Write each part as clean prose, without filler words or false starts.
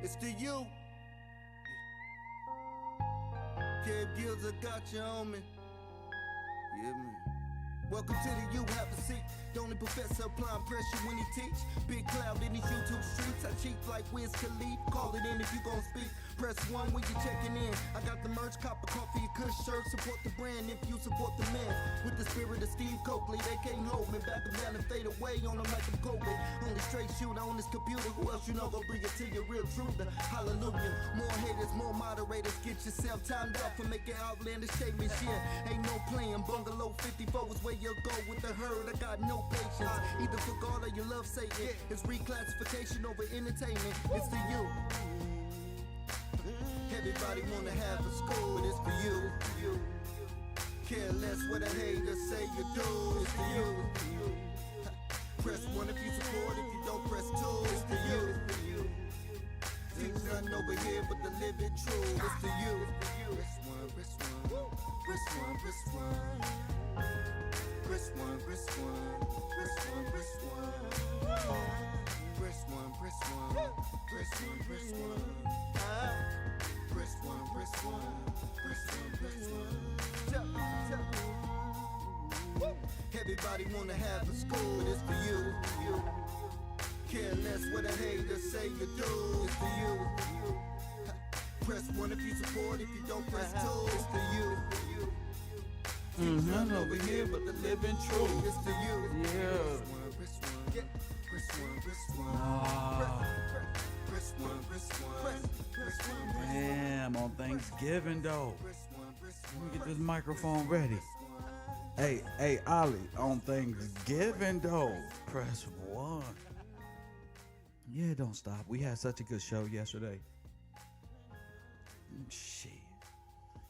It's to you. Kev Gills, I got you on me. Yeah, man. Welcome to the You Have a Seat. The only professor applying pressure when he teach. Big cloud in these YouTube streets. I cheat like Wiz Khalif. Call it in if you gon' speak. Press 1 when you checking in. I got the merch, cop a coffee, a kush shirt. Support the brand if you support the man. With the spirit of Steve Coakley, they can't hold me. Back them down and fade away on them like I'm COVID. Only straight shooter on this computer. Who else you know gon' bring it to your real truther? Hallelujah. More haters, more moderators. Get yourself timed out for making outlandish statements. Yeah, ain't no playing. Bungalow 54 is where you go with the herd. I got no patience. Either for God or you love Satan. It's reclassification over entertainment. It's for you. Everybody wanna have a school, but it's for you. Care less what a hater say you do. It's for you. Press 1 if you support, if you don't press 2. It's for you. Teach nothing over here but the living truth. It's for you. Press 1, press 1, press 1, press 1. Press 1, press 1, press 1, press 1. Press 1, press 1, press 1, press 1. Press 1, press 1, press 1, press 1. Everybody wanna have a school, but it's for you. Care less what a hater say you do. It's for you. Press 1 if you support, if you don't press 2. It's for you. None over here but the living truth. It's to you. Yeah. Press 1, press 1, press 1. Press 1, press 1, press 1. Damn, on Thanksgiving though. Let me get this microphone ready. Hey, Ollie, on Thanksgiving though. Press 1. Yeah, don't stop. We had such a good show yesterday. Shit.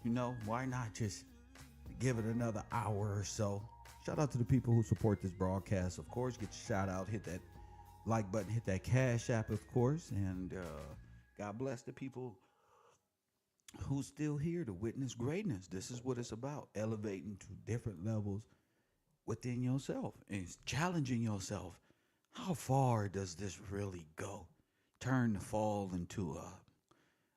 You know, why not just give it another hour or so? Shout out to the people who support this broadcast. Of course, get your shout out, hit that like button, hit that Cash App, of course, and God bless the people who's still here to witness greatness. This is what it's about, elevating to different levels within yourself and challenging yourself. How far does this really go? Turn the fall into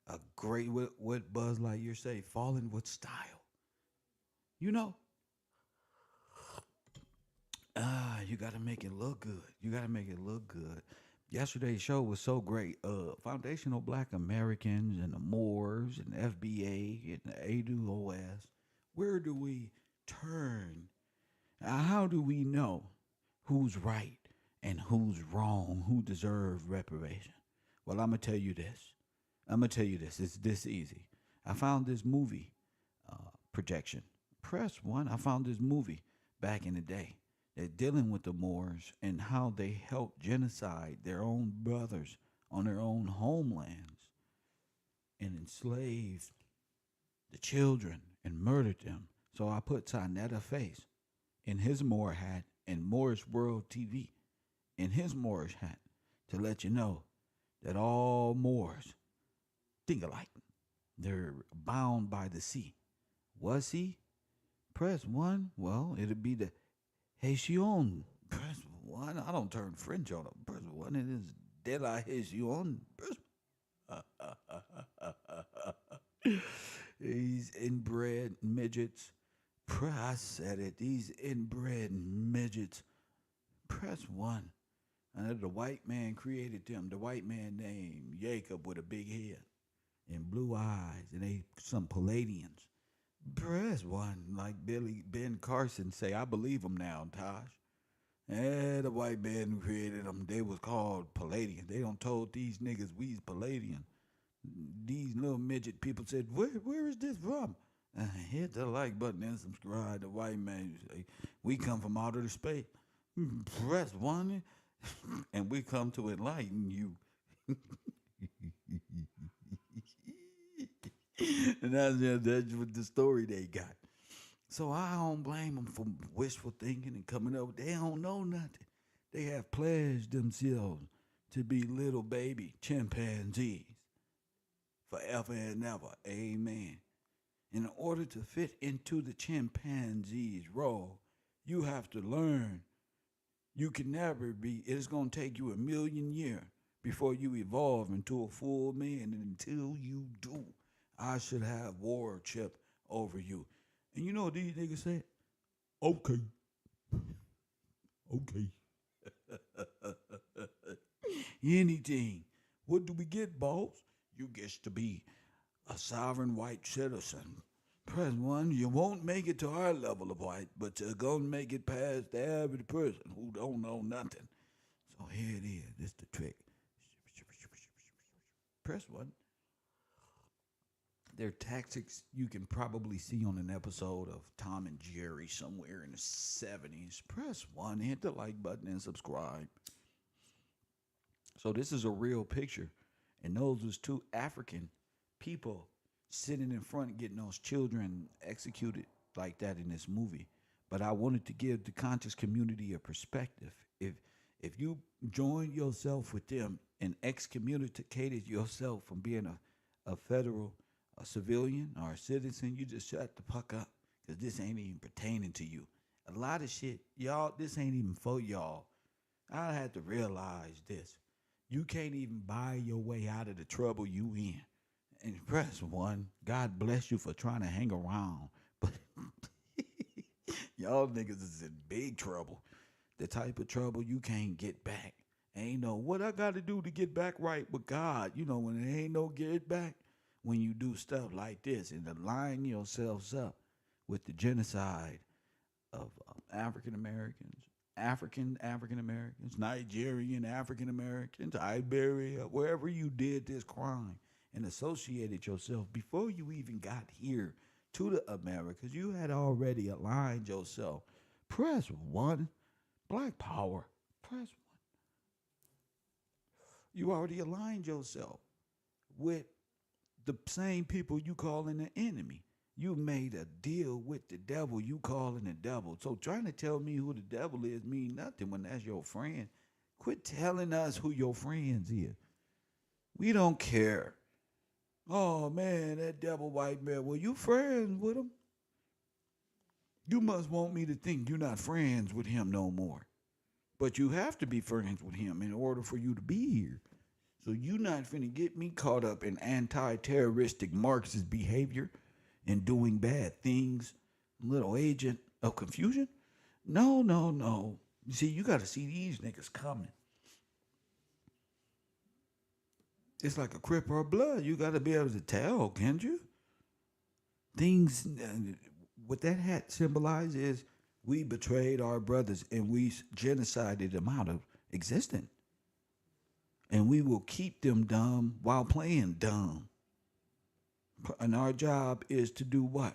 a great, what Buzz Lightyear say, falling with style. You know, you got to make it look good. You got to make it look good. Yesterday's show was so great. Foundational Black Americans and the Moors and the FBA and the AWOS. Where do we turn? How do we know who's right and who's wrong, who deserves reparation? Well, I'm going to tell you this. It's this easy. I found this movie projection. Press 1. I found this movie back in the day. They're dealing with the Moors and how they helped genocide their own brothers on their own homelands and enslaved the children and murdered them. So I put Tanetta Face in his Moor hat and Moorish World TV in his Moorish hat to let you know that all Moors think alike. They're bound by the sea. Was he? Press 1. Well, it'll be the Haitian. Press 1. I don't turn French on him. Press 1. It is de la Haitian. These inbred midgets. I said it. These inbred midgets. Press 1. And the white man created them. The white man named Jacob with a big head and blue eyes. And they some Palladians. Press 1, like Ben Carson say. I believe him now, Tosh. Yeah, the white man who created them, they was called Palladian. They don't told these niggas we's Palladian. These little midget people said, where is this from? Hit the like button and subscribe. The white man say, we come from outer space. Press 1, and we come to enlighten you. And that's what the story they got. So I don't blame them for wishful thinking and coming up. They don't know nothing. They have pledged themselves to be little baby chimpanzees forever and ever. Amen. In order to fit into the chimpanzee's role, you have to learn. You can never be, it's going to take you 1,000,000 years before you evolve into a full man. And until you do, I should have warship over you. And you know what these niggas said? Okay, okay. Anything. What do we get, boss? You get to be a sovereign white citizen. Press one, you won't make it to our level of white, but you're gonna make it past the average person who don't know nothing. So here it is. This the trick. Press one. Their tactics you can probably see on an episode of Tom and Jerry somewhere in the 70s. Press one, hit the like button, and subscribe. So this is a real picture. And those was two African people sitting in front getting those children executed like that in this movie. But I wanted to give the conscious community a perspective. If you join yourself with them and excommunicated yourself from being a federal a civilian or a citizen, you just shut the fuck up, because this ain't even pertaining to you. A lot of shit, y'all, this ain't even for y'all. I had to realize this. You can't even buy your way out of the trouble you in. And press one, God bless you for trying to hang around. But y'all niggas is in big trouble. The type of trouble you can't get back. Ain't no what I got to do to get back right with God. You know, when there ain't no get back, when you do stuff like this and align yourselves up with the genocide of African Americans, African Americans, Nigerian African Americans, Iberia, wherever you did this crime and associated yourself before you even got here to the Americas, you had already aligned yourself. Press one. Black power. Press one. You already aligned yourself with the same people you calling the enemy. You made a deal with the devil you calling the devil. So trying to tell me who the devil is mean nothing when that's your friend. Quit telling us who your friends is. We don't care. Oh man, that devil white man. Well, you friends with him? You must want me to think you're not friends with him no more. But you have to be friends with him in order for you to be here. So you not finna get me caught up in anti-terroristic Marxist behavior and doing bad things, little agent of confusion? No, no, no. You see, you got to see these niggas coming. It's like a Crip or a Blood. You got to be able to tell, can't you? Things, what that hat symbolizes is we betrayed our brothers and we genocided them out of existence. And we will keep them dumb while playing dumb. And our job is to do what?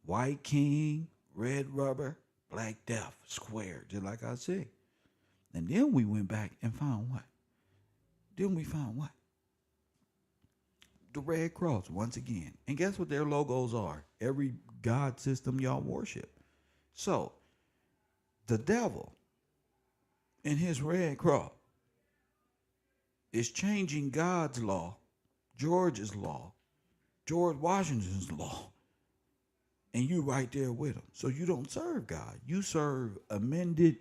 White king, red rubber, black death, square, just like I said. And then we went back and found what? Then we found what? The Red Cross, once again. And guess what their logos are? Every God system y'all worship. So, the devil and his Red Cross is changing God's law, George's law, George Washington's law, and you right there with them. So you don't serve God. You serve amended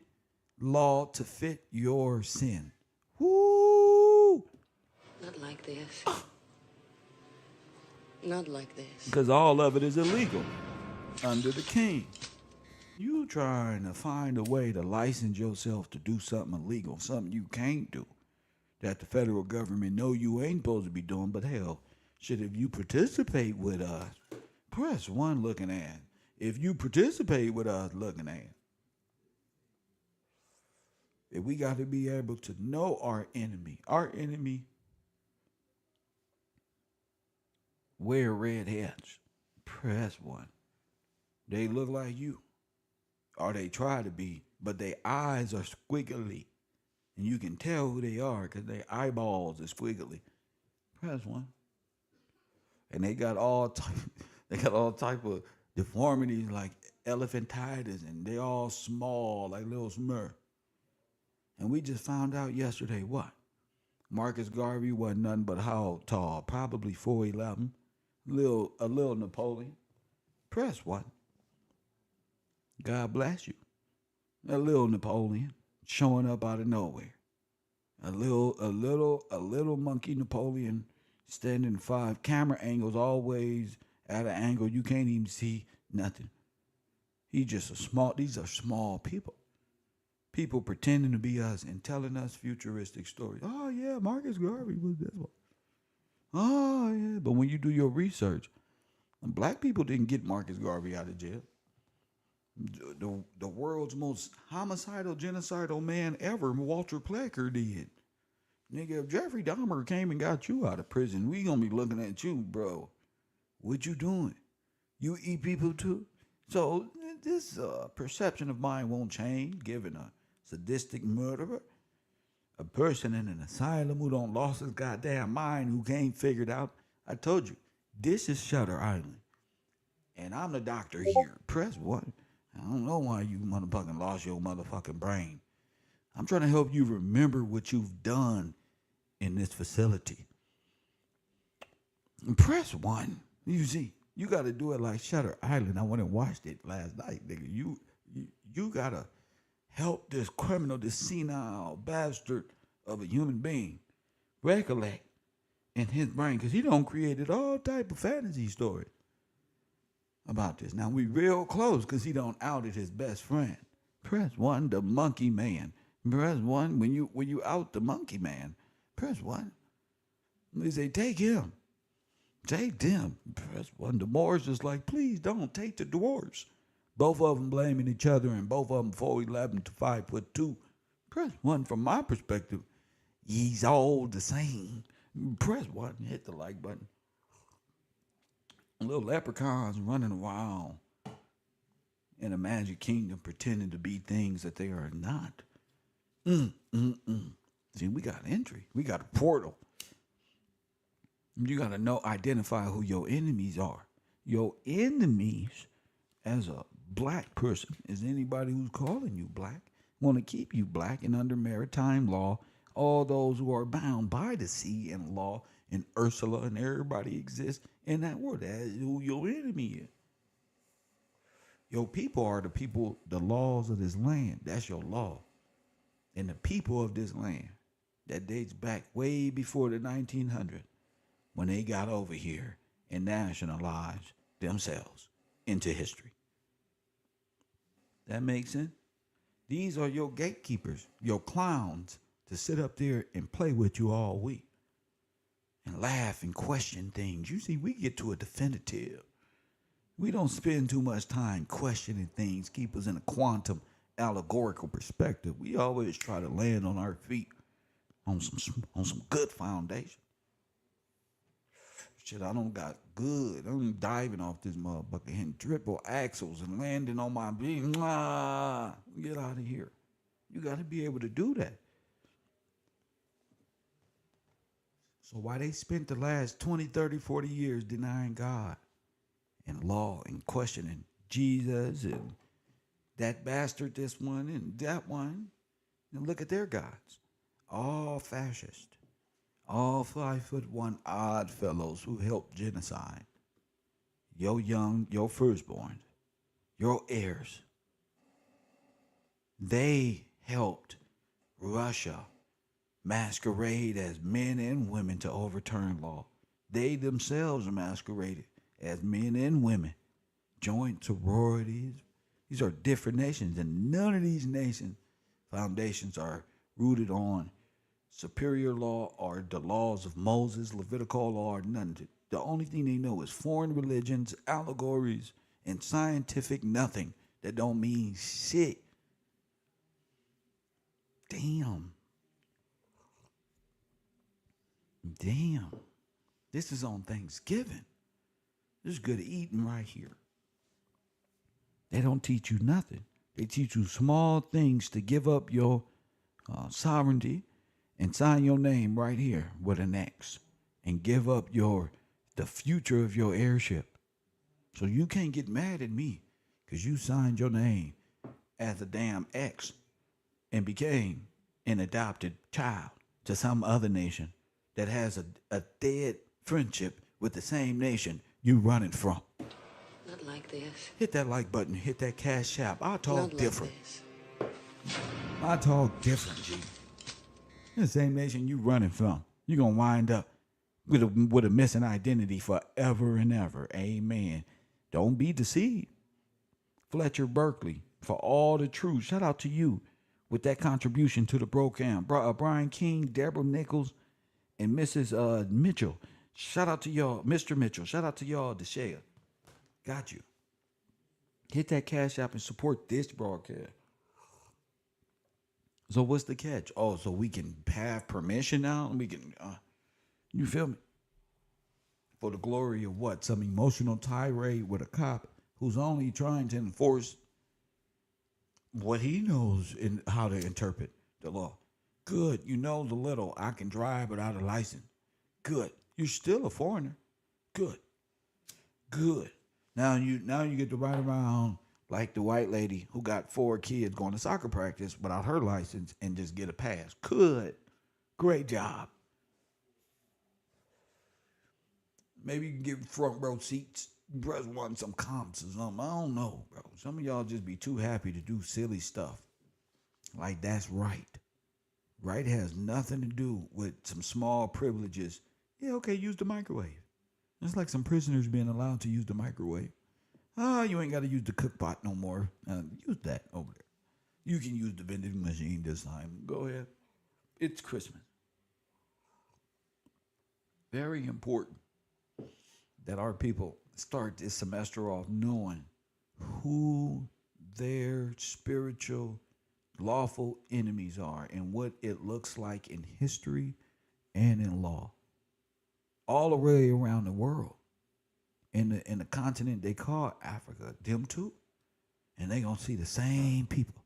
law to fit your sin. Woo! Not like this. Not like this. Because all of it is illegal under the king. You trying to find a way to license yourself to do something illegal, something you can't do, that the federal government know you ain't supposed to be doing, but hell, shit, if you participate with us, press one looking at. If you participate with us looking at. If we got to be able to know our enemy wear red hats, press one. They look like you, or they try to be, but their eyes are squiggly. And you can tell who they are because their eyeballs are squiggly. Press one. And they got all type of deformities like elephantitis, and they all small like little Smurf. And we just found out yesterday what? Marcus Garvey wasn't nothing but how tall? Probably 4'11". A little Napoleon. Press one. God bless you. A little Napoleon showing up out of nowhere. A little monkey Napoleon standing 5 camera angles always at an angle you can't even see nothing. These are small people. People pretending to be us and telling us futuristic stories. Oh yeah, Marcus Garvey was this one. Oh yeah, but when you do your research, black people didn't get Marcus Garvey out of jail. The world's most homicidal, genocidal man ever, Walter Plecker, did. Nigga, if Jeffrey Dahmer came and got you out of prison, we gonna be looking at you, bro. What you doing? You eat people too? So this perception of mine won't change, given a sadistic murderer, a person in an asylum who don't lost his goddamn mind, who can't figure it out. I told you, this is Shutter Island. And I'm the doctor here. Press 1. I don't know why you motherfucking lost your motherfucking brain. I'm trying to help you remember what you've done in this facility. And press 1. You see, you got to do it like Shutter Island. I went and watched it last night, nigga. You got to help this criminal, this senile bastard of a human being recollect in his brain, because he done created all type of fantasy stories about this. Now we real close because he done outed his best friend. Press 1, the monkey man. Press 1 when you out the monkey man. Press 1. They say take him. Take them. Press 1. The Moors is like, please don't take the dwarves. Both of them blaming each other, and both of them 4'11" to 5'2". Press 1 from my perspective. Ye's all the same. Press 1. Hit the like button. Little leprechauns running around in a magic kingdom pretending to be things that they are not. See, we got entry. We got a portal. You got to identify who your enemies are. Your enemies, as a black person, is anybody who's calling you black, want to keep you black, and under maritime law, all those who are bound by the sea and law, and Ursula and everybody exists in that world. That is who your enemy is. Your people are the people, the laws of this land. That's your law. And the people of this land, that dates back way before the 1900s, when they got over here and nationalized themselves into history. That makes sense? These are your gatekeepers, your clowns, to sit up there and play with you all week and laugh and question things. You see, we get to a definitive. We don't spend too much time questioning things, keep us in a quantum allegorical perspective. We always try to land on our feet on some good foundation. Shit, I don't got good. I'm diving off this motherfucker, hitting triple axles and landing on my beam. Get out of here. You got to be able to do that. So why they spent the last 20, 30, 40 years denying God and law and questioning Jesus and that bastard, this one and that one, and look at their gods. All fascist. All 5'1" odd fellows who helped genocide. Your young, your firstborn, your heirs. They helped Russia masquerade as men and women to overturn law. They themselves masqueraded as men and women, joined sororities. These are different nations, and none of these nations' foundations are rooted on superior law or the laws of Moses, Levitical law, or none. The only thing they know is foreign religions, allegories, and scientific nothing that don't mean shit. Damn. This is on Thanksgiving. This is good eating right here. They don't teach you nothing. They teach you small things to give up your sovereignty and sign your name right here with an X and give up the future of your heirship. So you can't get mad at me because you signed your name as a damn X and became an adopted child to some other nation that has a dead friendship with the same nation you running from. Not like this. Hit that like button. Hit that cash app. I talk Not like different. this. I talk different, G. The same nation you running from. You're going to wind up with a missing identity forever and ever. Amen. Don't be deceived. Fletcher Berkeley, for all the truth. Shout out to you with that contribution to the program. Brian King, Deborah Nichols, and Mrs. Mitchell. Shout out to y'all, Mr. Mitchell. Shout out to y'all, DeShea. Got you. Hit that Cash App and support this broadcast. So what's the catch? Oh, so we can have permission now? We can, you feel me? For the glory of what? Some emotional tirade with a cop who's only trying to enforce what he knows in how to interpret the law. Good. You know the little. I can drive without a license. Good. You're still a foreigner. Good. Good. Now you get to ride around like the white lady who got 4 kids going to soccer practice without her license and just get a pass. Good. Great job. Maybe you can get front row seats. Brothers want some comps or something. I don't know, bro. Some of y'all just be too happy to do silly stuff. Like that's right. Right has nothing to do with some small privileges. Yeah, okay, use the microwave. It's like some prisoners being allowed to use the microwave. You ain't got to use the cook pot no more. Use that over there. You can use the vending machine this time. Go ahead. It's Christmas. Very important that our people start this semester off knowing who their spiritual lawful enemies are and what it looks like in history and in law. All the way around the world. In the continent they call Africa, them too. And they gonna see the same people,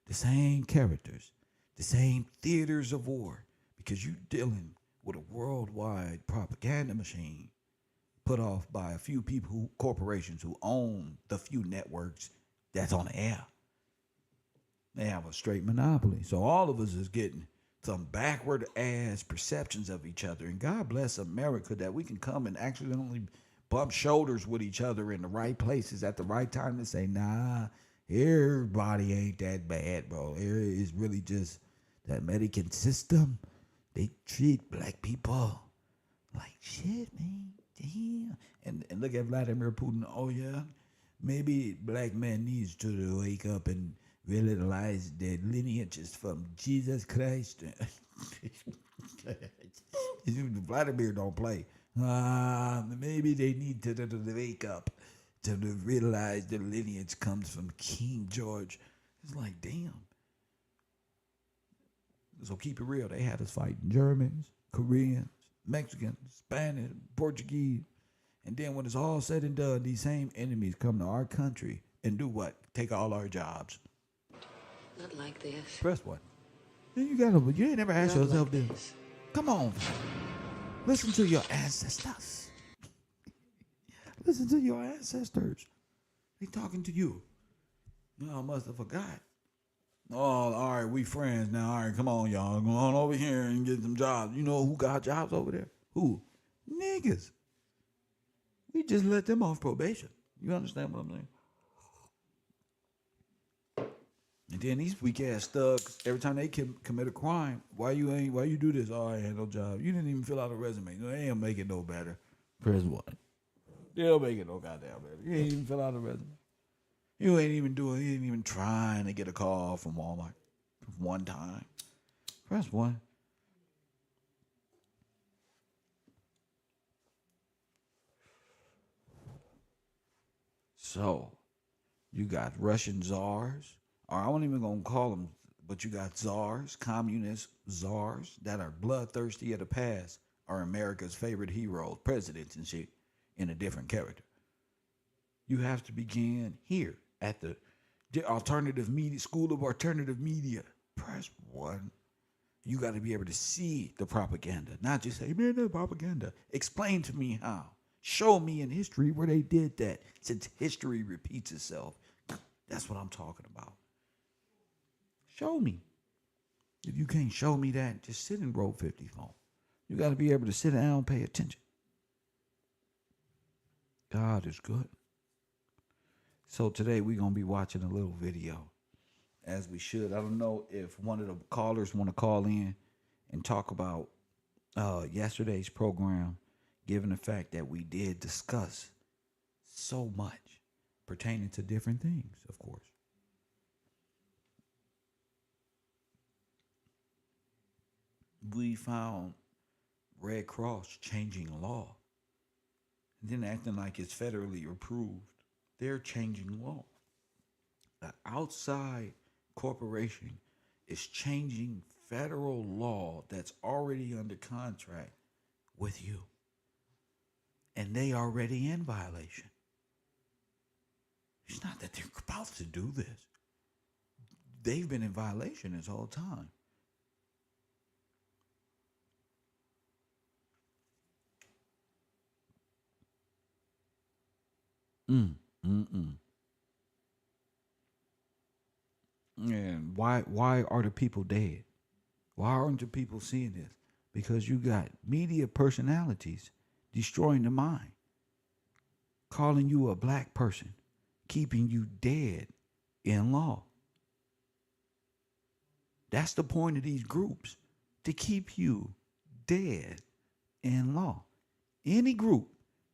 the same characters, the same theaters of war, because you're dealing with a worldwide propaganda machine put off by a few people, corporations who own the few networks that's on the air. They have a straight monopoly. So all of us is getting some backward ass perceptions of each other. And God bless America that we can come and accidentally bump shoulders with each other in the right places at the right time to say, nah, everybody ain't that bad, bro. It is really just that American system. They treat black people like shit, man. Damn. And look at Vladimir Putin. Oh, yeah, maybe black man needs to wake up and realize their lineage is from Jesus Christ. Vladimir don't play. Maybe they need to wake up to realize their lineage comes from King George. It's like, damn. So keep it real. They had us fighting Germans, Koreans, Mexicans, Spanish, Portuguese. And then when it's all said and done, these same enemies come to our country and do what? Take all our jobs. Not like this. Press what? You ain't never asked Not yourself like this. Come on. Listen to your ancestors. Listen to your ancestors. They talking to you. Y'all must have forgot. Oh, all right, we friends now. All right, come on, y'all. Go on over here and get some jobs. You know who got jobs over there? Who? Niggas. We just let them off probation. You understand what I'm saying? And then these weak ass thugs, every time they commit a crime, why you do this? Oh, I ain't no job. You didn't even fill out a resume. They ain't make it no better. Press one. They'll make it no goddamn better. You ain't even fill out a resume. You ain't even trying to get a call from Walmart one time. Press one. So, you got Russian czars, or I wasn't even going to call them, but you got czars, communist czars that are bloodthirsty of the past, are America's favorite heroes, presidents and shit, in a different character. You have to begin here at the alternative media, School of Alternative Media. Press one. You got to be able to see the propaganda, not just say, man, that propaganda. Explain to me how. Show me in history where they did that, since history repeats itself. That's what I'm talking about. Show me. If you can't show me that, just sit in row 50 phone. You got to be able to sit down and pay attention. God is good. So today we're going to be watching a little video, as we should. I don't know if one of the callers want to call in and talk about yesterday's program, given the fact that we did discuss so much pertaining to different things, of course. We found Red Cross changing law and then acting like it's federally approved. They're changing law. An outside corporation is changing federal law that's already under contract with you. And they already in violation. It's not that they're about to do this. They've been in violation this whole time. And why are the people dead? Why aren't the people seeing this? Because you got media personalities destroying the mind, calling you a black person, keeping you dead in law. That's the point of these groups, to keep you dead in law. Any group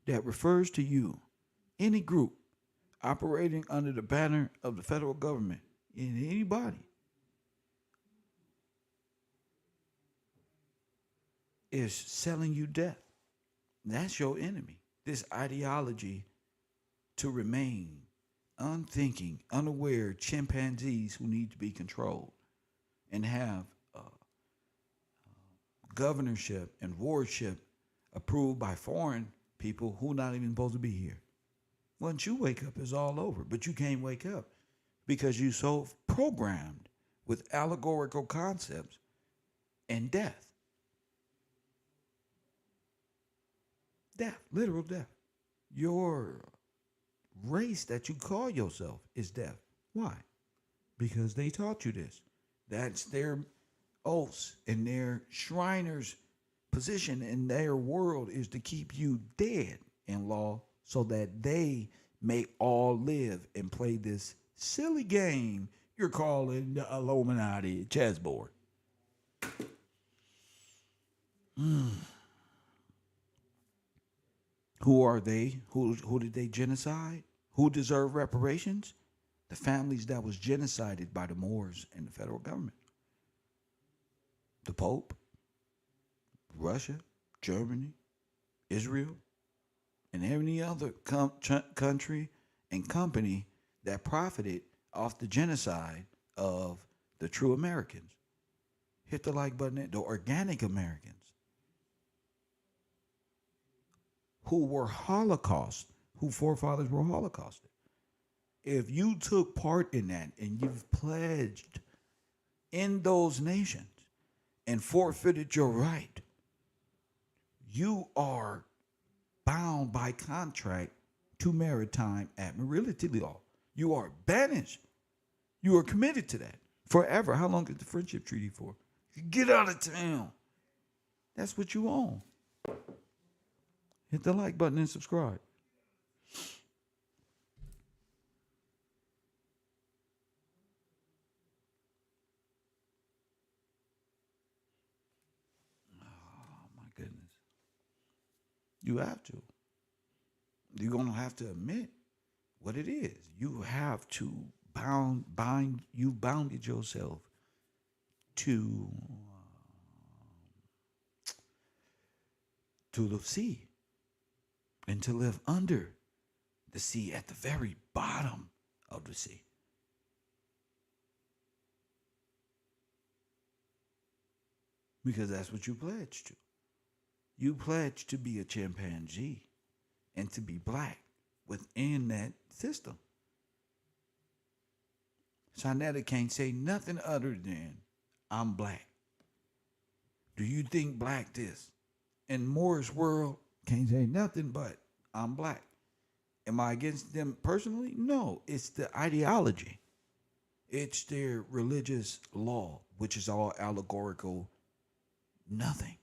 that refers to you, any group operating under the banner of the federal government, in anybody, is selling you death. That's your enemy. This ideology to remain unthinking, unaware chimpanzees who need to be controlled and have governorship and warship approved by foreign people who not even supposed to be here. Once you wake up, it's all over. But you can't wake up because you're so programmed with allegorical concepts and death. Death, literal death. Your race that you call yourself is death. Why? Because they taught you this. That's their oaths and their Shriners' position in their world is to keep you dead in law so that they may all live and play this silly game you're calling the Illuminati chessboard. Who are they? Who did they genocide? Who deserve reparations? The families that was genocided by the Moors and the federal government. The Pope, Russia, Germany, Israel, and any other country and company that profited off the genocide of the true Americans. Hit the like button, the organic Americans who were Holocaust, whose forefathers were Holocausted. If you took part in that and you've pledged in those nations and forfeited your right, you are bound by contract to maritime admiralty law. You are banished. You are committed to that forever. How long is the friendship treaty for? Get out of town. That's what you own. Hit the like button and subscribe. Oh my goodness. You have to. You're going to have to admit what it is. You have to you bounded yourself to the sea and to live under the sea at the very bottom of the sea. Because that's what you pledged to. You pledged to be a chimpanzee and to be black within that system. Sonetta can't say nothing other than, I'm black. Do you think black this? In Moore's world, can't say nothing but, I'm black. Am I against them personally? No, it's the ideology. It's their religious law, which is all allegorical, nothing.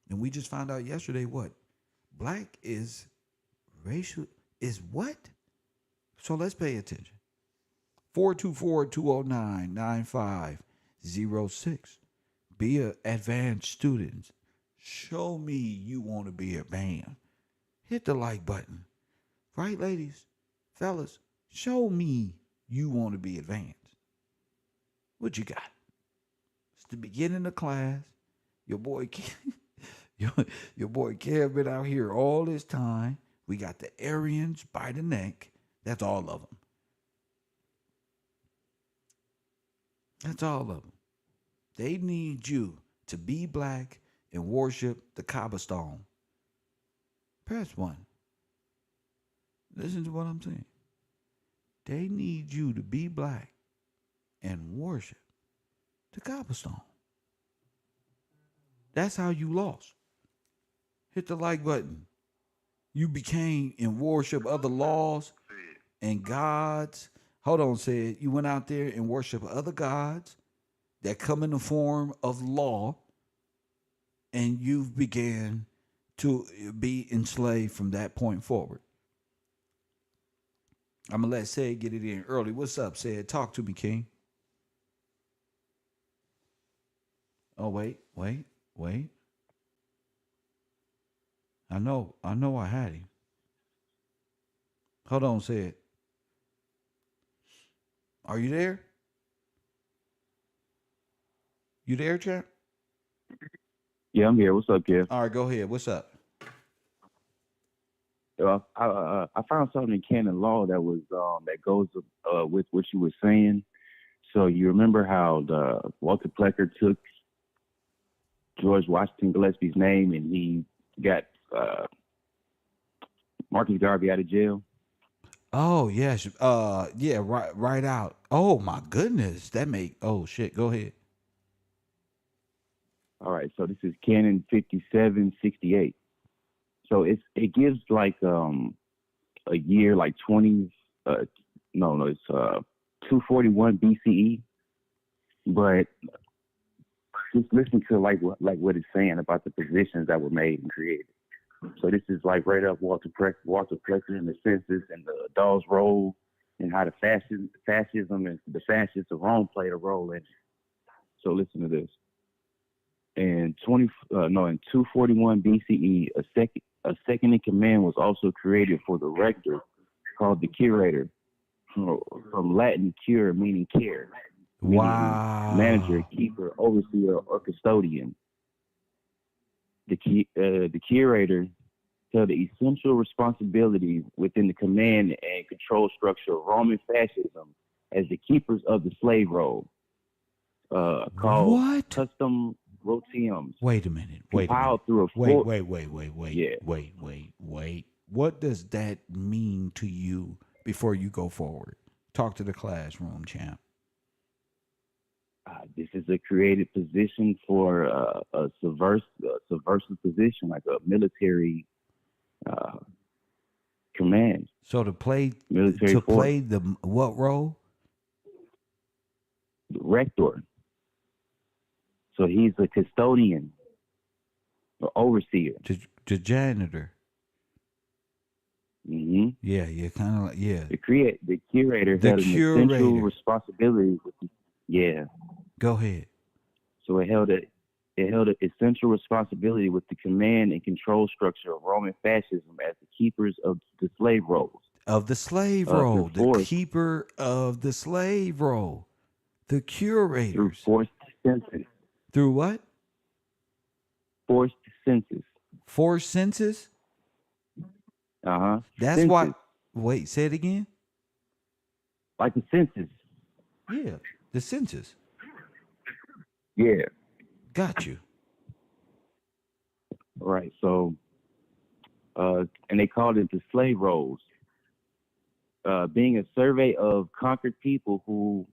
And we just found out yesterday what? Black is racial, is what? So let's pay attention. 424-209-9506. Be a advanced student. Show me you want to be a band. Hit the like button. Right, ladies? Fellas, show me you want to be advanced. What you got? It's the beginning of class. Your boy your, your boy Kev been out here all this time. We got the Aryans by the neck. That's all of them. That's all of them. They need you to be black and worship the Kaaba stone. Press 1. Listen to what I'm saying. They need you to be black and worship the Kaaba stone. That's how you lost. Hit the like button. You became in worship other laws and gods. Hold on, said you went out there and worship other gods that come in the form of law, and you began to be enslaved from that point forward. I'm gonna let Said get it in early. What's up, Said? Talk to me, King. Oh, wait. I know I had him. Hold on, Said. Are you there? You there, champ? Yeah, I'm here. What's up, Kev? All right, go ahead. What's up? I found something in canon law that was that goes with what you were saying. So you remember how the Walter Plecker took George Washington Gillespie's name and he got Marcus Garvey out of jail? Oh yes. Yeah, right out. Oh my goodness. That make oh shit. Go ahead. All right, so this is canon 5768. So it gives like a year like 20 it's 241 BCE, but just listen to like what it's saying about the positions that were made and created. So this is like right up Walter Plecker and the census and the Dawes Roll and how the fascism and the fascists of Rome played a role in it. So listen to this. In 241 BCE, a second in command was also created for the rector, called the curator, from Latin cure, meaning care, Wow. meaning manager, keeper, overseer, or custodian. The curator held the essential responsibility within the command and control structure of Roman fascism as the keepers of the slave roll, called What? custom rotiums. Wait a minute. Compiled through a Wait. Yeah. Wait. What does that mean to you before you go forward? Talk to the classroom, champ. This is a created position for a subversive position, like a military command. So to play Military force. the what role? The rector. So he's a custodian or overseer. To janitor. Mm-hmm. Yeah, kind of like yeah. The curator The had an curator. essential responsibility. Yeah. Go ahead. So it held an essential responsibility with the command and control structure of Roman fascism as the keepers of the slave rolls. Of the slave roll, the keeper of the slave roll, the curators. Through forced census. Through what? Forced census. Forced census? Uh-huh. That's census. why. Wait, say it again. Like the census. Yeah, the census. Yeah. Got you. Right. So, and they called it the slave rolls. Being a survey of conquered people who,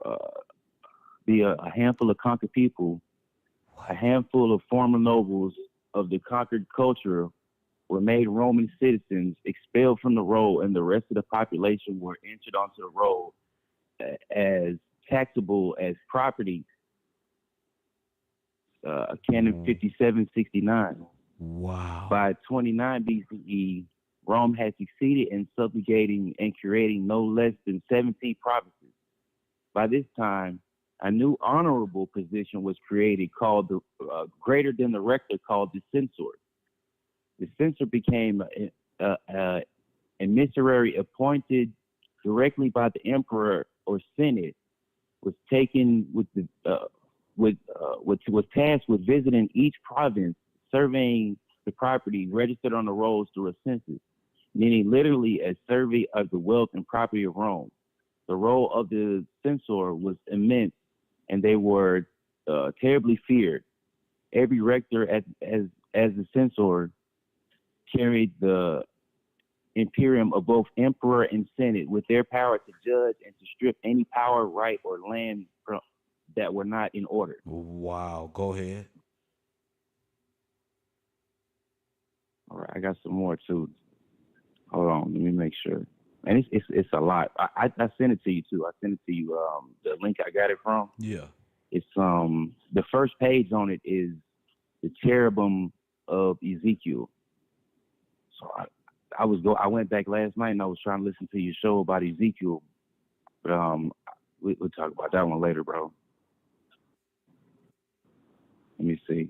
a handful of conquered people, a handful of former nobles of the conquered culture were made Roman citizens, expelled from the roll, and the rest of the population were entered onto the roll as taxable as property. Canon 5769. Wow. By 29 BCE, Rome had succeeded in subjugating and creating no less than 17 provinces. By this time, a new honorable position was created called the greater than the rector, called the censor. The censor became a emissary appointed directly by the emperor or senate, was taken with the was tasked with visiting each province, surveying the property registered on the rolls through a census, meaning literally a survey of the wealth and property of Rome. The role of the censor was immense, and they were terribly feared. Every rector, as the censor, carried the imperium of both emperor and senate, with their power to judge and to strip any power, right, or land from that were not in order. Wow. Go ahead. All right, I got some more too. Hold on, let me make sure. And it's a lot. I sent it to you too. I sent it to you. The link I got it from. Yeah. It's the first page on it is the cherubim of Ezekiel. So I went back last night and I was trying to listen to your show about Ezekiel, but we'll talk about that one later, bro. Let me see.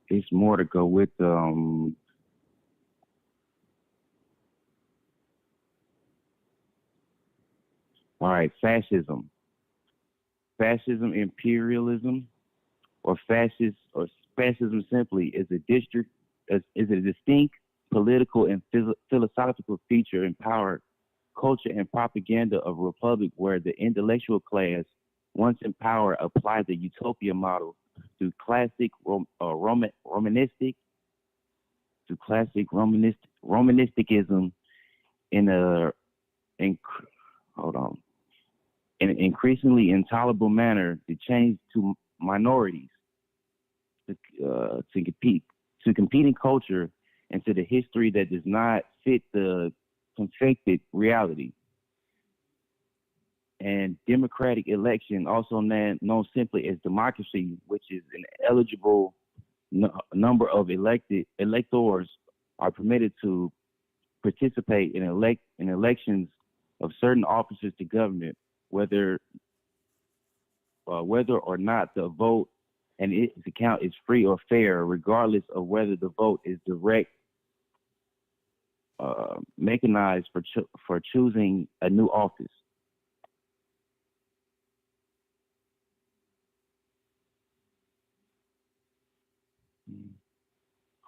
It's more to go with all right, fascism, imperialism, or fascism simply is a distinct political and philosophical feature in power, culture, and propaganda of a republic where the intellectual class, once in power, applied the utopia model to classic Romanisticism in an increasingly intolerable manner to change to minorities to competing culture and to the history that does not fit the confected reality. And democratic election, also known simply as democracy, which is an eligible number of electors are permitted to participate in elections of certain officers to government, whether or not the vote and its account is free or fair, regardless of whether the vote is direct, mechanized for choosing a new office.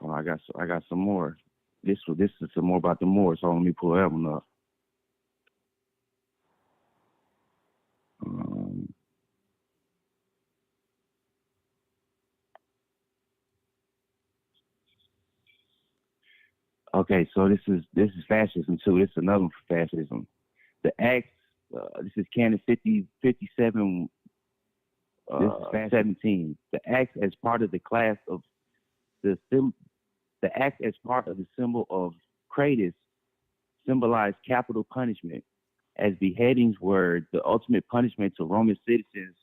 Oh, I got some more. This is some more about the Moors, so let me pull that one up. Okay, so this is fascism too. This is another one for fascism. The acts. This is Canon 57. This is 17. The acts as part of the class of the acts as part of the symbol of Kratos symbolize capital punishment, as beheadings were the ultimate punishment to Roman citizens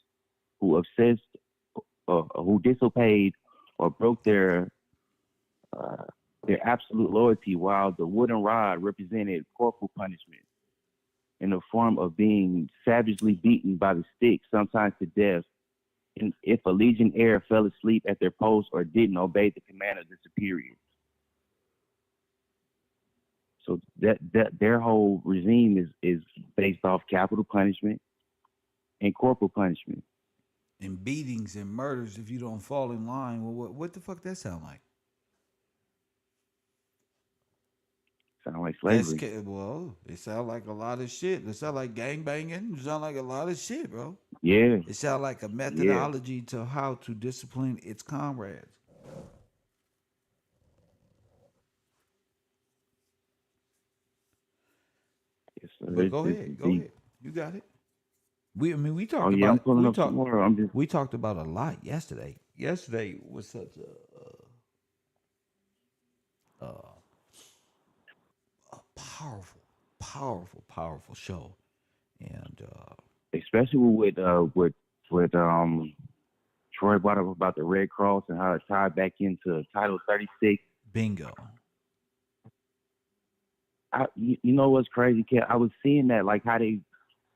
who who disobeyed or broke their absolute loyalty, while the wooden rod represented corporal punishment in the form of being savagely beaten by the stick, sometimes to death, and if a legionnaire fell asleep at their post or didn't obey the command of the superior. So that their whole regime is based off capital punishment and corporal punishment. And beatings and murders if you don't fall in line. Well, what the fuck that sound like? Sound like slavery. Well, it sound like a lot of shit. It sound like gang banging. It sound like a lot of shit, bro. Yeah. It sound like a methodology to how to discipline its comrades. Yes, But go ahead. You got it. We talked about. I'm pulling up some more. We talked about a lot yesterday. Yesterday was such a powerful show, and especially with Troy brought up about the Red Cross and how it tied back into Title 36. Bingo. You know what's crazy, Kat? I was seeing that, like how they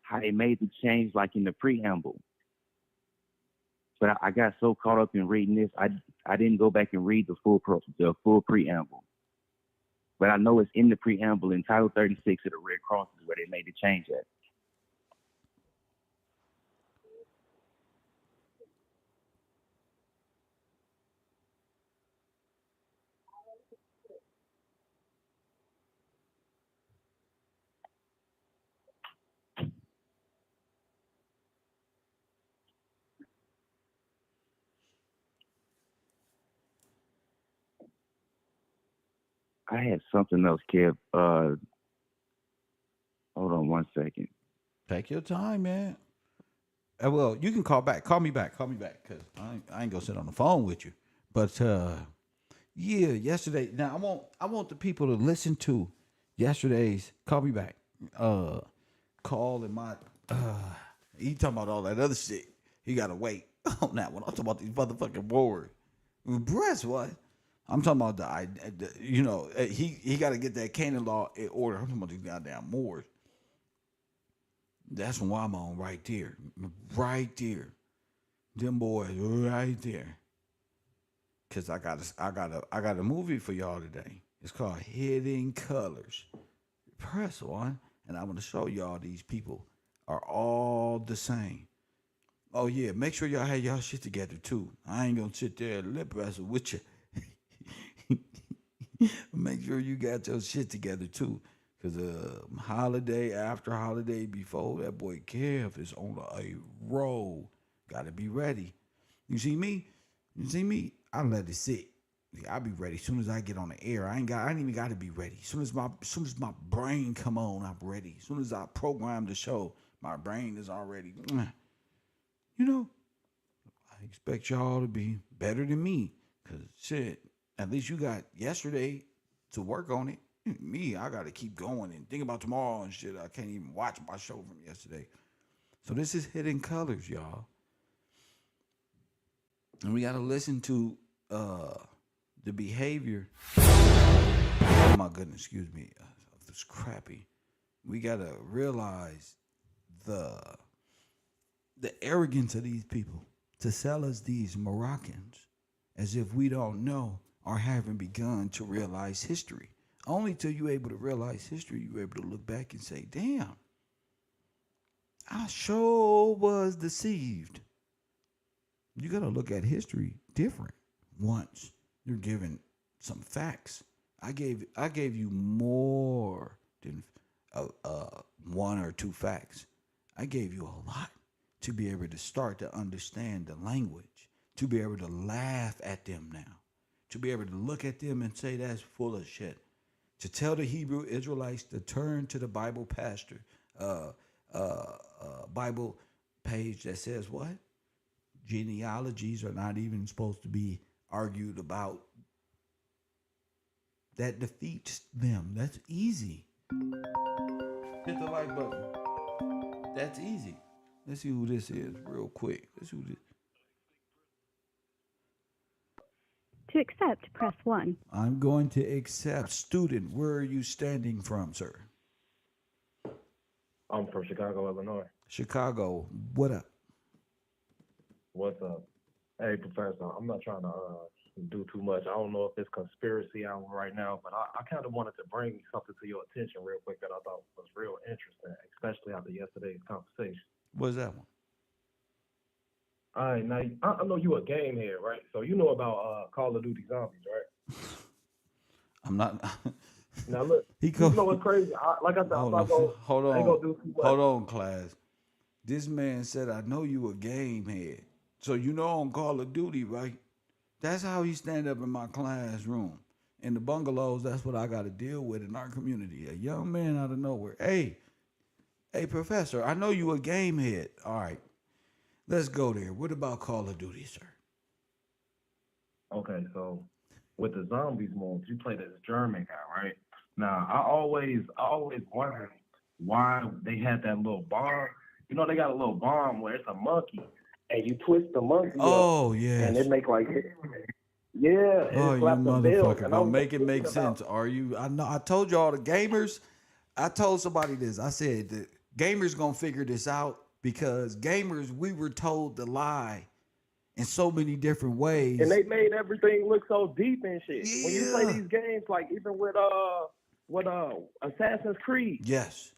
how they made the change, like in the preamble. But I got so caught up in reading this, I didn't go back and read the full preamble. But I know it's in the preamble in Title 36 of the Red Cross is where they made the change at. I had something else, Kev. Hold on one second. Take your time, man. Well, you can call back. Call me back, because I ain't gonna sit on the phone with you. But yeah, yesterday. Now I want the people to listen to yesterday's. Call me back. Call in my. He talking about all that other shit. He gotta wait on that one. I'm talking about these motherfucking wars. Breast what? I'm talking about he got to get that Canaan law in order. I'm talking about these goddamn Moors. That's what I'm on right there. Right there. Them boys right there. Cause I got a movie for y'all today. It's called Hidden Colors. Press one. And I'm gonna show y'all these people are all the same. Oh yeah, make sure y'all have y'all shit together too. I ain't gonna sit there and lip wrestle with you. Make sure you got your shit together too. Cause holiday after holiday before, that boy Kev is on a roll. Gotta be ready. You see me? I let it sit. I'll be ready as soon as I get on the air. I ain't even gotta be ready. As soon as my brain come on, I'm ready. As soon as I program the show, my brain is already. You know, I expect y'all to be better than me. Cause shit, at least you got yesterday to work on it. Me, I got to keep going and think about tomorrow and shit. I can't even watch my show from yesterday. So this is Hidden Colors, y'all. And we got to listen to the behavior. Oh my goodness, excuse me. It's crappy. We got to realize the arrogance of these people to sell us these Moroccans as if we don't know or haven't begun to realize history. Only till you're able to realize history, you're able to look back and say, damn, I sure was deceived. You got to look at history different once you're given some facts. I gave you more than one or two facts. I gave you a lot to be able to start to understand the language, to be able to laugh at them now, to be able to look at them and say that's full of shit. To tell the Hebrew Israelites to turn to the Bible pastor, Bible page that says what? Genealogies are not even supposed to be argued about. That defeats them. That's easy. Hit the like button. That's easy. Let's see who this is real quick. Let's see who this. To accept, press 1. I'm going to accept. Student, where are you standing from, sir? I'm from Chicago, Illinois. Chicago. What up? What's up? Hey, Professor, I'm not trying to do too much. I don't know if it's conspiracy hour right now, but I kind of wanted to bring something to your attention real quick that I thought was real interesting, especially after yesterday's conversation. What's that one? All right, now, I know you a game head, right? So you know about Call of Duty Zombies, right? I'm not. Now, look, you know what's crazy? Like I said, I'm not going to do too much. Hold on, class. This man said, I know you a game head. So you know on Call of Duty, right? That's how he stand up in my classroom. In the bungalows, that's what I got to deal with in our community. A young man out of nowhere. Hey, Professor, I know you a game head. All right, let's go there. What about Call of Duty, sir? Okay, so with the zombies modes, you play this German guy, right? Now, I always wondered why they had that little bomb. You know, they got a little bomb where it's a monkey, and you twist the monkey up, Yes. and it make like, yeah. Oh, you motherfucker. Don't make it make sense, are you? I know. I told y'all the gamers. I told somebody this. I said that gamers gonna figure this out because gamers, we were told to lie in so many different ways. And they made everything look so deep and shit. Yeah. When you play these games, like even with Assassin's Creed, Yes.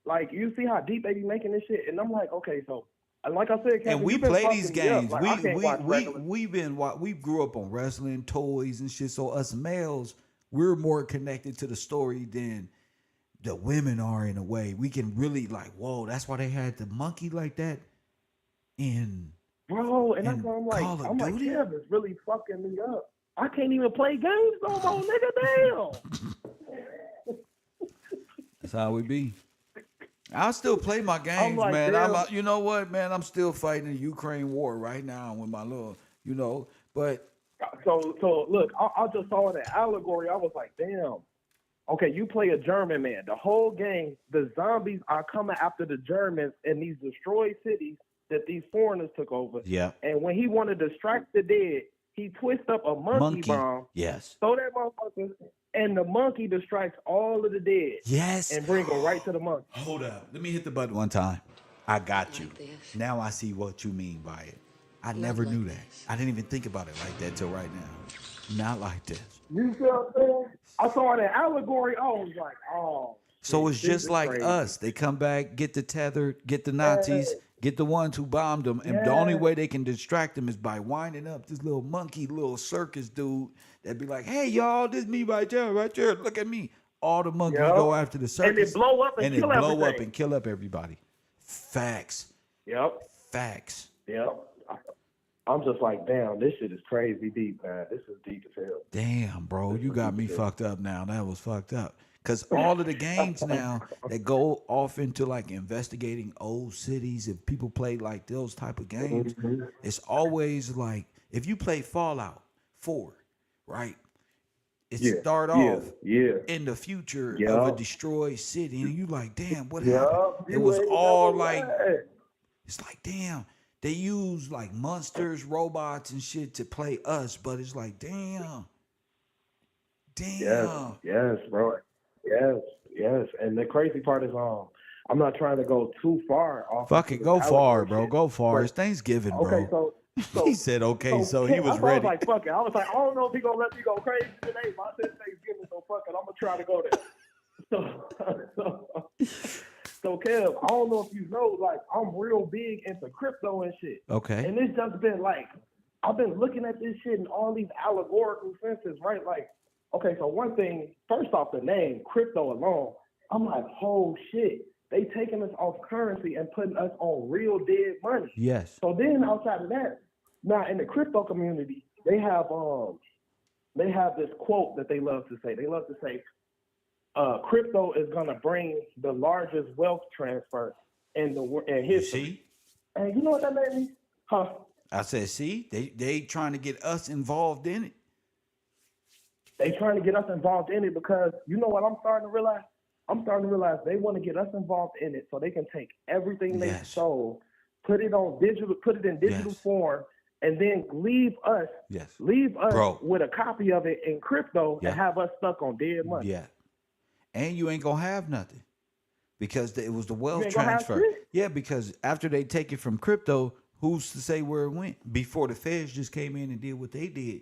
like you see how deep they be making this shit, and I'm like, okay, so like I said, Kevin, And we you been play fucking these me up. games. Like, I can't watch regular. We grew up on wrestling, toys, and shit. So us males, we're more connected to the story than the women are in a way. We can really like, whoa, that's why they had the monkey like that in Bro, and that's in what I'm like. Call of I'm like, Duty? Kev, it's really fucking me up. I can't even play games no more, nigga. Damn. That's how we be. I still play my games, like, man. damn. You know what, man? I'm still fighting the Ukraine war right now with my little, but So look, I just saw that allegory. I was like, damn. Okay, you play a German man. The whole game, the zombies are coming after the Germans in these destroyed cities that these foreigners took over. yeah, And when he wanted to strike the dead, he twist up a monkey bomb, yes, throw that motherfucker, and the monkey distracts all of the dead yes. and bring them right to the monkey. Hold up, let me hit the button one time. I got you. Like this. Now I see what you mean by it. I never like knew that. this. I didn't even think about it like that till right now. Not like this. You see what I'm saying? I saw that allegory. I was like, oh. So it's this just is like crazy. us. They come back, get the tethered, get the Nazis, get the ones who bombed them, and the only way they can distract them is by winding up this little monkey, little circus dude that be like, "Hey y'all, this me right there, look at me." All the monkeys Yep. go after the circus, And it blow up and kill blow up everything. and kill up everybody. Facts, Yep. facts. Yep. I'm just like, damn, this shit is crazy deep, man. This is deep as hell. Damn, bro, you got me fucked up now. That was fucked up. Because all of the games now that go off into like investigating old cities, if people play like those type of games, it's always like, if you play Fallout 4, right? It start off in the future of a destroyed city, and you like, damn, what happened? It was all like, it's like, damn, they use like monsters, robots, and shit to play us, but it's like, damn. Yes, bro. Yes. And the crazy part is, I'm not trying to go too far off. Fuck it, go far, bro. Go far. It's Thanksgiving, bro. Okay, so he said, okay, so he was ready. I was like, fuck it. I was like, I don't know if he gonna let me go crazy today, but I said Thanksgiving, so fuck it. I'm gonna try to go there. So Kev, I don't know if you know, like, I'm real big into crypto and shit. Okay. And it's just been like, I've been looking at this shit in all these allegorical senses, right? Like, okay, so one thing, first off, the name, crypto alone, I'm like, oh shit, they taking us off currency and putting us on real dead money. Yes. So then outside of that, now in the crypto community, they have this quote that they love to say. They love to say, crypto is gonna bring the largest wealth transfer in history. See? And you know what that made me? Huh? I said, see, they trying to get us involved in it. They trying to get us involved in it because you know what I'm starting to realize? I'm starting to realize they want to get us involved in it so they can take everything they sold, put it in digital form, and then leave us Bro. with a copy of it in crypto and have us stuck on dead money. Yeah. And you ain't gonna have nothing. Because it was the wealth ain't gonna have transfer. shit? Yeah, because after they take it from crypto, who's to say where it went? Before the feds just came in and did what they did.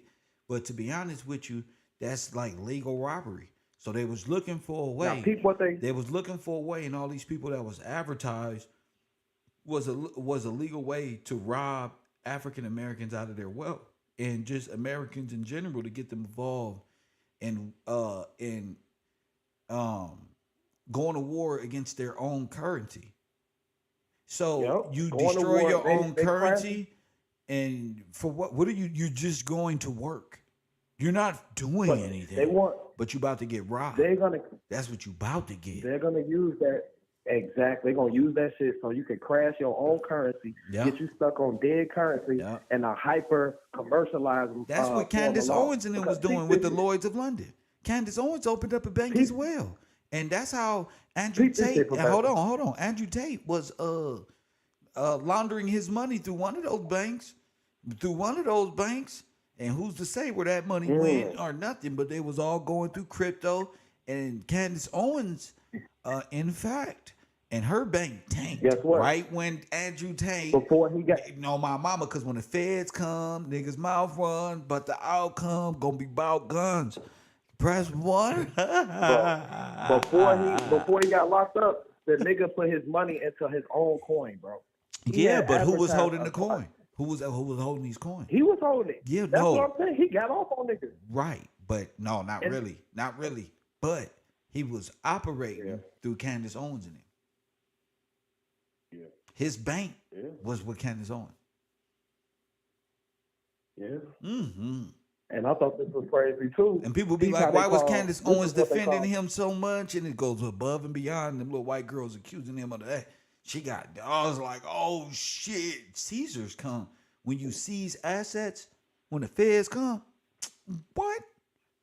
But to be honest with you, that's like legal robbery. So they was looking for a way. Now, peep what they was looking for a way, and all these people that was advertised was a legal way to rob African Americans out of their wealth and just Americans in general to get them involved in going to war against their own currency. So you destroy your own currency, and for what? What are you? You're just going to work. You're not doing anything. But you about to get robbed. That's what you about to get. They're gonna use that exactly. They're gonna use that shit so you can crash your own currency, get you stuck on dead currency, and a hyper commercialized. That's what Candace Owens and them was doing with the Lloyds of London. Candace Owens opened up a bank as well, and that's how Andrew Tate. Hold on. Andrew Tate was laundering his money through one of those banks, And who's to say where that money went or nothing? But they was all going through crypto. And Candace Owens, in fact, And her bank tanked Guess what? right when Andrew Tate, Before he got my mama, because when the feds come, niggas mouth run, but the outcome gonna be about guns. Press one. bro, before he got locked up, the nigga put his money into his own coin, bro. He Yeah, had but who was advertised holding the a- coin? Who was holding these coins? He was holding it. Yeah, That's no. what I'm saying. He got off on niggas. Right, but no, not And- really, not really. But he was operating through Candace Owens in him. Yeah. His bank Yeah. was with Candace Owens. Yeah. Mm-hmm. And I thought this was crazy too. And people be See like, how they why was call- Candace this Owens is what they defending call- him so much? And it goes above and beyond. Them little white girls accusing him of that. I was like, oh shit, Caesars come. When you seize assets, when the feds come, what?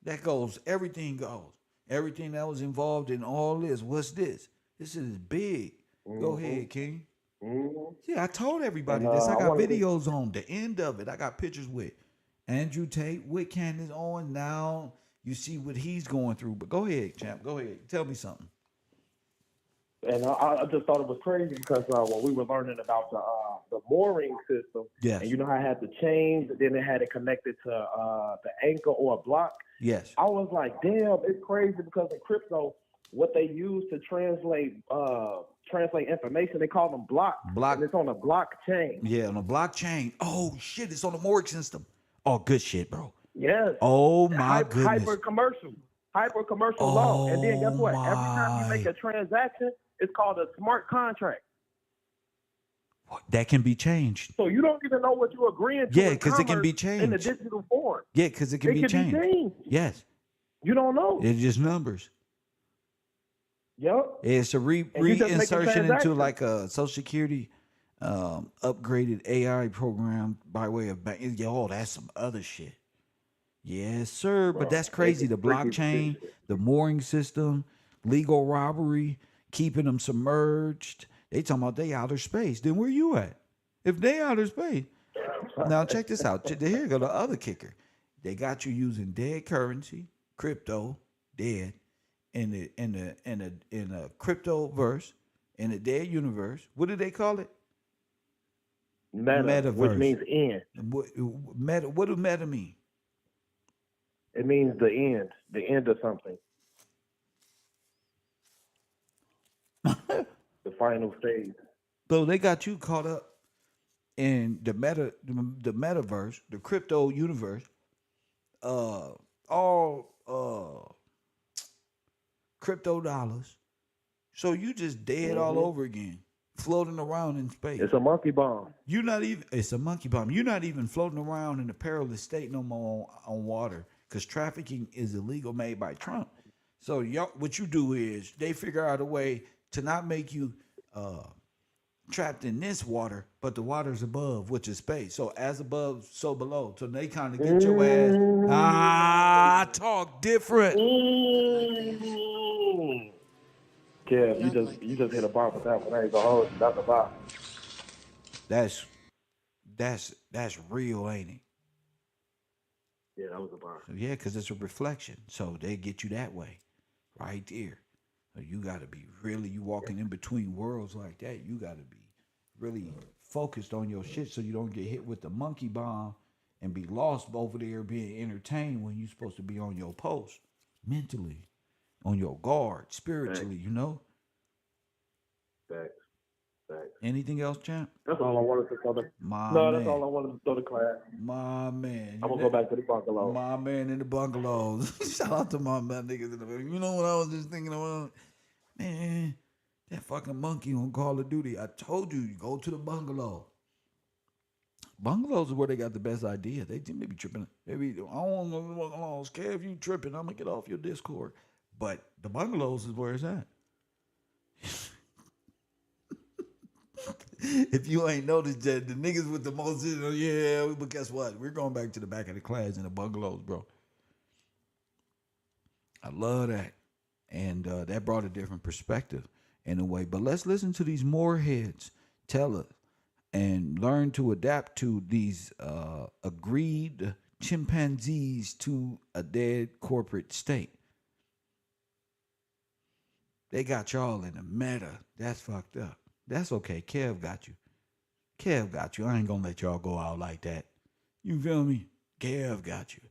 That goes, everything goes. Everything that was involved in all this. What's this? This is big. Go ahead, King. Mhm. Yeah, I told everybody And, this. I I got wanted to- videos on the end of it. I got pictures with Andrew Tate, with Candace Owens. Now you see what he's going through. But go ahead, champ. Go ahead. Tell me something. And I just thought it was crazy because when we were learning about the mooring system, Yes. and you know how it had the chains, and then it had it connected to the anchor or a block. Yes. I was like, damn, it's crazy because in crypto, what they use to translate information, they call them blocks. Block. And it's on a blockchain. Yeah, on a blockchain. Oh shit, it's on the mortgage system. Oh, good shit, bro. Yes. Oh my goodness. Hyper commercial law. And then guess what? Every time you make my. a transaction, it's called a smart contract. That can be changed. So you don't even know what you're agreeing to. Yeah, in 'cause it can be commerce in the changed. digital form. Yeah, because it can It be can changed. be changed. Yes. You don't know. It's just numbers. Yep. It's a And you just make a reinsertion into transaction. like a Social Security upgraded AI program by way of bank. Yo, that's some other shit. Yes, sir. Bro, But that's crazy. it's The freaky blockchain, shit. the mooring system, legal robbery, keeping them submerged. They talking about they outer space. Then where you at? If they outer space. Now check this out. Here go the other kicker. They got you using dead currency, crypto, dead, in the crypto verse, in the dead universe. What do they call it? Meta, which Metaverse. means end. What do meta mean? It means the end of something. The final stage. So they got you caught up in the metaverse, the crypto universe, all crypto dollars. So you just dead all over again, floating around in space. It's a monkey bomb. It's a monkey bomb. You're not even floating around in a perilous state no more on water because trafficking is illegal made by Trump. So what you do is they figure out a way to not make you trapped in this water, but the water's above, which is space. So as above, so below. So they kind of get your ass. Talk different. Yeah, you just hit a bar with that one. I ain't gonna hold you. That's a bar. That's real, ain't it? Yeah, that was a bar. So yeah, because it's a reflection. So they get you that way, right there. So you got to be really, you walking in between worlds like that, you got to be really focused on your shit so you don't get hit with the monkey bomb and be lost over there being entertained when you're supposed to be on your post, mentally, on your guard, spiritually, you know? Facts. Anything else, champ? That's all I wanted to throw the that's all I wanted to throw the class. My man. I'm gonna go back to the bungalow. My man in the bungalows. Shout out to my niggas in the bungalow. You know what I was just thinking about? Man, that fucking monkey on Call of Duty. I told you, go to the bungalow. Bungalows is where they got the best idea. They be tripping. Maybe I don't want to go to the bungalows. Care if you tripping, I'm gonna get off your Discord. But the bungalows is where it's at. If you ain't noticed that, the niggas with the most, yeah, but guess what? We're going back to the back of the class in the bungalows, bro. I love that. And that brought a different perspective in a way. But let's listen to these moorheads tell us and learn to adapt to these agreed chimpanzees to a dead corporate state. They got y'all in the meta. That's fucked up. That's okay. Kev got you. Kev got you. I ain't gonna let y'all go out like that. You feel me? Kev got you.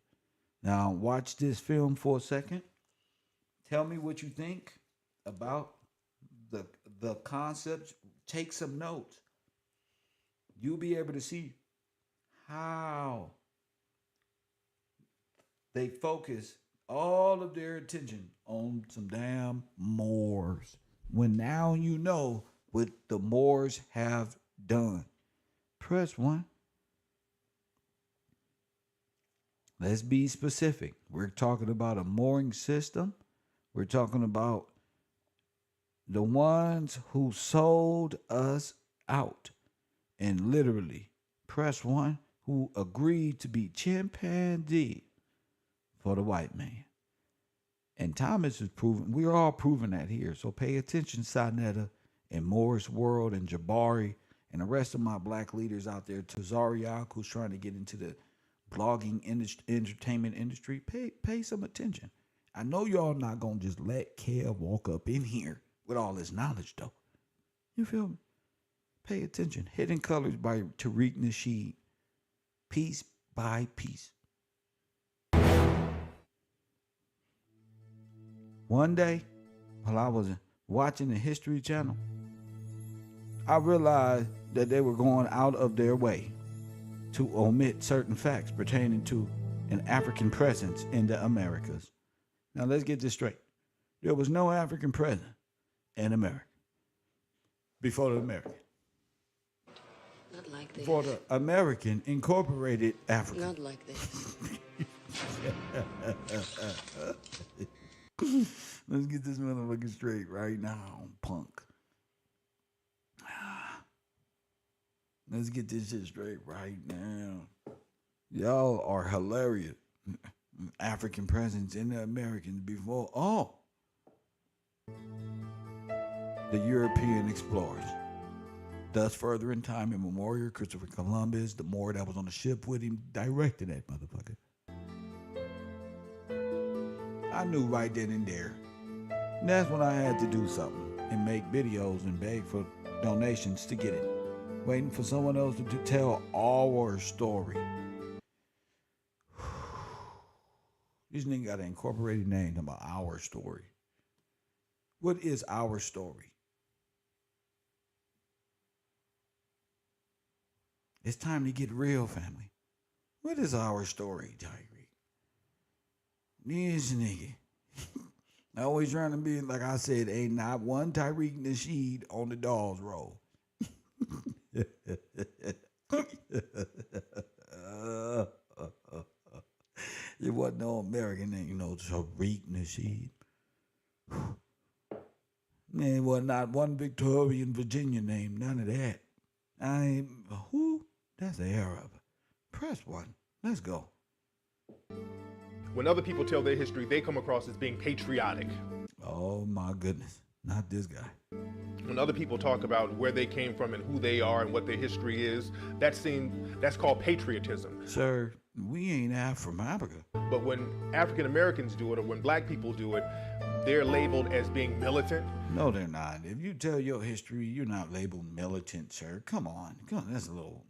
Now watch this film for a second. Tell me what you think about the concepts. Take some notes. You'll be able to see how they focus all of their attention on some damn Moors. When now you know what the Moors have done. Press 1. Let's be specific. We're talking about a mooring system. We're talking about the ones who sold us out. And literally, press 1, who agreed to be chimpanzee for the white man. And Thomas is proving, we're all proving that here. So pay attention, Sinetta and Morris World and Jabari and the rest of my black leaders out there, to Zariak, who's trying to get into the blogging entertainment industry. Pay some attention. I know y'all not going to just let Kev walk up in here with all his knowledge, though. You feel me? Pay attention. Hidden Colors by Tariq Nasheed. Piece by piece. One day, while I was watching the History Channel, I realized that they were going out of their way to omit certain facts pertaining to an African presence in the Americas. Now let's get this straight. There was no African presence in America before the American. Not like this. Before the American incorporated Africa. Not like this. Let's get this motherfucker straight right now, punk. Let's get this shit straight right now. Y'all are hilarious. African presence in the Americans before the European explorers. Thus, further in time immemorial, Christopher Columbus, the Moor that was on the ship with him, directed that motherfucker. I knew right then and there. And that's when I had to do something and make videos and beg for donations to get it. Waiting for someone else to tell our story. This nigga got an incorporated name about our story. What is our story? It's time to get real, family. What is our story, Tyreek? This nigga. Always trying to be, like I said, ain't not one Tyreek Nasheed on the Dolls roll. It wasn't no American name, you know, Tariq Nasheed. It was not one Victorian Virginia name, none of that. Who? That's the Arab. Press 1. Let's go. When other people tell their history, they come across as being patriotic. Oh my goodness. Not this guy. When other people talk about where they came from and who they are and what their history is, that's called patriotism. Sir, we ain't from Africa. But when African Americans do it, or when black people do it, they're labeled as being militant. No, they're not. If you tell your history, you're not labeled militant, sir. Come on, that's a little...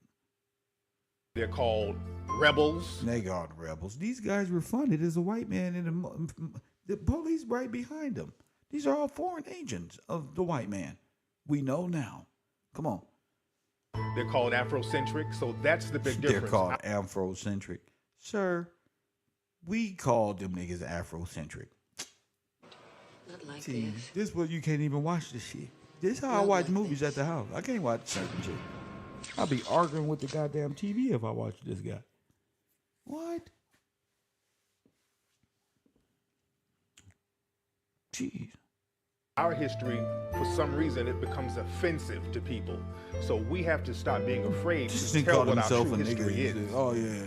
They're called rebels. They are rebels. These guys were funded as a white man, and the police right behind them. These are all foreign agents of the white man. We know now. Come on. They're called Afrocentric, so that's the big difference. They're called Afrocentric. Sir, we called them niggas Afrocentric. Not like See, this. this what you can't even watch this shit. This how I watch movies at the house. I can't watch certain shit. I'll be arguing with the goddamn TV if I watch this guy. What? Jeez. Our history, for some reason, it becomes offensive to people. So we have to stop being afraid to tell what our true history is. Oh, yeah.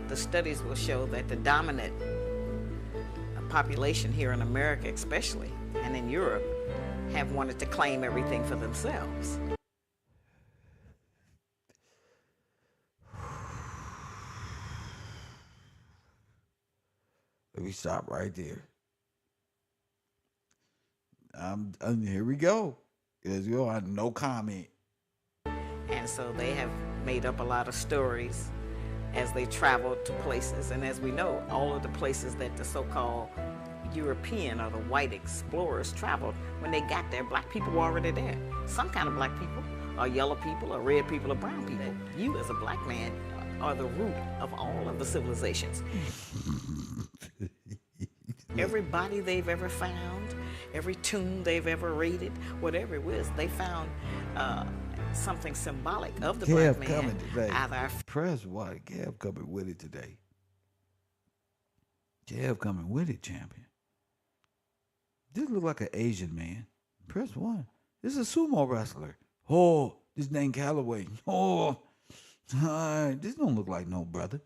The studies will show that the dominant population here in America especially, and in Europe, have wanted to claim everything for themselves. Let me stop right there. Here we go. Let's go. No comment. And so they have made up a lot of stories as they traveled to places. And as we know, all of the places that the so-called European or the white explorers traveled, when they got there, black people were already there. Some kind of black people, or yellow people, or red people, or brown people. You as a black man are the root of all of the civilizations. Every body they've ever found, every tomb they've ever raided, whatever it was, they found something symbolic of the black man. Coming today. Either Press what? Kev coming with it today. Kev coming with it, champion. This look like an Asian man. Press one. This is a sumo wrestler. Oh, this name Calloway. Oh, this don't look like no brother.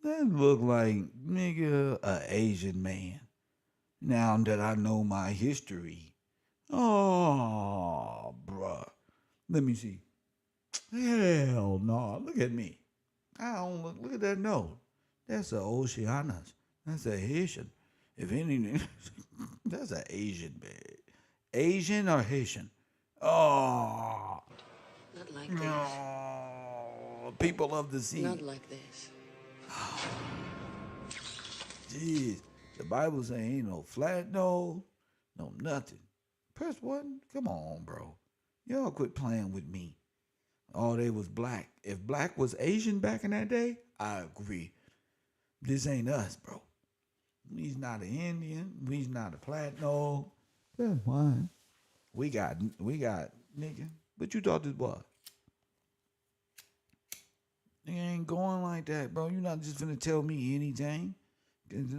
That look like, nigga, a Asian man. Now that I know my history. Oh, bruh. Let me see. Hell no. Look at me. I don't look at that nose. That's a Oceanas. That's a Haitian. If anything, that's an Asian man. Asian or Haitian? Oh. Not like this. Oh, people of the sea. Not like this. Jeez. The Bible say ain't no flat nose, no nothing. Press one. Come on, bro. Y'all quit playing with me. Oh, they was black. If black was Asian back in that day, I agree. This ain't us, bro. We's not an Indian. We's not a Platino. That's fine. We got, nigga. But you thought this was? It ain't going like that, bro. You're not just finna tell me anything.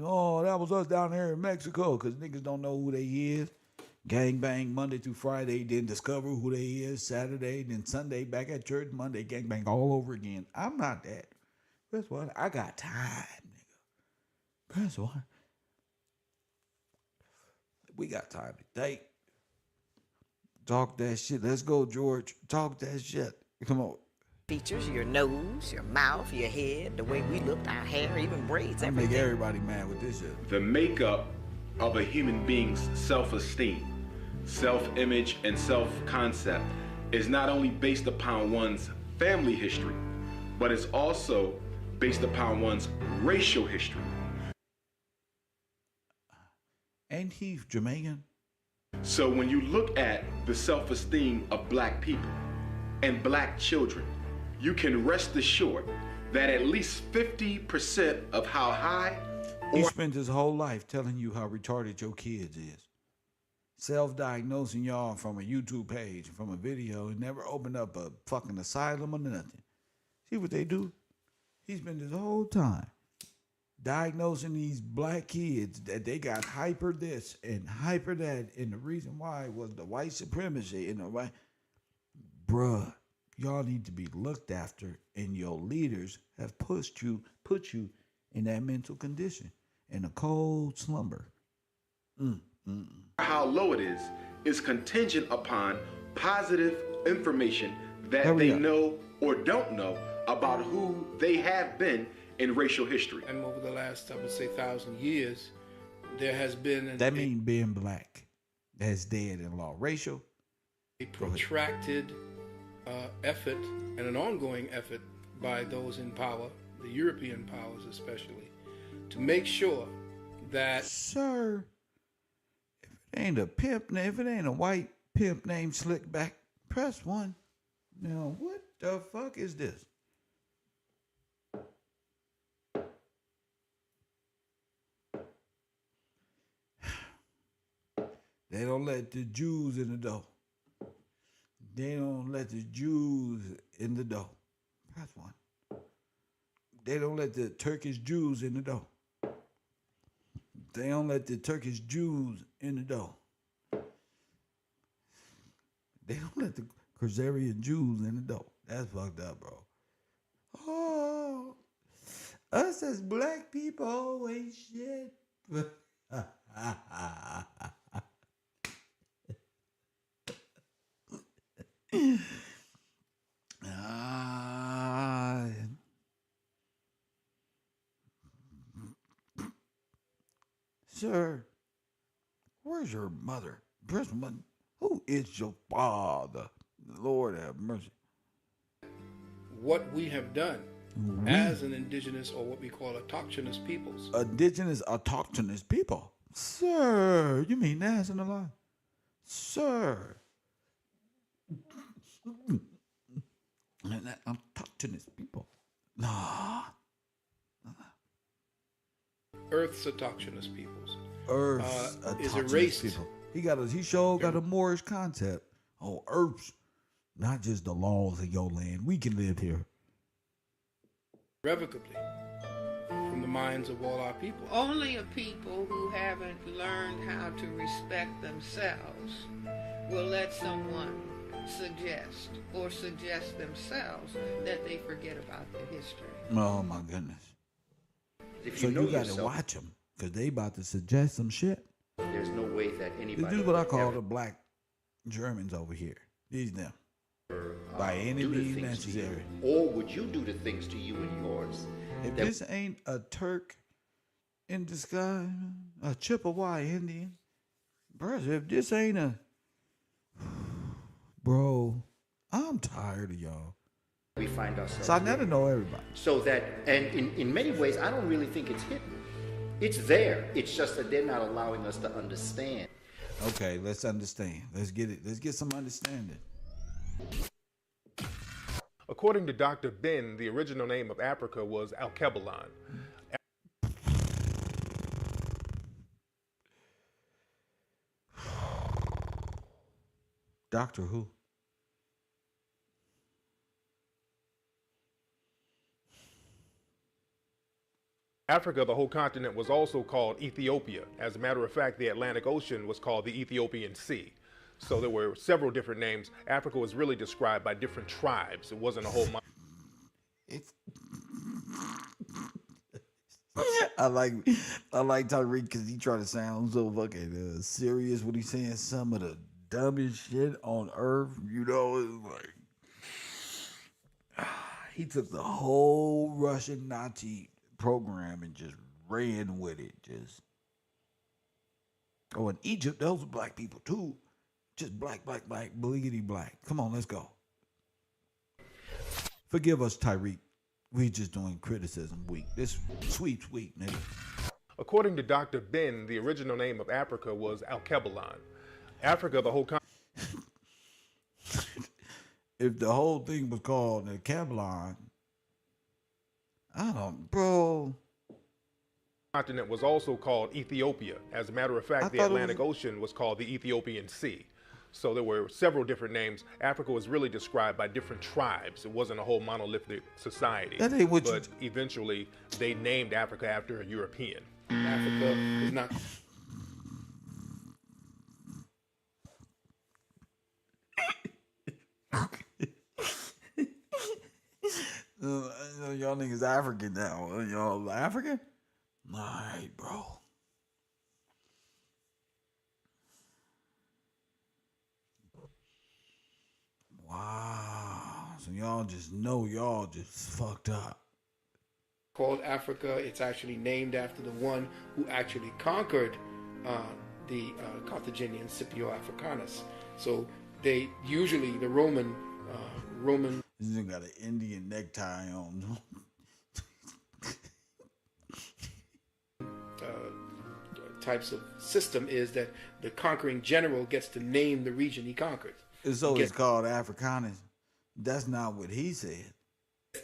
Oh, that was us down here in Mexico, because niggas don't know who they is. Gang bang Monday through Friday, then discover who they is Saturday, then Sunday back at church, Monday gang bang all over again. I'm not that. That's what I got time, nigga. That's what we got time to date. Talk that shit. Let's go, George. Talk that shit. Come on. features, your nose, your mouth, your head, the way we looked, our hair, even braids, I everything. make everybody mad with this shit. The makeup of a human being's self-esteem, self-image, and self-concept is not only based upon one's family history, but it's also based upon one's racial history. Ain't he Jamaican? So when you look at the self-esteem of black people and black children, you can rest assured that at least 50% of how high He spent his whole life telling you how retarded your kids is. Self-diagnosing y'all from a YouTube page, from a video, and never opened up a fucking asylum or nothing. See what they do? He spent his whole time diagnosing these black kids that they got hyper this and hyper that, and the reason why was the white supremacy and the white. Bruh, y'all need to be looked after, and your leaders have put you in that mental condition, in a cold slumber. how low it is contingent upon positive information that they know or don't know about who they have been in racial history. And over the last, I would say, 1,000 years, there has been That means being black. That's dead in law. Racial. a protracted effort and an ongoing effort by those in power, the European powers especially, to make sure that... Sir, if it ain't a pimp, if it ain't a white pimp named Slickback, press one. Now, what the fuck is this? They don't let the Jews in the door. They don't let the Jews in the door. Press one. They don't let the Turkish Jews in the door. They don't let the Turkish Jews in the door. They don't let the Khazarian Jews in the door. That's fucked up, bro. Oh, us as black people ain't shit. Sir, where's your mother? Who is your father? Lord have mercy. What we have done as an indigenous, or what we call autochthonous peoples. Indigenous autochthonous people. Sir, you mean that's in the line? Sir. Autochthonous people. Nah. Earth's autochthonous peoples. Earth's is autochthonous erased. people. He got a Moorish concept on Earth, not just the laws of your land. We can live here. Irrevocably from the minds of all our people. Only a people who haven't learned how to respect themselves will let someone suggest themselves that they forget about their history. Oh my goodness. If So you know you got to yourself, watch them because they about to suggest some shit. there's no way that anybody This is what I would call ever, the black Germans over here. These them. uh, By any do the means things to you. necessary. Or would you do the things to you and yours? If that- this ain't a Turk in disguise, a Chippewa Indian, bro, if this ain't a... Bro, I'm tired of y'all. we find ourselves So I in. gotta know everybody. So that, and in many ways, I don't really think it's hidden. It's there. It's just that they're not allowing us to understand. Okay, let's understand. Let's get it. Let's get some understanding. According to Dr. Ben, the original name of Africa was Alkebulan. Doctor Who? Africa, the whole continent, was also called Ethiopia. As a matter of fact, the Atlantic Ocean was called the Ethiopian Sea. So there were several different names. Africa was really described by different tribes. It wasn't a whole... I like Tyreek because he trying to sound so fucking serious when he's saying some of the dumbest shit on earth. You know, it's like he took the whole Russian Nazi program and just ran with it. Just in Egypt, those were black people too. Just black, bliggity black. Come on, let's go. Forgive us, Tyreek. We just doing criticism week. This sweet, nigga. According to Dr. Ben, the original name of Africa was Alkebulan. Africa, the whole continent... If the whole thing was called the Alkebulan, bro. continent was also called Ethiopia. As a matter of fact, the Atlantic Ocean was called the Ethiopian Sea. So there were several different names. Africa was really described by different tribes. It wasn't a whole monolithic society. That ain't what but eventually, they named Africa after a European. Africa is not... Y'all niggas African now. Y'all African? All right, bro. Wow. So y'all just know y'all just fucked up. Called Africa. It's actually named after the one who actually conquered the Carthaginian, Scipio Africanus. So they usually, the Roman This nigga got an Indian necktie on. types of system is that the conquering general gets to name the region he conquered. So it's called Africanus. That's not what he said.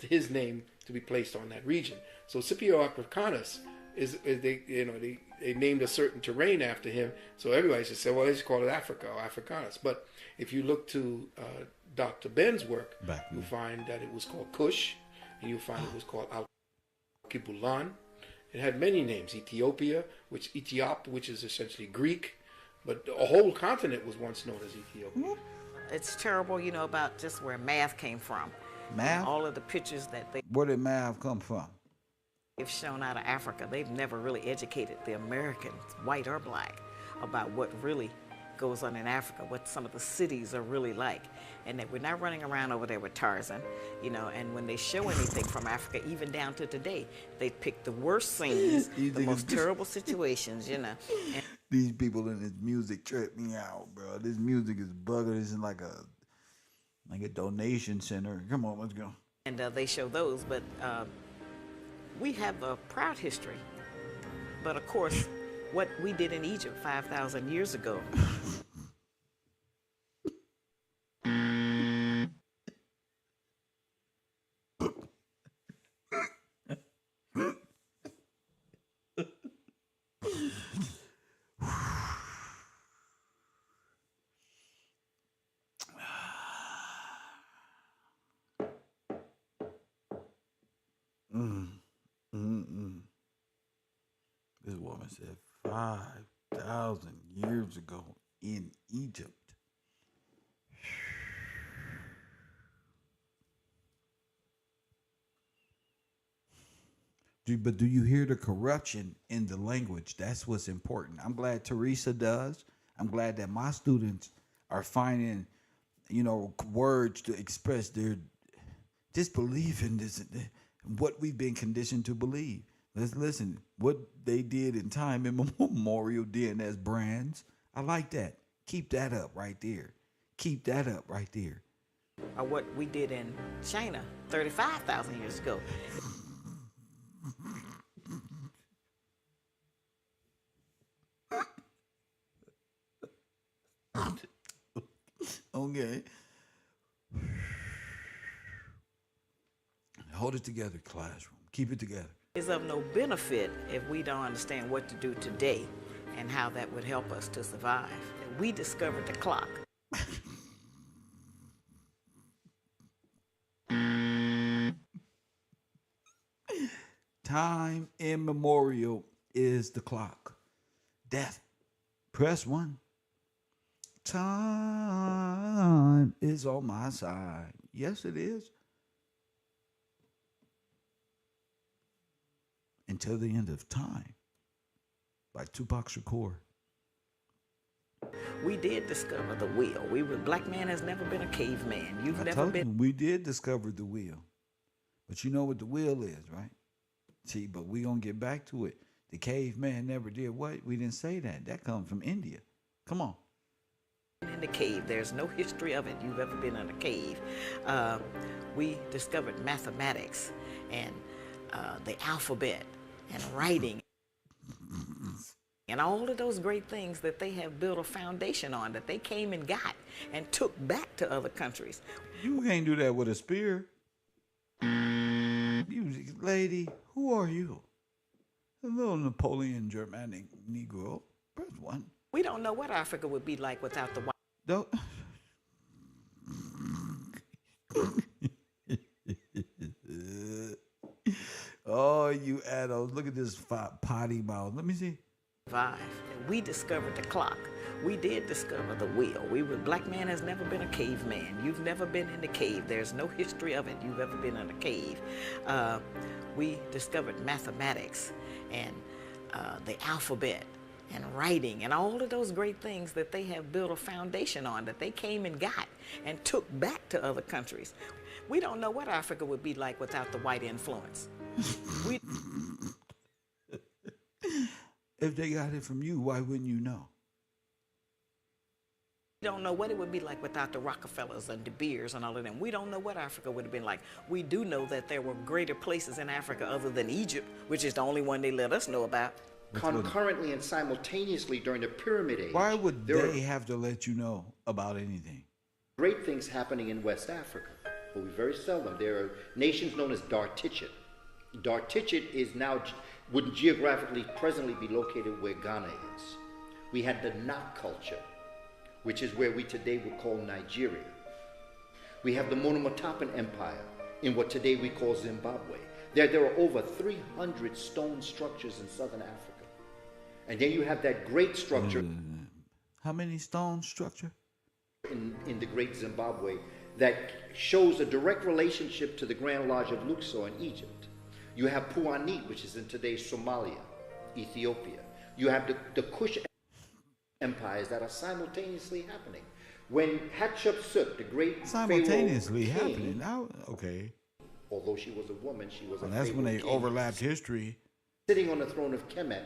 His name to be placed on that region. So Scipio Africanus is they named a certain terrain after him. So everybody just said, well, let's call it Africa or Africanus. But if you look to Dr. Ben's work, you'll find that it was called Kush, and you'll find it was called Alkebulan. It had many names: Ethiopia, which is essentially Greek, but a whole continent was once known as Ethiopia. It's terrible, about just where math came from. Math? All of the pictures that Where did math come from? they've shown out of Africa, they've never really educated the Americans, white or black, about what really goes on in Africa, what some of the cities are really like, and that we're not running around over there with Tarzan, you know. And when they show anything from Africa, even down to today, they pick the worst scenes, the most terrible situations, you know. And these people in this music trip me out, bro. This music is bugging. This is like a donation center. Come on, let's go. And they show those, but we have a proud history. But of course, what we did in Egypt 5,000 years ago. This woman said 5,000 years ago in Egypt. But do you hear the corruption in the language? That's what's important. I'm glad Teresa does. I'm glad that my students are finding, you know, words to express their disbelief in this, what we've been conditioned to believe. Let's listen. What they did in time immemorial DNS brands. I like that. Keep that up right there. Keep that up right there. Or what we did in China 35,000 years ago. Okay. Hold it together, classroom. Keep it together. It's of no benefit if we don't understand what to do today and how that would help us to survive. We discovered the clock. Time immemorial is the clock. Death. Press 1. Time is on my side. Yes, it is. Until the end of time. By Tupac Shakur. We did discover the wheel. Black man has never been a caveman. You've never been. We did discover the wheel. But you know what the wheel is, right? See, but we gonna get back to it. The caveman never did what? We didn't say that. That comes from India. Come on. In the cave. There's no history of it. You've ever been in a cave. We discovered mathematics and the alphabet and writing and all of those great things that they have built a foundation on, that they came and got and took back to other countries. You can't do that with a spear. You lady, who are you? A little Napoleon Germanic Negro. Press 1. We don't know what Africa would be like without the white. Don't. Oh, you adults. Look at this potty mouth. Let me see. We discovered the clock. We did discover the wheel. Black man has never been a caveman. You've never been in a cave. There's no history of it. You've ever been in a cave. We discovered mathematics and the alphabet and writing and all of those great things that they have built a foundation on, that they came and got and took back to other countries. We don't know what Africa would be like without the white influence. If they got it from you, why wouldn't you know? We don't know what it would be like without the Rockefellers and De Beers and all of them. We don't know what Africa would have been like. We do know that there were greater places in Africa other than Egypt, which is the only one they let us know about. Concurrently and simultaneously during the Pyramid Age. Why would they have to let you know about anything? Great things happening in West Africa, but we very seldom. There are nations known as Dartichet. Dartichet is now, would geographically presently be located where Ghana is. We had the Nak culture, which is where we today would call Nigeria. We have the Monomotapan Empire in what today we call Zimbabwe. There are over 300 stone structures in southern Africa. And then you have that great structure. How many stone structure? In the great Zimbabwe that shows a direct relationship to the Grand Lodge of Luxor in Egypt. You have Puanit, which is in today's Somalia, Ethiopia. You have the Kush. empires that are simultaneously happening. When Hatshepsut, the great Simultaneously Pharaoh king, happening. Now, okay. although she was a woman, she was a That's when Pharaoh they king, overlapped history. sitting on the throne of Kemet.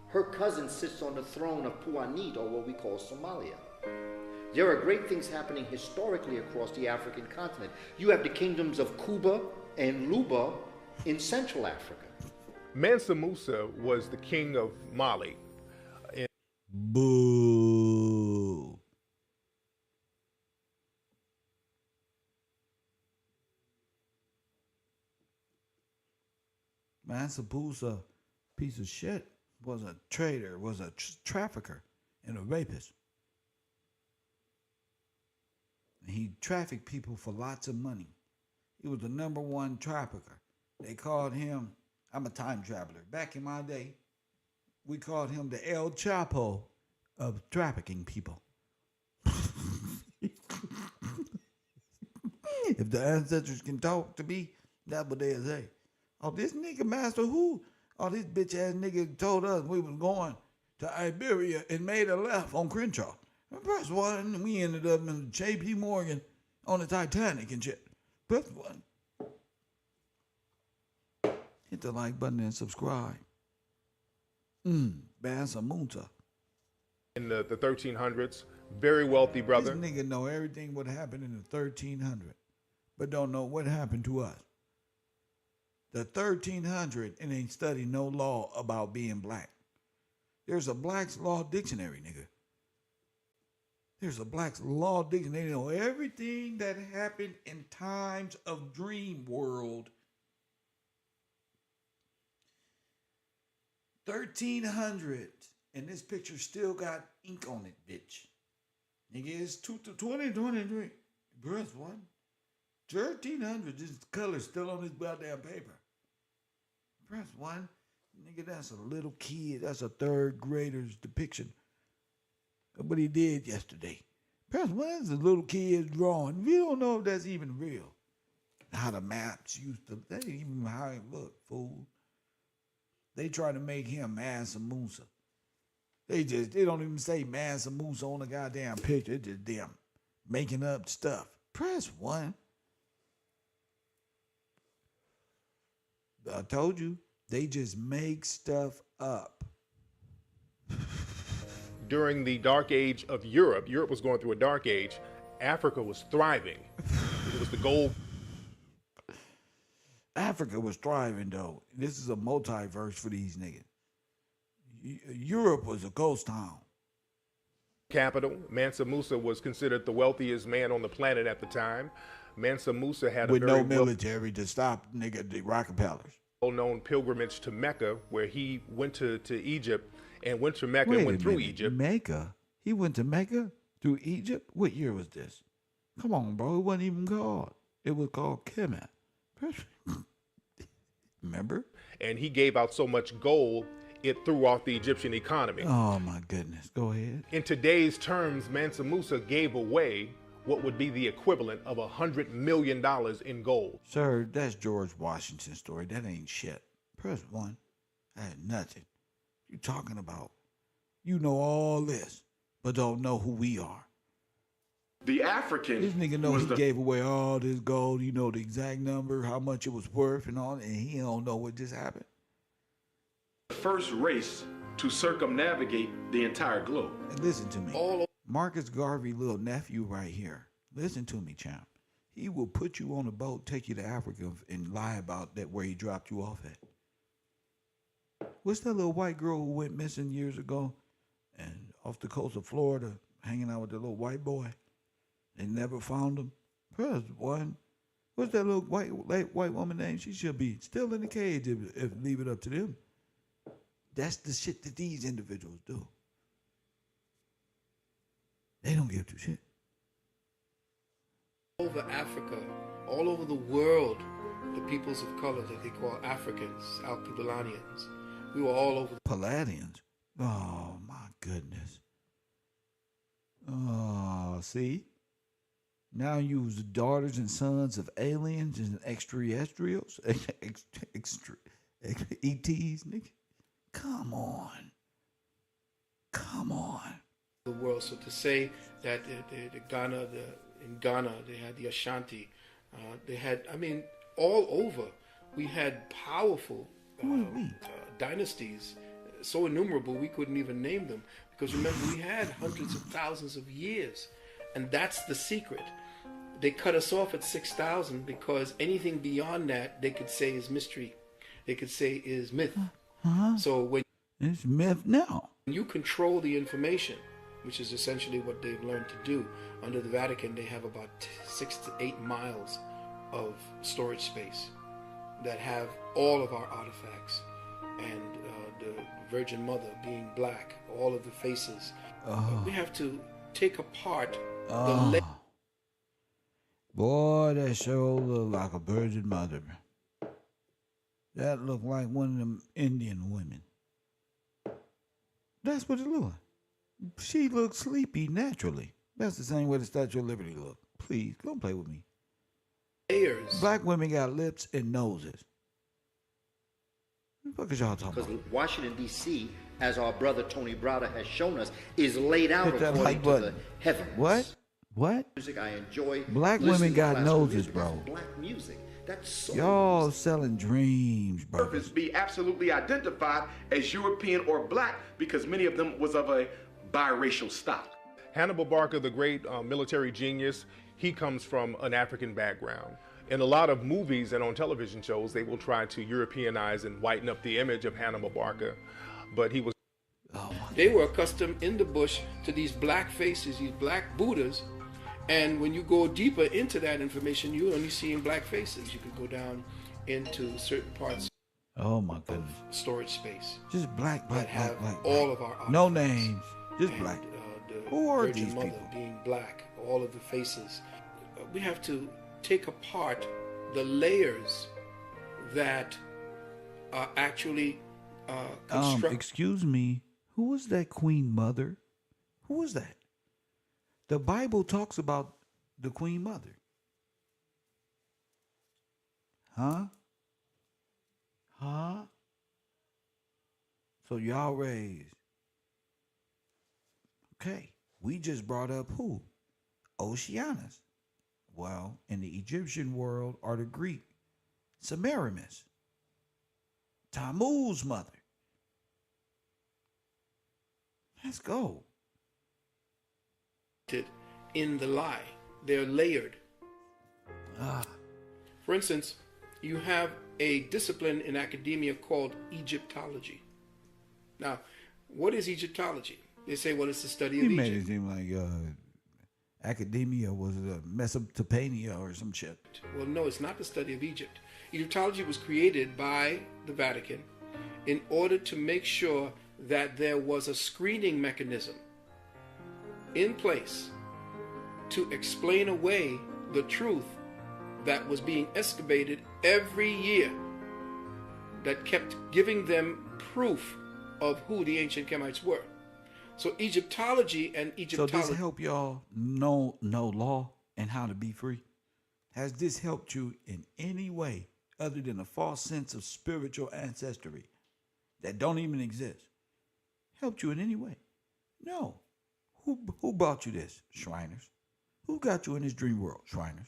Her cousin sits on the throne of Puanit, or what we call Somalia. There are great things happening historically across the African continent. You have the kingdoms of Kuba and Luba in Central Africa. Mansa Musa was the king of Mali. Boo. Mansa Musa, piece of shit, was a traitor, was a trafficker, and a rapist. And he trafficked people for lots of money. He was the #1 trafficker. They called him, I'm a time traveler. Back in my day, we called him the El Chapo of trafficking people. If the ancestors can talk to me, that's what they'll say. Oh, this nigga Master Who? Oh, this bitch ass nigga told us we was going to Iberia and made a left on Crenshaw. And press 1, and we ended up in J.P. Morgan on the Titanic and shit. Press 1. Hit the like button and subscribe. Mansa Musa. In the 1300s, very wealthy brother. This nigga know everything what happened in the 1300s, but don't know what happened to us. The 1300 and ain't studied no law about being black. There's a Black's Law Dictionary, nigga. There's a Black's Law Dictionary. They know everything that happened in times of dream world. 1300, and this picture still got ink on it, bitch. Nigga, it's 2023. Press 1. 1300, this color still on this goddamn paper. Press 1. Nigga, that's a little kid. That's a 3rd grader's depiction of what he did yesterday. Press 1 is a little kid's drawing. We don't know if that's even real. How the maps used to, that ain't even how it looked, fool. They try to make him Mansa Musa. They don't even say Mansa Musa on the goddamn picture. It's just them making up stuff. Press 1. I told you, they just make stuff up. During the dark age of Europe, Europe was going through a dark age. Africa was thriving. It was the gold. Africa was thriving, though. This is a multiverse for these niggas. Europe was a ghost town. Capital. Mansa Musa was considered the wealthiest man on the planet at the time. Mansa Musa had with no military to stop nigga the Rockefellers. Well-known pilgrimage to Mecca, where he went to Egypt and went to Mecca and went through Egypt. Mecca? He went to Mecca through Egypt? What year was this? Come on, bro. It wasn't even called. It was called Kemet. Remember? And he gave out so much gold, it threw off the Egyptian economy. Oh, my goodness. Go ahead. In today's terms, Mansa Musa gave away what would be the equivalent of $100 million in gold. Sir, that's George Washington's story. That ain't shit. Press 1. That ain't nothing. You talking about? You know all this, but don't know who we are. The African. This nigga know he gave away all this gold. You know the exact number, how much it was worth, and all, and he don't know what just happened. The first race to circumnavigate the entire globe. And listen to me. Marcus Garvey, little nephew right here. Listen to me, champ. He will put you on a boat, take you to Africa, and lie about that where he dropped you off at. What's that little white girl who went missing years ago and off the coast of Florida, hanging out with the little white boy? They never found him. Press 1. What's that little white woman name? She should be still in the cage if leave it up to them. That's the shit that these individuals do. They don't give two shit. All over Africa, all over the world, the peoples of color that they call Africans, Alkebulanans, we were all over. Palladians? Oh, my goodness. Oh, see? Now you was the daughters and sons of aliens and extraterrestrials? ETs, nigga. Come on. Come on. the world. So to say that in Ghana they had the Ashanti, they had, I mean, all over we had powerful dynasties, so innumerable we couldn't even name them, because remember, we had hundreds of thousands of years, and that's the secret. They cut us off at 6,000 because anything beyond that they could say is mystery, they could say is myth. So when it's myth now, you control the information, which is essentially what they've learned to do under the Vatican, they have about 6 to 8 miles of storage space that have all of our artifacts, and the Virgin Mother being black, all of the faces. We have to take apart the boy, that sure looked like a Virgin Mother. That looked like one of them Indian women. That's what it looked like. She looked sleepy naturally. That's the same way the Statue of Liberty looked. Please, don't play with me. Layers. Black women got lips and noses. What the fuck is y'all talking about? Because Washington, D.C., as our brother Tony Browder has shown us, is laid out according like to the heavens. What? Music I enjoy. Black women got noses, bro. Black music. That's so Y'all selling dreams, bro. Purpose be absolutely identified as European or black, because many of them was of a biracial stock. Hannibal Barker, the great military genius, he comes from an African background. In a lot of movies and on television shows, they will try to Europeanize and whiten up the image of Hannibal Barker, but he was... They were accustomed in the bush to these black faces, these black Buddhas, and when you go deeper into that information, you're only seeing black faces. You could go down into certain parts oh my goodness, storage space. Just black, all of our artifacts. No names, just and, black. The Who are Virgin these Mother people? being black, all of the faces. We have to take apart the layers that are actually constructed. Excuse me, who was that Queen Mother? Who was that? The Bible talks about the Queen Mother. Huh? So y'all raised. Okay, we just brought up who? Oceanus. Well, in the Egyptian world or the Greek, Semiramis. Tammuz's mother. Let's go. In the lie, they're layered. For instance, you have a discipline in academia called Egyptology. Now, what is Egyptology? They say, well, it's the study of He Egypt. made it seem like academia was Mesopotamia or some shit. Well, no, it's not the study of Egypt. Egyptology was created by the Vatican in order to make sure that there was a screening mechanism in place to explain away the truth that was being excavated every year, that kept giving them proof of who the ancient Kemites were. So Egyptology and Egyptology... So this help y'all know law and how to be free? Has this helped you in any way other than a false sense of spiritual ancestry that don't even exist? Helped you in any way? No. Who brought you this? Shriners. Who got you in this dream world? Shriners.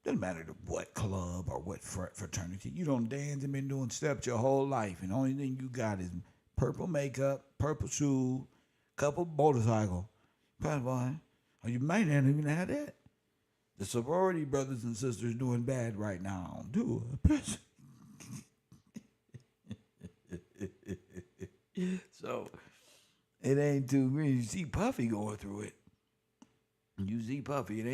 Doesn't matter what club or what fraternity. You don't dance and been doing steps your whole life, and the only thing you got is purple makeup, purple shoe, couple motorcycle. Or you might not even have that. The sorority brothers and sisters doing bad right now. Do so it ain't too green. You see Puffy going through it. You see Puffy. It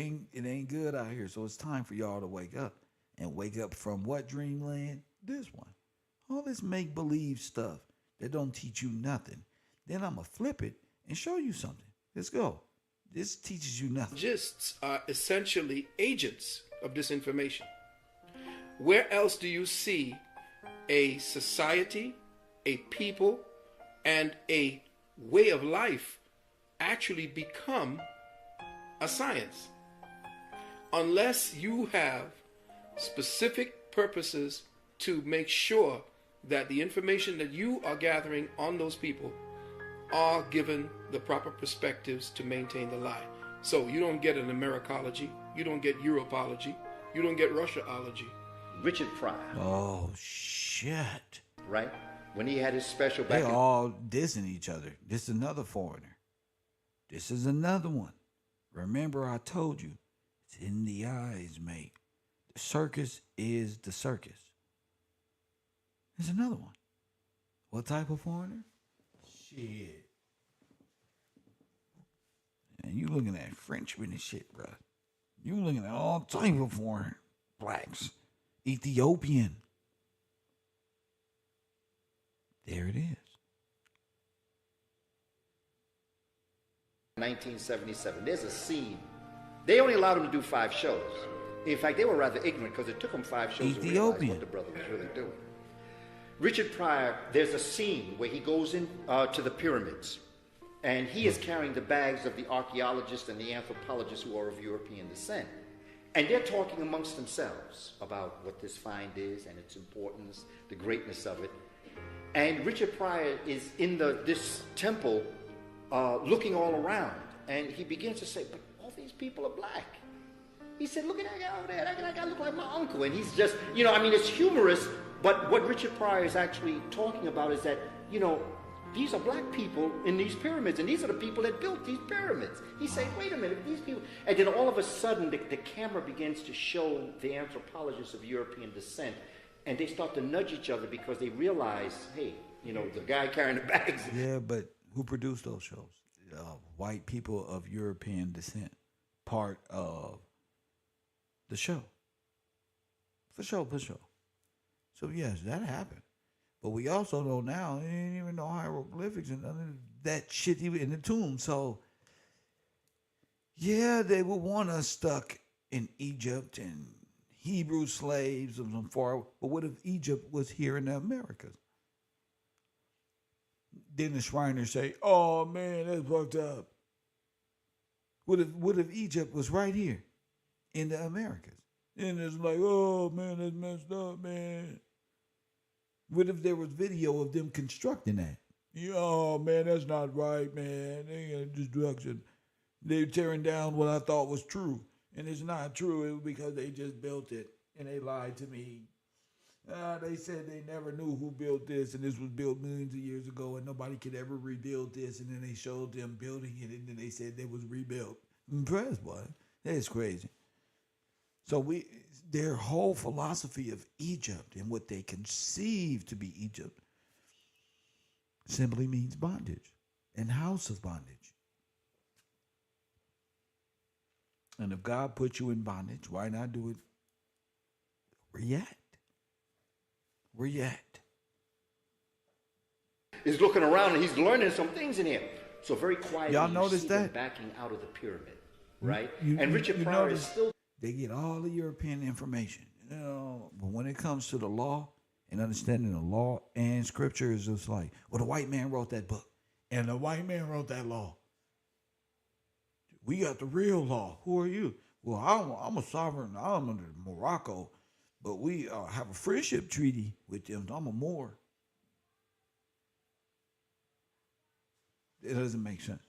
ain't good out here. So it's time for y'all to wake up. And wake up from what dreamland? This one. All this make-believe stuff that don't teach you nothing. Then I'm going to flip it and show you something. Let's go. This teaches you nothing. Logists are essentially agents of disinformation. Where else do you see a society, a people, and a way of life actually become a science? Unless you have specific purposes to make sure that the information that you are gathering on those people are given the proper perspectives to maintain the lie. So you don't get an Americology, you don't get Europology, you don't get Russiaology. Richard Pryor. Oh, shit. Right? When he had his special They back in all dissing each other. This is another foreigner. This is another one. Remember, I told you, it's in the eyes, mate. The circus is the circus. There's another one. What type of foreigner? Shit. And you looking at Frenchmen and shit, bro. You looking at all type of foreign blacks. Ethiopian. There it is. 1977. There's a scene. They only allowed him to do 5 shows. In fact, they were rather ignorant because it took them 5 shows to realize what the brother was really doing. Richard Pryor, there's a scene where he goes in to the pyramids, and he is carrying the bags of the archaeologists and the anthropologists who are of European descent. And they're talking amongst themselves about what this find is and its importance, the greatness of it. And Richard Pryor is in this temple looking all around, and he begins to say, but all these people are black. He said, look at that guy over there. That guy look like my uncle. And he's just, it's humorous, but what Richard Pryor is actually talking about is that, these are black people in these pyramids, and these are the people that built these pyramids. He's saying, wait a minute, these people... And then all of a sudden, the camera begins to show the anthropologists of European descent, and they start to nudge each other because they realize, hey, the guy carrying the bags... Yeah, but who produced those shows? White people of European descent. Part of the show. For sure. So, yes, that happened. But we also know now, they didn't even know hieroglyphics and none of that shit even in the tomb. So, yeah, they would want us stuck in Egypt and Hebrew slaves and some far. But what if Egypt was here in the Americas? Then the Shriners say, oh, man, that's fucked up. What if Egypt was right here in the Americas? And it's like, oh, man, that's messed up, man. What if there was video of them constructing that? Oh, man, that's not right, man. They got destruction. They're tearing down what I thought was true. And it's not true. It was because they just built it. And they lied to me. They said they never knew who built this. And this was built millions of years ago. And nobody could ever rebuild this. And then they showed them building it. And then they said it was rebuilt. Impressed, boy. That's crazy. So their whole philosophy of Egypt and what they conceive to be Egypt simply means bondage and house of bondage. And if God put you in bondage, why not do it? Where you at? He's looking around and he's learning some things in here. So very quietly, y'all notice that? Backing out of the pyramid, right? And Richard Pryor is still... They get all the European information, but when it comes to the law and understanding the law and scripture, is just like, well, the white man wrote that book, and the white man wrote that law. We got the real law. Who are you? Well, I'm a sovereign. I'm under Morocco, but we have a friendship treaty with them. I'm a Moor. It doesn't make sense.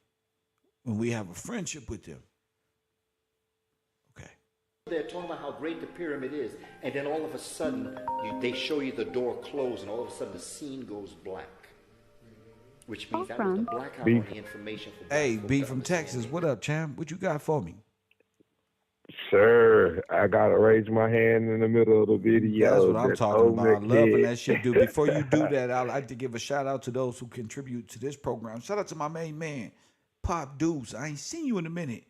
When we have a friendship with them. They're talking about how great the pyramid is, and then all of a sudden, they show you the door close, and all of a sudden the scene goes black. Which means that was the blackout on the information for black Hey, folks B to from understand. Texas, what up, champ? What you got for me? Sir, I gotta raise my hand in the middle of the video. That's what I'm talking about. I'm loving kid. that shit, dude. Before you do that, I'd like to give a shout out to those who contribute to this program. Shout out to my main man, Pop Deuce. I ain't seen you in a minute.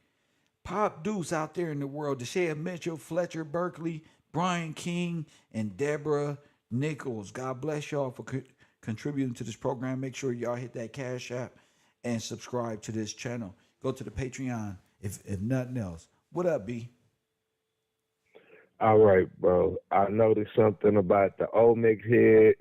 Pop Deuce out there in the world. Deshea Mitchell, Fletcher Berkeley, Brian King, and Deborah Nichols. God bless y'all for contributing to this program. Make sure y'all hit that Cash App and subscribe to this channel. Go to the Patreon if nothing else. What up, B? All right, bro. I noticed something about the Olmec head.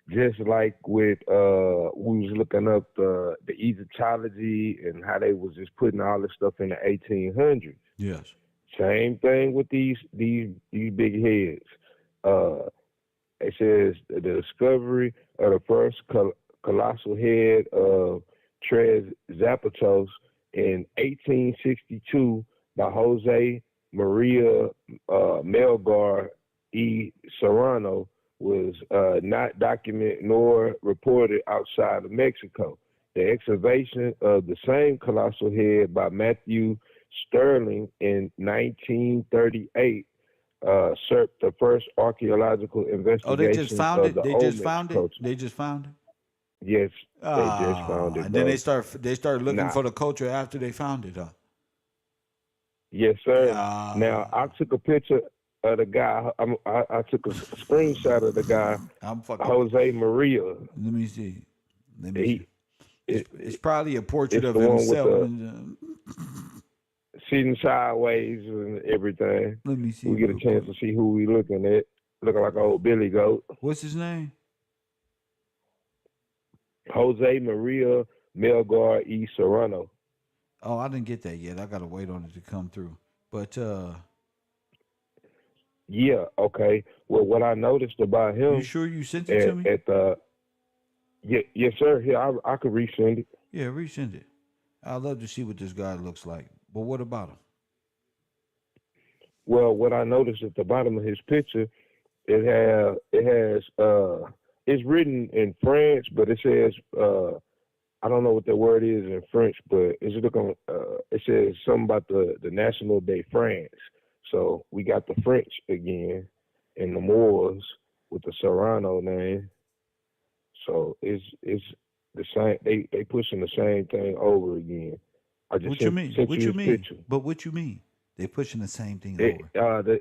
Just like with we was looking up the Egyptology and how they was just putting all this stuff in the 1800s. Yes. Same thing with these big heads. It says the discovery of the first colossal head of Tres Zapatos in 1862 by Jose Maria Melgar y Serrano was not documented nor reported outside of Mexico. The excavation of the same colossal head by Matthew Sterling in 1938 served the first archaeological investigation Oh, they just found of it. the They just Olmec found it. culture. They just found it. Yes, they just found it. And then Bro. they start looking Nah. for the culture after they found it. Yes, sir. Ah. Now I took a picture of the guy. I took a screenshot of the guy, Jose Maria. Let me see. He, it's probably a portrait it's of the one himself. with the sitting sideways and everything. Let me see. We get a chance to see who we looking at. Looking like an old Billy Goat. What's his name? Jose Maria Melgar y Serrano. Oh, I didn't get that yet. I gotta wait on it to come through. But yeah, okay. Well, what I noticed about him. You sure you sent it to me? At the yes, sir. Here, I could resend it. Yeah, resend it. I'd love to see what this guy looks like. But what about him? Well, what I noticed at the bottom of his picture, it's written in French, but it says I don't know what the word is in French, but it says something about the National Day France. So we got the French again and the Moors with the Serrano name. So it's the same. They pushing the same thing over again. I just What you mean? sent What you you his mean? picture. But what you mean? They pushing the same thing over.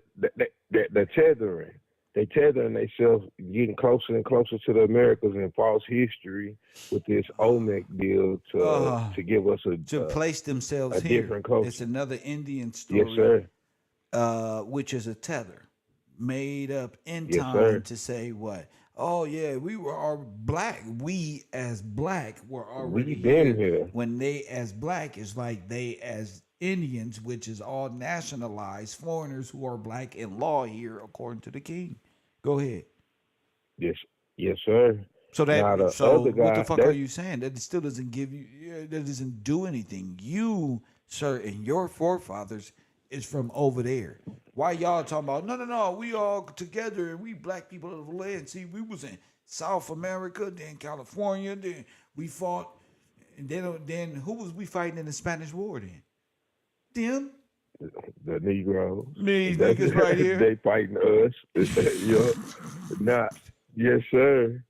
The tethering. They tethering themselves, getting closer and closer to the Americas in false history with this Olmec deal to give us to place themselves a here. different culture. It's another Indian story. Yes, sir. Which is a tether made up in Yes, time sir. to say what? Oh yeah, we were all black. We as black were already We been here. When they as black is like they as Indians, which is all nationalized foreigners who are black in law here according to the king. Go ahead. Yes, sir. So Now, the that so other what guy, the fuck are you saying? That it still doesn't give you. That doesn't do anything. You, sir, and your forefathers is from over there. Why y'all talking about? No. We all together and we black people of the land. See, we was in South America, then California, then we fought, and then who was we fighting in the Spanish War then? Them. the Negroes. These niggas right here. They fighting us. Yeah. Now, yes, sir.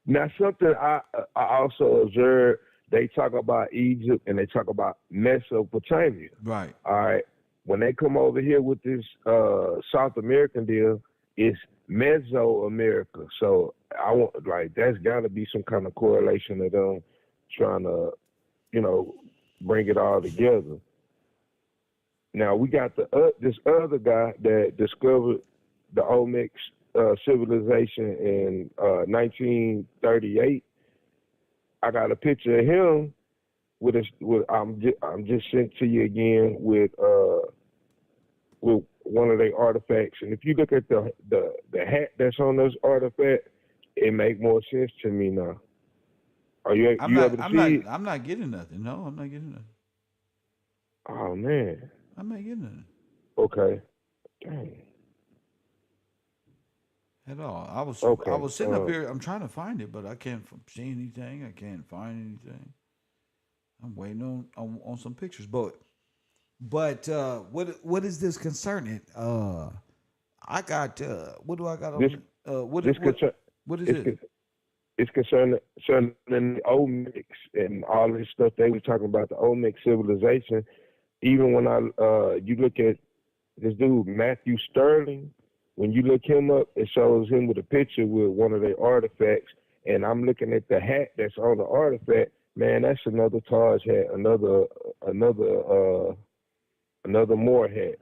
Now, something I also observed, they talk about Egypt and they talk about Mesopotamia. Right. All right. When they come over here with this South American deal, it's Mesoamerica. So I want that's got to be some kind of correlation of them trying to, bring it all together. Now we got this other guy that discovered the Olmec civilization in 1938. I got a picture of him I'm just sent to you again with one of their artifacts. And if you look at the hat that's on this artifact, it make more sense to me now. Are you able to see it? I'm not getting nothing. No, I'm not getting nothing. Oh man. I'm not getting nothing. Okay. Dang. At all. I was Okay. sitting up here. I'm trying to find it, but I can't see anything. I can't find anything. I'm waiting on some pictures, but what is this concerning? I got what do I got on? What is it? It's concerning the Olmecs and all this stuff they were talking about, the Olmec civilization. Even when you look at this dude Matthew Sterling, when you look him up, it shows him with a picture with one of their artifacts, and I'm looking at the hat that's on the artifact. Man, that's another Taj hat, another Moor hat.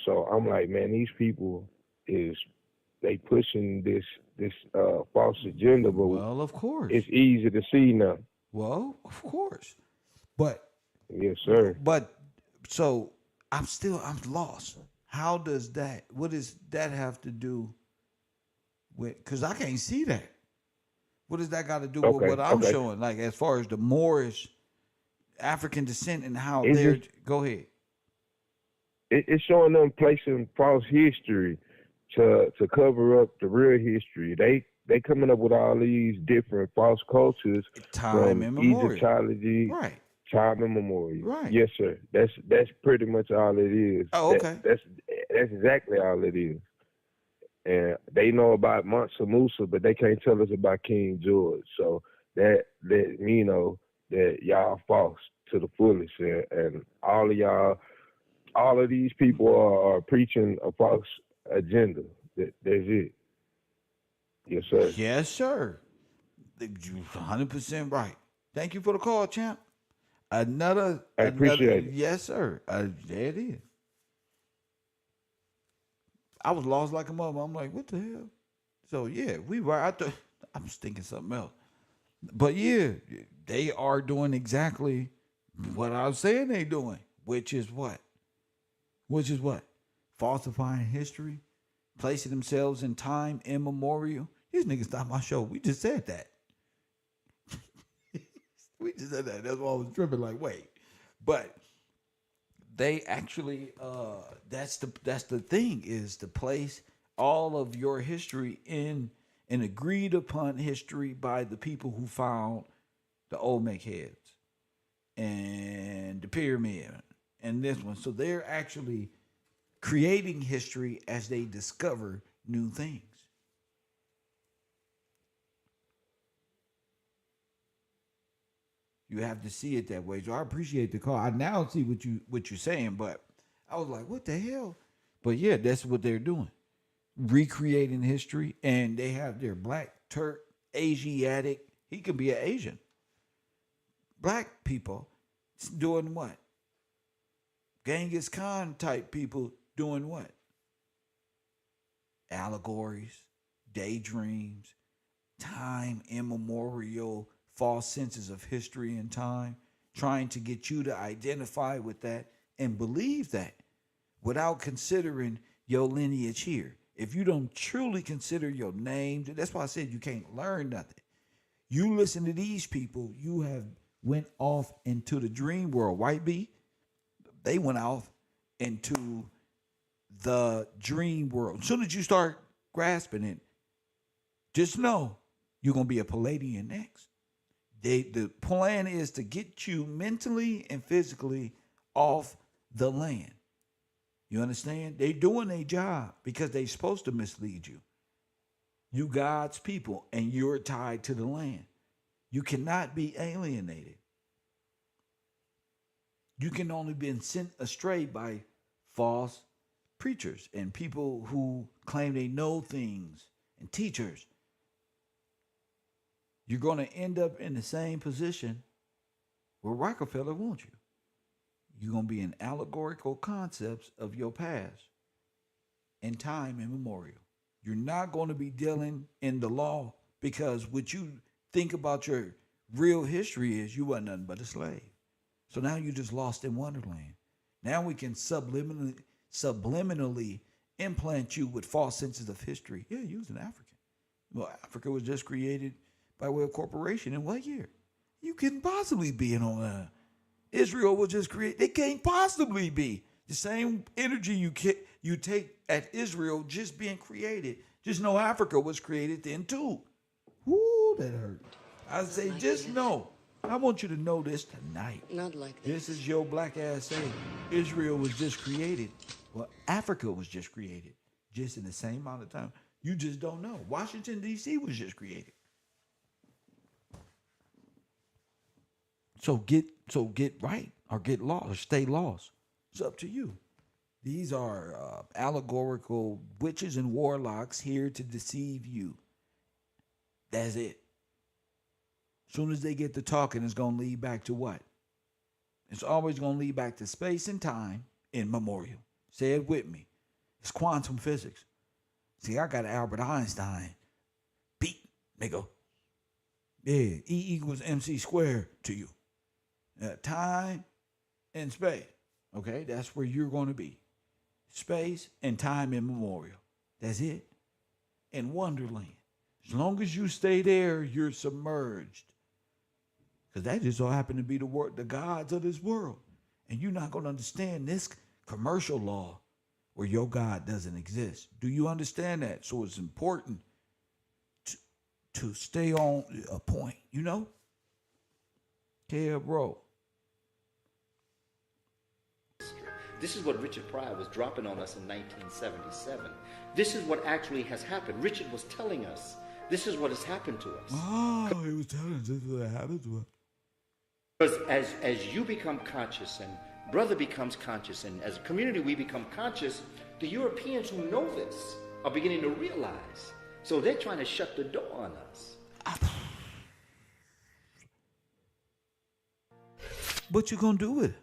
So I'm like, man, these people they pushing this false agenda, but well, of course, it's easy to see now. Well, of course, but yes, sir. But so I'm lost. How does that? What does that have to do with? Because I can't see that. What does that got to do with what I'm showing? Like as far as the Moorish African descent and how they're. Go ahead. It's showing them placing false history to cover up the real history. They coming up with all these different false cultures Time from immemorial. Egyptology, Right. time immemorial. Right. Yes, sir. That's pretty much all it is. Oh, okay. That's exactly all it is. And they know about Mansa Musa, but they can't tell us about King George. So that let me know that y'all false to the fullest, and all of y'all. All of these people are preaching a false agenda. That's it. Yes, sir. Yes, sir. You're 100% right. Thank you for the call, champ. I appreciate it. Yes, sir. There it is. I was lost like a mother. I'm like, what the hell? So, yeah, we were out there. I was thinking something else. But, yeah, they are doing exactly what I was saying they doing, which is what? Falsifying history, placing themselves in time immemorial. These niggas stopped my show. We just said that. We just said that. That's why I was tripping like, wait. But they actually, that's the thing, is to place all of your history in an agreed upon history by the people who found the Olmec heads and the pyramid and this one. So they're actually creating history as they discover new things. You have to see it that way. So I appreciate the call. I now see what you're saying, but I was like, what the hell? But yeah, that's what they're doing. Recreating history, and they have their black, Turk, Asiatic. He could be an Asian. Black people doing what? Genghis Khan type people doing what? Allegories, daydreams, time immemorial, false senses of history and time, trying to get you to identify with that and believe that without considering your lineage here. If you don't truly consider your name, that's why I said you can't learn nothing. You listen to these people, you have went off into the dream world. White Bee, they went off into the dream world. As soon as you start grasping it, just know you're going to be a Palladian next. The plan is to get you mentally and physically off the land. You understand? They doing their job because they supposed to mislead you. You God's people and you're tied to the land. You cannot be alienated. You can only be sent astray by false preachers and people who claim they know things and teachers. You're going to end up in the same position where Rockefeller wants you. You're going to be in allegorical concepts of your past and time immemorial. You're not going to be dealing in the law because what you think about your real history is you weren't nothing but a slave. So now you're just lost in Wonderland. Now we can subliminally implant you with false senses of history. Yeah, you was an African. Well, Africa was just created by way of corporation in what year? You couldn't possibly be in on Israel was just created. It can't possibly be. The same energy you take at Israel just being created. Just know Africa was created then too. Woo, that hurt. I say, just know. I want you to know this tonight. Not like this. This is your black ass saying Israel was just created. Well, Africa was just created. Just in the same amount of time. You just don't know. Washington, D.C. was just created. So get right or get lost or stay lost. It's up to you. These are allegorical witches and warlocks here to deceive you. That's it. As soon as they get to talking, it's going to lead back to what? It's always going to lead back to space and time in memorial. Say it with me. It's quantum physics. See, I got Albert Einstein. Beat, nigga. Yeah, E equals MC squared to you. Time and space. Okay, that's where you're going to be. Space and time immemorial. That's it. In Wonderland. As long as you stay there, you're submerged. Because that just so happened to be the gods of this world. And you're not going to understand this commercial law where your God doesn't exist. Do you understand that? So it's important to stay on a point, you know? Yeah, bro. This is what Richard Pryor was dropping on us in 1977. This is what actually has happened. Richard was telling us, this is what has happened to us. Oh, he was telling us this is what happened to us. Because as you become conscious and brother becomes conscious and as a community we become conscious, the Europeans who know this are beginning to realize. So they're trying to shut the door on us. What you gonna do with it?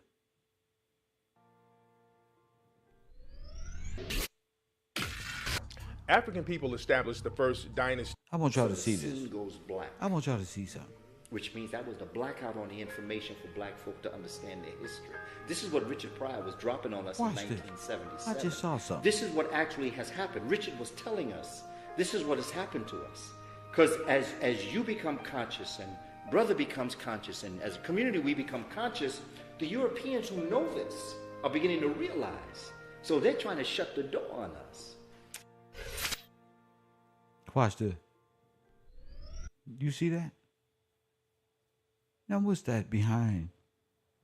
African people established the first dynasty. I want y'all to So see the this. scene goes black. I want y'all to see something. Which means that was the blackout on the information for black folk to understand their history. This is what Richard Pryor was dropping on us Watch in this. 1977. I just saw something. This is what actually has happened. Richard was telling us, this is what has happened to us. Because as you become conscious and brother becomes conscious and as a community we become conscious, the Europeans who know this are beginning to realize. So they're trying to shut the door on us. Watch this. You see that? Now what's that behind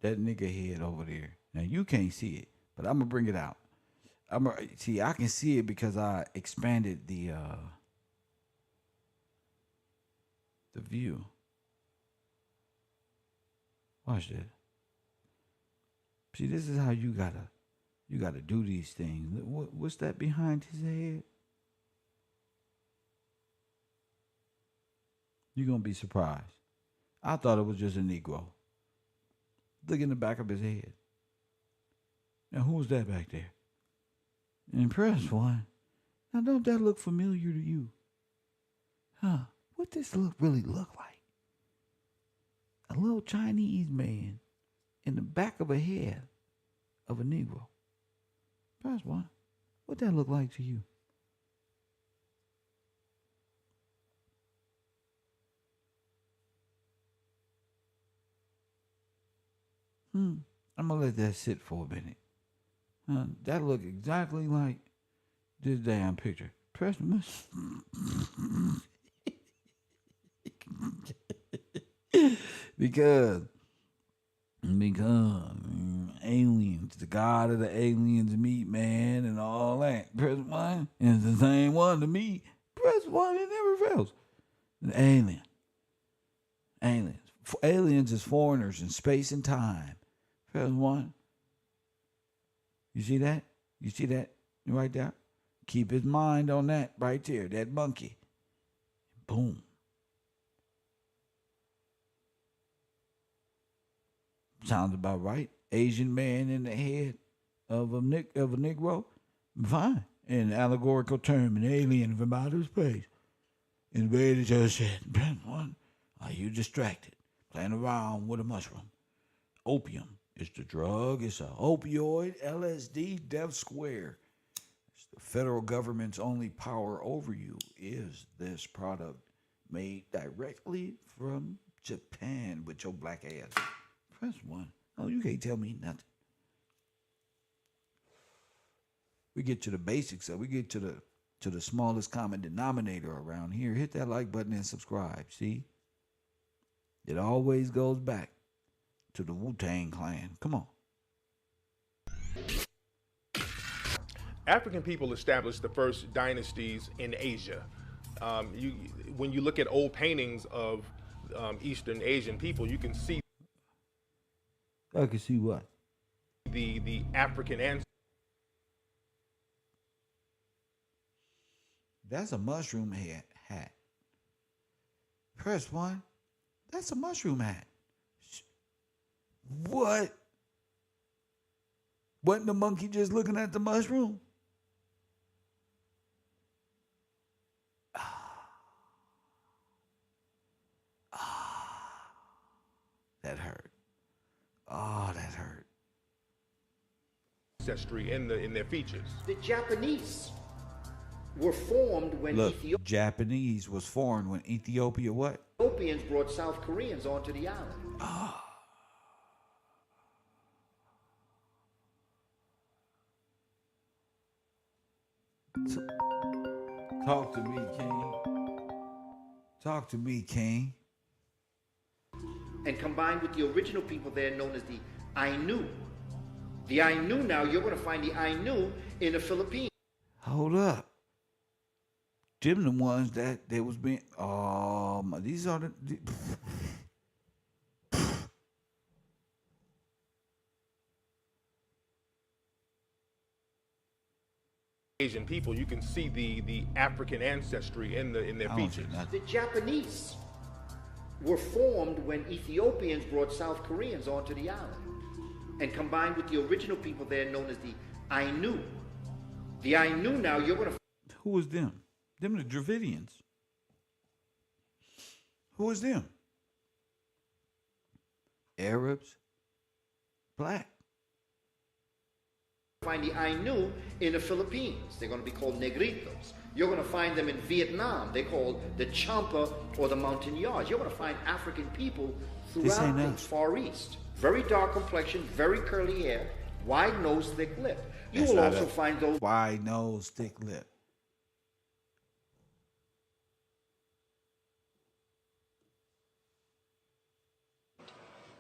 that nigga head over there? Now you can't see it, but I'm gonna bring it out. See, I can see it because I expanded the view. Watch this. See, this is how you gotta do these things. What's that behind his head? You're gonna be surprised. I thought it was just a Negro. Look in the back of his head. Now, who's that back there? And press one. Now, don't that look familiar to you? Huh? What this really look like? A little Chinese man in the back of a head of a Negro. Press one. What that look like to you? I'm gonna let that sit for a minute. That look exactly like this damn picture. Press because aliens, the god of the aliens meet man and all that. Press one, and it's the same one to me. Press one, it never fails. An alien. Aliens. Aliens is foreigners in space and time. Press one. You see that? You see that right there? Keep his mind on that right there, that monkey. Boom. Sounds about right. Asian man in the head of a Negro. Fine. In allegorical term, an alien from outer space. And the way just said, press one. Are you distracted? Playing around with a mushroom. Opium is the drug. It's an opioid, LSD, death square. It's the federal government's only power over you is this product made directly from Japan with your black ass. Press one. Oh, you can't tell me nothing. We get to the basics of. We get to the smallest common denominator around here. Hit that like button and subscribe. See? It always goes back to the Wu-Tang Clan. Come on. African people established the first dynasties in Asia. When you look at old paintings of Eastern Asian people, you can see. I can see what? The African ancestors. That's a mushroom hat. Press one. That's a mushroom hat. What? Wasn't the monkey just looking at the mushroom? That hurt. Oh, that hurt. Ancestry in their features. The Japanese were formed when Look, Japanese was formed when Ethiopia what? Ethiopians brought South Koreans onto the island. Talk to me, King. Talk to me, King. And combined with the original people there known as the Ainu. The Ainu now, you're going to find the Ainu in the Philippines. Hold up. Them the ones that they was being. These are the. Asian people, you can see the African ancestry in their features. The Japanese were formed when Ethiopians brought South Koreans onto the island. And combined with the original people there known as the Ainu. The Ainu now, you're going to... Who was them? Them the Dravidians. Who was them? Arabs. Black. Find the Ainu in the Philippines. They're going to be called Negritos. You're going to find them in Vietnam. They're called the Champa or the Montagnards. You're going to find African people throughout the Far East. Very dark complexion, very curly hair, wide nose, thick lip. You will also find those wide nose, thick lip.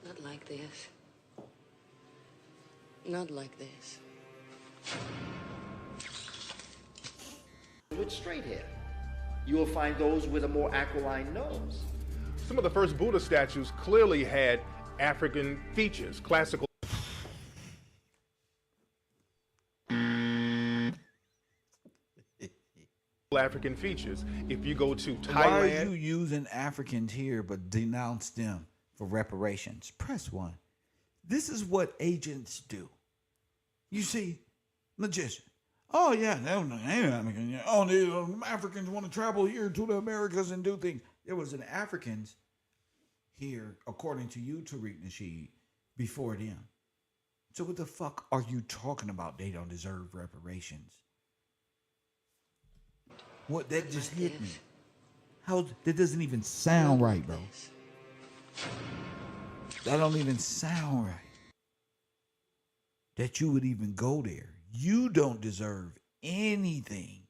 Not like this. Not like this. with straight hair. You will find those with a more aquiline nose. Some of the first Buddha statues clearly had African features, classical African features. If you go to Thailand... Why are you using Africans here but denounce them for reparations? Press 1. This is what agents do. You see, magician. Oh, yeah, Africans want to travel here to the Americas and do things. There was an Africans here, according to you, Tariq Nasheed, before them. So what the fuck are you talking about? They don't deserve reparations. What? That just hit me. How? That doesn't even sound right, bro. That don't even sound right. That you would even go there. You don't deserve anything.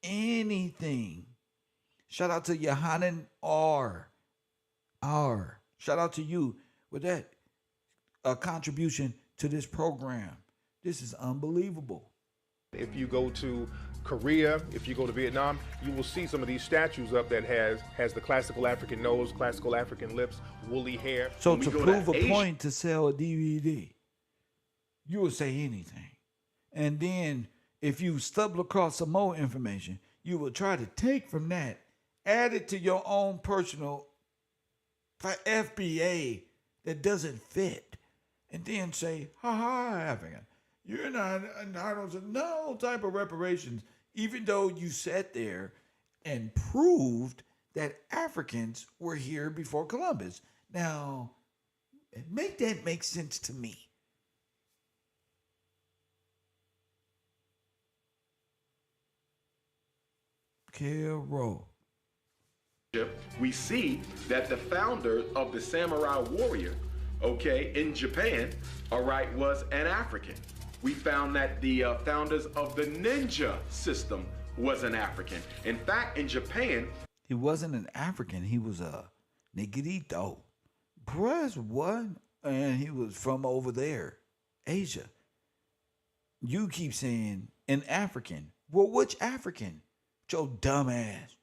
Anything. Shout out to Yohanan R. Shout out to you with that contribution to this program. This is unbelievable. If you go to Korea, if you go to Vietnam, you will see some of these statues up that has the classical African nose, classical African lips, woolly hair. So to prove a point to sell a DVD, you will say anything. And then if you stumble across some more information, you will try to take from that, add it to your own personal FBA that doesn't fit, and then say, ha, African. You're not entitled to no type of reparations, even though you sat there and proved that Africans were here before Columbus. Now, make that make sense to me. Carol. We see that the founder of the samurai warrior, in Japan, was an African. We found that the founders of the ninja system was an African. In fact, in Japan... He wasn't an African. He was a negrito. Press one, and he was from over there, Asia. You keep saying an African. Well, which African? Your dumb ass.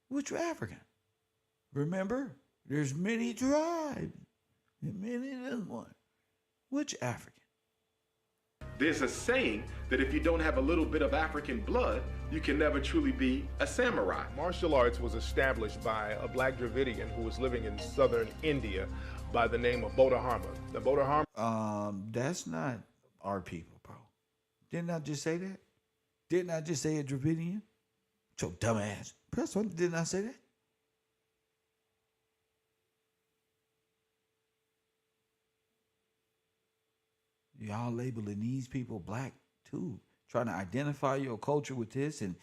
Which African? Remember, there's many tribes. Many than one. Which African? There's a saying that if you don't have a little bit of African blood, you can never truly be a samurai. Martial arts was established by a black Dravidian who was living in southern India by the name of Bodhidharma. The Bodhidharma... That's not our people, bro. Didn't I just say that? Didn't I just say a Dravidian? Your dumb ass. Press one. Didn't I say that? Y'all labeling these people black too. trying to identify your culture with this, and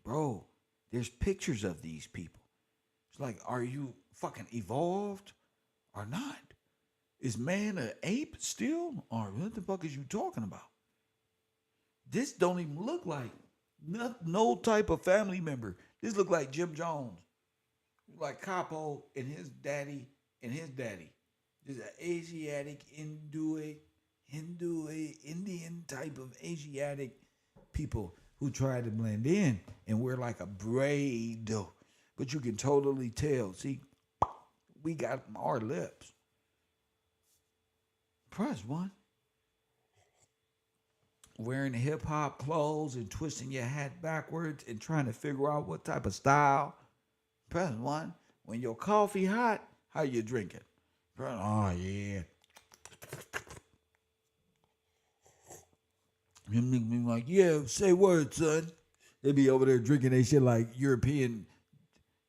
bro, there's pictures of these people. It's like, are you fucking evolved or not? Is man an ape still, or what the fuck is you talking about? This don't even look like no type of family member. This look like Jim Jones, like Capo and his daddy and his daddy. This is an Asiatic, Indian type of Asiatic people who try to blend in and wear like a braid, but you can totally tell. See, we got our lips. Press one. Wearing hip hop clothes and twisting your hat backwards and trying to figure out what type of style. Press one. When your coffee hot, how you drink it? Oh yeah. You make me like, yeah, say word, son. They be over there drinking they shit like European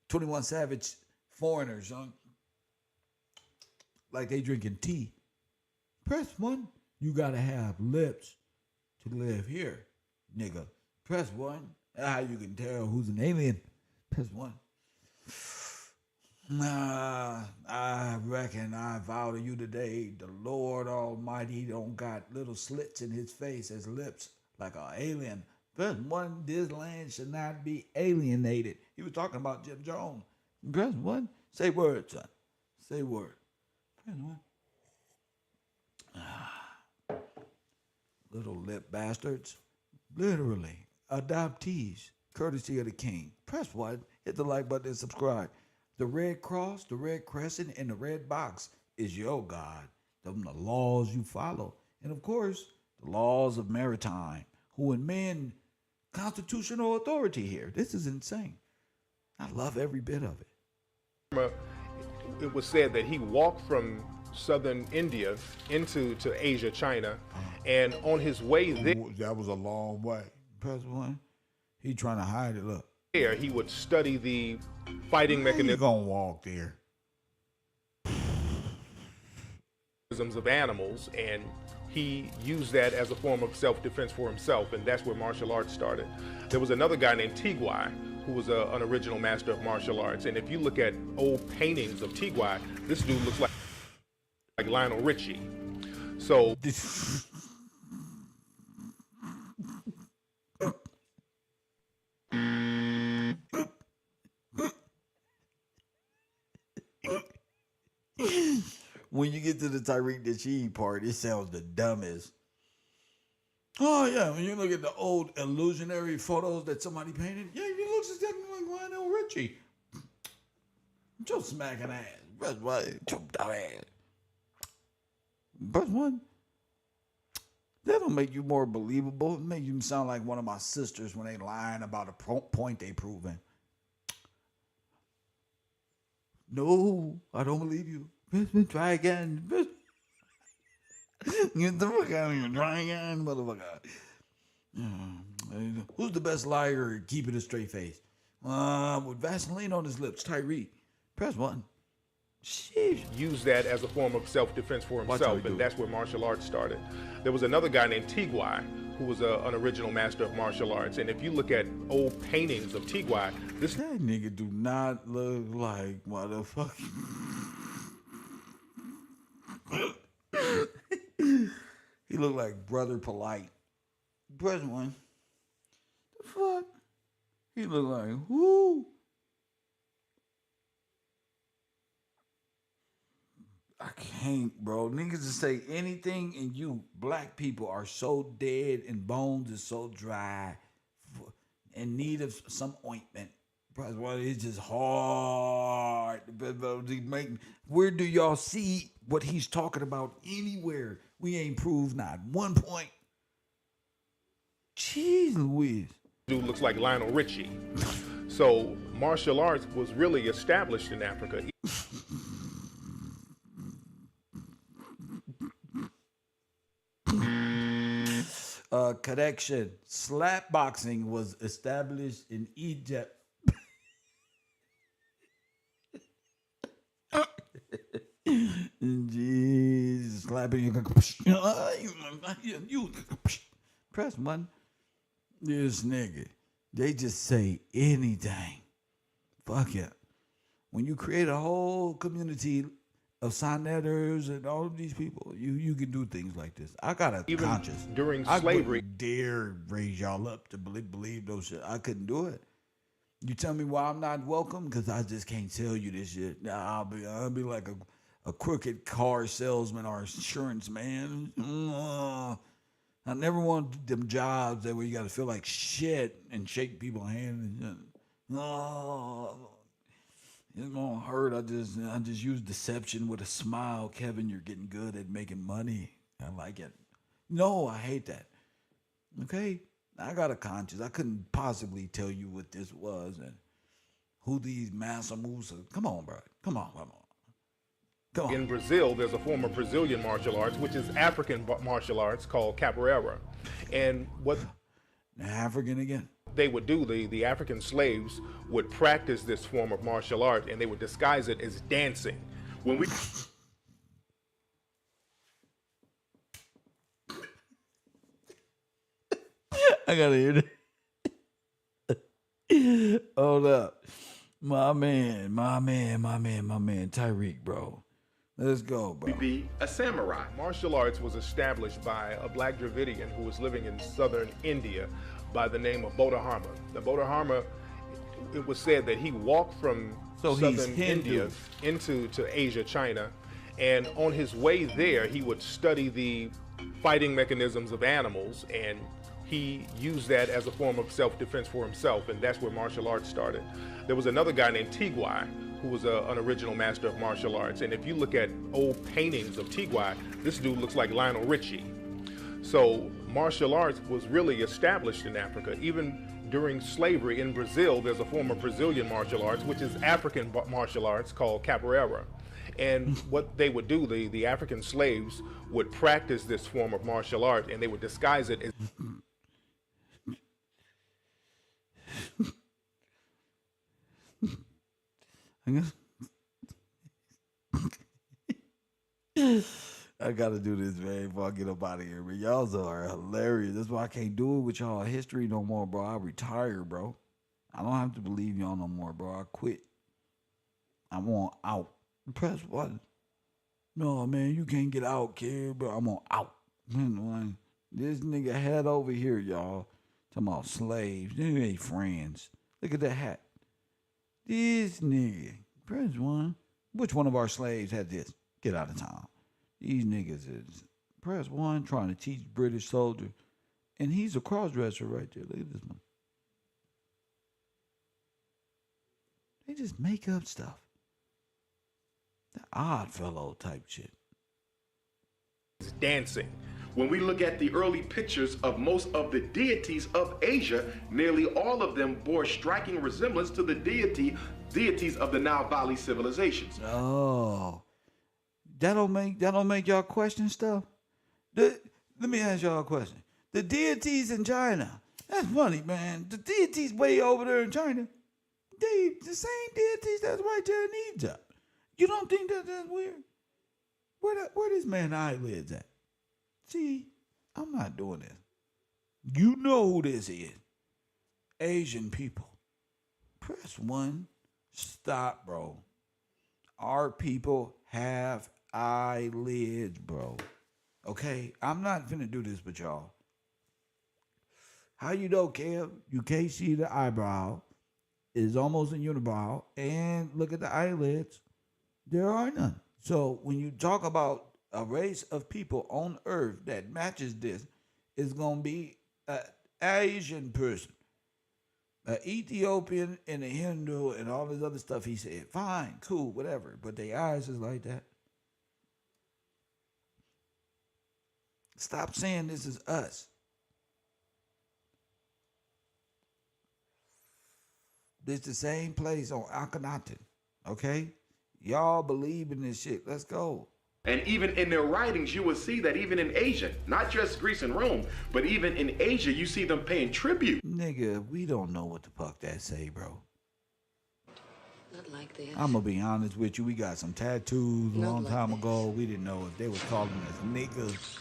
21 Savage foreigners, son. Like they drinking tea. Press one. You gotta have lips to live here, nigga. Press one. That's how you can tell who's an alien. Press one. I reckon I vow to you today, the Lord Almighty don't got little slits in his face as lips like an alien. Press one. This land should not be alienated. He was talking about Jim Jones. Press one. Say word, son. Say word. Press one. Little lip bastards. Literally. Adoptees. Courtesy of the king. Press one. Hit the like button and subscribe. The red cross, the red crescent, and the red box is your God. Them the laws you follow. And of course, the laws of maritime, who in men constitutional authority here. This is insane. I love every bit of it. It was said that he walked from southern India into Asia, China, and on his way there, that was a long way. Press one. He trying to hide it. Look. There, he would study the fighting mechanisms. You gonna walk there? Of animals, and he used that as a form of self-defense for himself, and that's where martial arts started. There was another guy named Tigwai who was an original master of martial arts, and if you look at old paintings of Tigwai, this dude looks like Lionel Richie. So when you get to the Tariq Nasheed part, it sounds the dumbest. Oh yeah, when you look at the old illusionary photos that somebody painted, yeah, he looks exactly like Lionel Richie. Just smacking ass. Press one. Dumb ass. Press one. That'll make you more believable. It make you sound like one of my sisters when they lying about a point they proving. No, I don't believe you. Try again. Get the fuck out of here. Try again, motherfucker. Who's the best liar keeping a straight face? With Vaseline on his lips, Tyreek. Press one. Sheesh. Use that as a form of self-defense for himself, and that's where martial arts started. There was another guy named Tigwai who was an original master of martial arts, and if you look at old paintings of Tigwai, that nigga do not look like motherfucking. He look like Brother Polite. Press one. The fuck? He look like who? I can't, bro. Niggas just say anything, and you black people are so dead and bones is so dry, in need of some ointment. Well, it's just hard. Where do y'all see what he's talking about anywhere? We ain't proved not 1 point. Jeez Louise. Dude looks like Lionel Richie. So martial arts was really established in Africa. Correction. Slap boxing was established in Egypt. Jeez, slapping you. You press one. This nigga, they just say anything. Fuck it. When you create a whole community of sonnetters and all of these people, you can do things like this. I got a Even conscience. during I slavery. wouldn't dare raise y'all up to believe those shit. I couldn't do it. You tell me why I'm not welcome? Because I just can't tell you this shit. Nah, I'll be like a crooked car salesman or insurance man. I never wanted them jobs that where you got to feel like shit and shake people's hands. It's gonna hurt. I just use deception with a smile. Kevin, you're getting good at making money. I like it. No, I hate that. Okay? I got a conscience. I couldn't possibly tell you what this was and who these master moves are. Come on, bro. Come on. In Brazil, there's a form of Brazilian martial arts, which is African martial arts called capoeira. And what African again? They would do, the African slaves would practice this form of martial art and they would disguise it as dancing. When we I gotta hear that. Hold up. My man, Tyreek, bro. Let's go, bro. Be a samurai. Martial arts was established by a black Dravidian who was living in southern India by the name of Bodhidharma. The Bodhidharma, it was said that he walked from southern India into Asia, China, and on his way there, he would study the fighting mechanisms of animals, and he used that as a form of self-defense for himself, and that's where martial arts started. There was another guy named Tigwai who was an original master of martial arts, and if you look at old paintings of Tigwai, this dude looks like Lionel Richie. So martial arts was really established in Africa. Even during slavery in Brazil, there's a form of Brazilian martial arts, which is African martial arts called capoeira. And what they would do, the African slaves would practice this form of martial art and they would disguise it as I gotta do this, man, before I get up out of here. But y'all are hilarious. That's why I can't do it with y'all history no more, bro. I retire, bro. I don't have to believe y'all no more, bro. I quit. I want out. Press button. No, man, you can't get out, kid, bro. I'm on out. This nigga head over here, y'all. Talking about slaves. They ain't friends. Look at that hat. This nigga. Press one. Which one of our slaves had this? Get out of town. These niggas is press one trying to teach British soldier. And he's a cross-dresser right there. Look at this one. They just make up stuff. The odd fellow type shit. dancing. When we look at the early pictures of most of the deities of Asia, nearly all of them bore striking resemblance to the deities of the Nile Valley civilizations. Oh, that don't make y'all question stuff. Let me ask y'all a question. The deities in China, that's funny, man. The deities way over there in China, they the same deities that's right there in Egypt. You don't think that's weird? Where this man eyelids at? See, I'm not doing this. You know who this is. Asian people. Press one. Stop, bro. Our people have eyelids, bro. Okay? I'm not finna do this with y'all. How you know, Kev? You can't see the eyebrow. It's almost a unibrow. And look at the eyelids. There are none. So when you talk about a race of people on earth that matches this, is going to be an Asian person, an Ethiopian and a Hindu and all this other stuff he said. Fine, cool, whatever. But their eyes is like that. Stop saying this is us. This the same place on Akhenaten, okay? Y'all believe in this shit. Let's go. And even in their writings, you will see that even in Asia, not just Greece and Rome, but even in Asia, you see them paying tribute. Nigga, we don't know what the fuck that say, bro. Not like this. I'm gonna be honest with you. We got some tattoos a long like time this. ago. We didn't know if they was calling us niggas.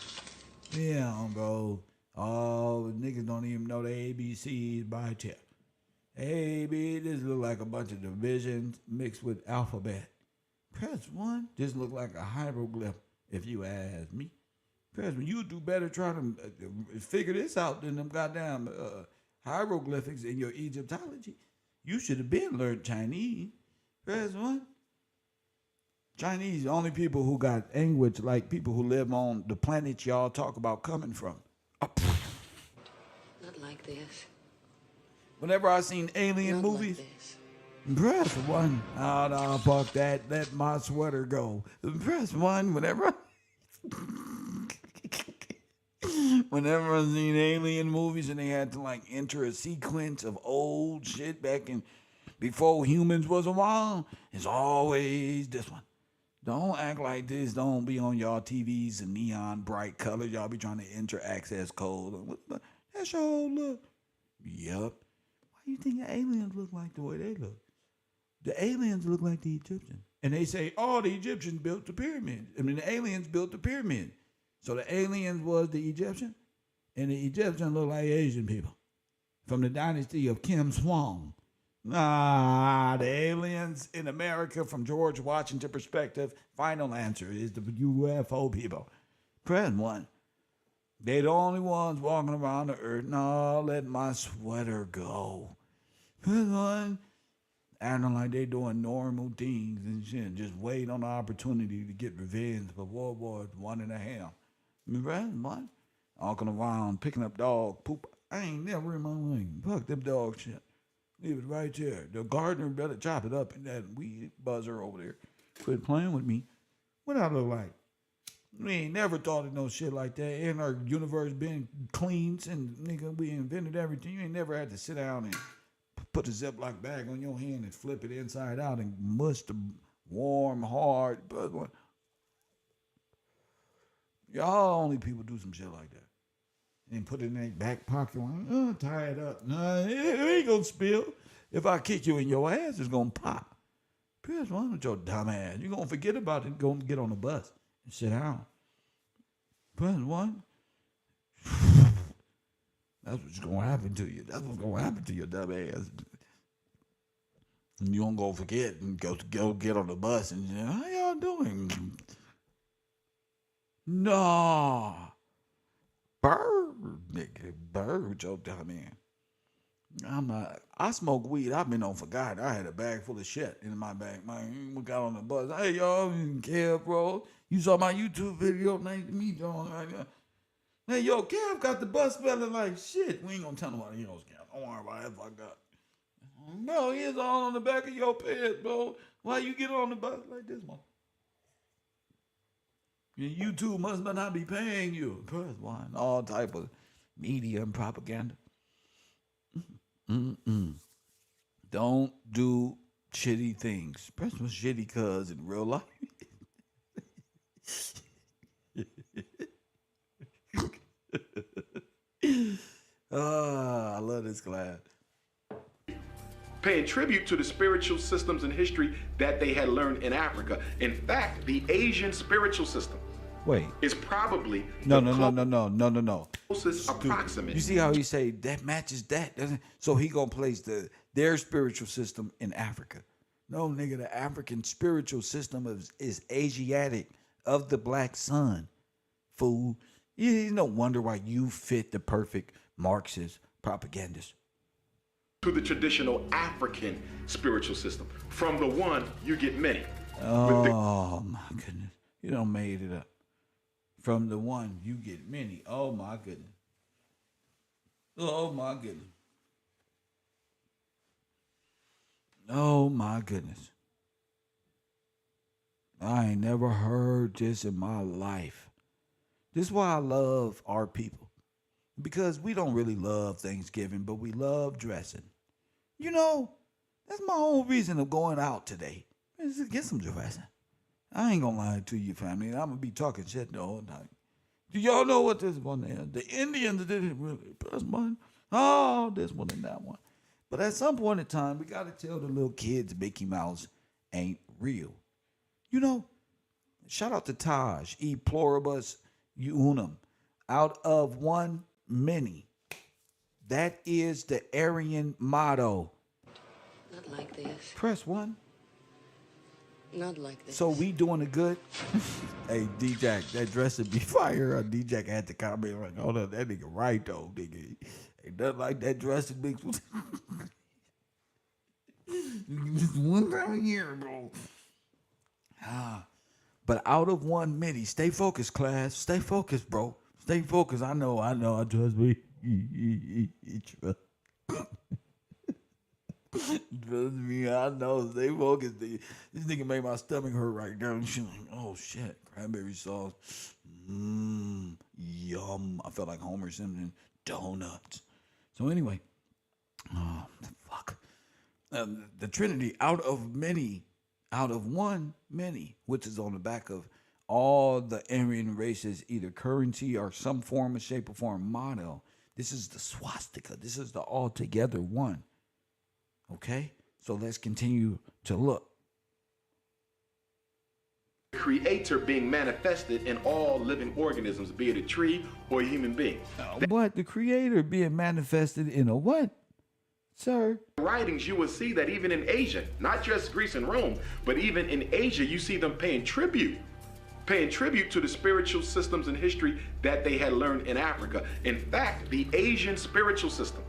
Yeah, bro. Oh, niggas don't even know the ABCs by tip. A, B, this look like a bunch of divisions mixed with alphabet. Press 1, this look like a hieroglyph, if you ask me. Press 1, you do better trying to figure this out than them goddamn hieroglyphics in your Egyptology. You should have been learned Chinese. Press 1. Chinese, the only people who got language like people who live on the planet y'all talk about coming from. Not like this. Whenever I seen alien Not movies, like this. press 1. Oh, no, fuck that. Let my sweater go. Press 1 whenever whenever I seen alien movies and they had to like enter a sequence of old shit back in before humans was around, it's always this one. Don't act like this. Don't be on y'all TVs and neon bright colors. Y'all be trying to enter access code. That's your whole look. Yup. Why do you think the aliens look like the way they look? The aliens look like the Egyptians. And they say, oh, the Egyptians built the pyramid. I mean, the aliens built the pyramid. So the aliens was the Egyptian, and the Egyptians look like Asian people from the dynasty of Kim Swang. The aliens in America from George Washington perspective, final answer is the UFO people. Press 1. They the only ones walking around the earth. No, let my sweater go. Press 1. Acting like they doing normal things and shit. Just wait on the opportunity to get revenge for World War I. Press 1. Walking around, picking up dog poop. I ain't never in my life. Fuck them dog shit. Leave it right there. The gardener better chop it up and that weed buzzer over there. Quit playing with me. What I look like? We ain't never thought of no shit like that. In our universe been clean since, nigga, we invented everything. You ain't never had to sit down and put a Ziploc bag on your hand and flip it inside out and mush the warm, hard buzzer. Y'all only people do some shit like that. And put it in their back pocket. Tie it up. No, it ain't gonna spill. If I kick you in your ass, it's gonna pop. Press 1 with your dumb ass. You're gonna forget about it. Go get on the bus and sit down. Press 1. That's what's gonna happen to you. That's what's gonna happen to your dumb ass. And you don't go forget and go get on the bus and say, how y'all doing? No. Bird, nigga. Bird, your dumb ass. I smoke weed. I've been on for God. I had a bag full of shit in my bag. We got on the bus. Hey, y'all, Kev, bro. You saw my YouTube video. Nice to meet y'all. Hey, yo, Kev got the bus smelling like shit. We ain't gonna tell nobody else, Kev. Don't worry about it. If I got. Bro, he's all on the back of your pants, bro. Why you get on the bus like this, man? YouTube must not be paying you. Press 1. All type of media and propaganda. Don't do shitty things. Press 1 shitty cuz in real life. I love this class. Paying tribute to the spiritual systems and history that they had learned in Africa. In fact, the Asian spiritual system is probably No. closest approximate. You see how he say that matches that, doesn't it? So he gonna place their spiritual system in Africa. No, nigga, the African spiritual system is Asiatic of the black sun. Fool. It's no wonder why you fit the perfect Marxist propagandist. To the traditional African spiritual system. From the one, you get many. Oh, my goodness. You done made it up. From the one, you get many. Oh, my goodness. Oh, my goodness. Oh, my goodness. I ain't never heard this in my life. This is why I love our people. Because we don't really love Thanksgiving, but we love dressing. You know, that's my whole reason of going out today. Is to get some dressing. I ain't gonna lie to you, family. I'm gonna be talking shit the whole time. Do y'all know what this one is? The Indians didn't really press one. Oh, this one and that one. But at some point in time, we gotta tell the little kids Mickey Mouse ain't real. You know, shout out to Taj, E pluribus unum. Out of one, many. That is the Aryan motto. Not like this. Press 1. Not like this. So we doing it good. Hey, D-Jack, that dress would be fire. D-Jack had to comment like, hold on, that nigga right though, nigga. Ain't nothing like that dress that makes just one time a year, bro. But out of 1 many, stay focused, class. Stay focused, bro. Stay focused. I know. Trust me. Trust me, I know. Stay focused. This nigga made my stomach hurt right now. And shit, like, oh shit, cranberry sauce. Yum. I felt like Homer Simpson. Donuts. So anyway, fuck. The Trinity, out of 1 many, which is on the back of all the Aryan races, either currency or some form of shape or form model. This is the swastika. This is the altogether one. Okay? So let's continue to look. Creator being manifested in all living organisms, be it a tree or a human being. What? The creator being manifested in a what? Sir. Writings, you will see that even in Asia, not just Greece and Rome, but even in Asia, you see them paying tribute to the spiritual systems and history that they had learned in Africa. In fact, the Asian spiritual system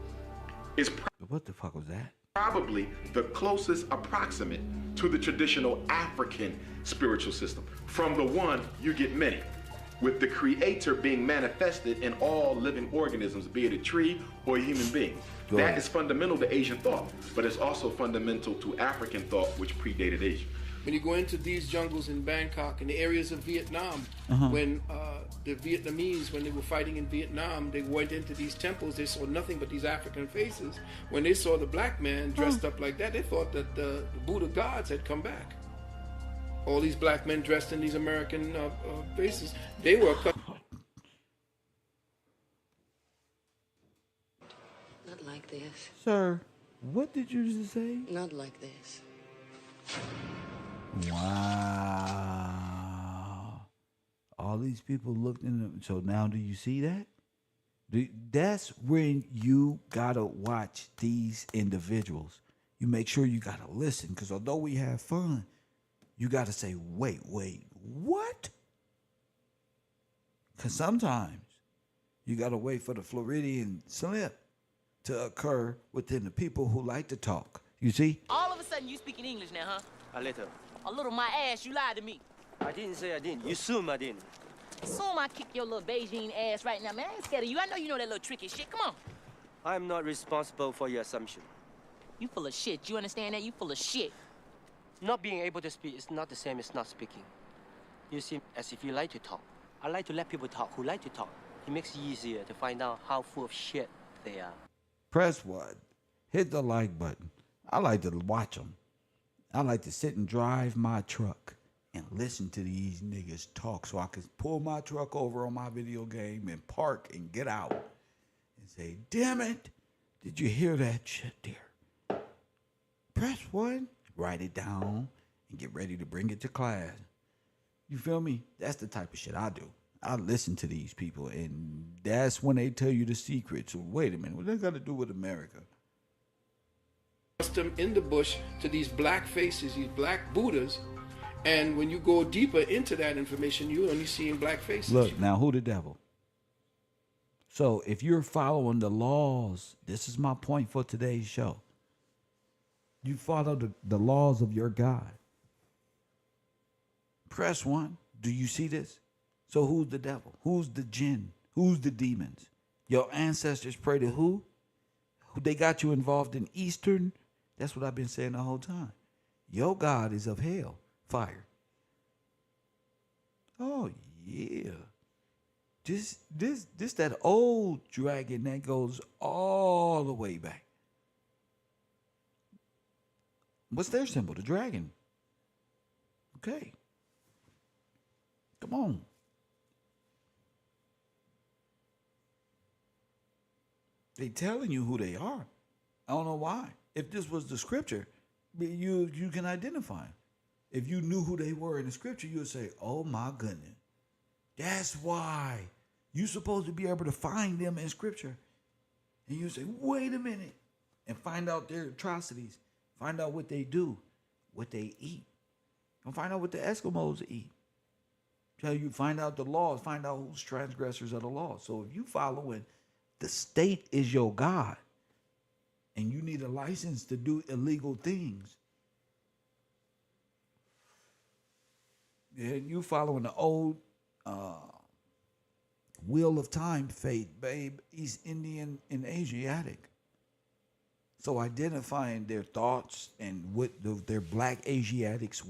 is what the fuck was that? Probably the closest approximate to the traditional African spiritual system. From the one, you get many. With the creator being manifested in all living organisms, be it a tree or a human being. That is fundamental to Asian thought, but it's also fundamental to African thought, which predated Asia. When you go into these jungles in Bangkok, in the areas of Vietnam, when the Vietnamese, when they were fighting in Vietnam, they went into these temples, they saw nothing but these African faces. When they saw the black man dressed up like that, they thought that the Buddha gods had come back. All these black men dressed in these American faces, they were... Not like this. Sir, what did you just say? Not like this. Wow. All these people looked in them. So now do you see that? That's when you gotta watch these individuals. You make sure you gotta listen, because although we have fun, you gotta say, wait, what? Because sometimes you gotta wait for the Floridian slip to occur within the people who like to talk. You see? All of a sudden you speaking English now, huh? A little. A little my ass, you lied to me. I didn't say I didn't. You assume I didn't. Assume I kick your little Beijing ass right now, man. I ain't scared of you. I know you know that little tricky shit. Come on. I'm not responsible for your assumption. You full of shit. You understand that? You full of shit. Not being able to speak is not the same as not speaking. You seem as if you like to talk. I like to let people talk who like to talk. It makes it easier to find out how full of shit they are. Press 1. Hit the like button. I like to watch them. I like to sit and drive my truck and listen to these niggas talk so I can pull my truck over on my video game and park and get out and say, damn it, did you hear that shit there? Press 1, write it down, and get ready to bring it to class. You feel me? That's the type of shit I do. I listen to these people, and that's when they tell you the secret. So wait a minute, what they got to do with America? Custom in the bush to these black faces, these black Buddhas, and when you go deeper into that information, you're only seeing black faces. Look, now who the devil? So if you're following the laws, this is my point for today's show. You follow the laws of your God. Press 1. Do you see this? So who's the devil? Who's the jinn? Who's the demons? Your ancestors pray to who? They got you involved in Eastern. That's what I've been saying the whole time. Your God is of hell, fire. Oh yeah. This that old dragon that goes all the way back. What's their symbol? The dragon. Okay. Come on. They telling you who they are. I don't know why. If this was the scripture, you can identify them. If you knew who they were in the scripture, you would say, oh my goodness. That's why You're supposed to be able to find them in Scripture. And you say, wait a minute, and find out their atrocities, find out what they do, what they eat, and find out what the Eskimos eat. Tell you, find out the laws, find out who's transgressors of the law. So if you following, the state is your God, and you need a license to do illegal things, and you following the old Wheel of Time faith, babe, East Indian and Asiatic. So identifying their thoughts and what their black Asiatics,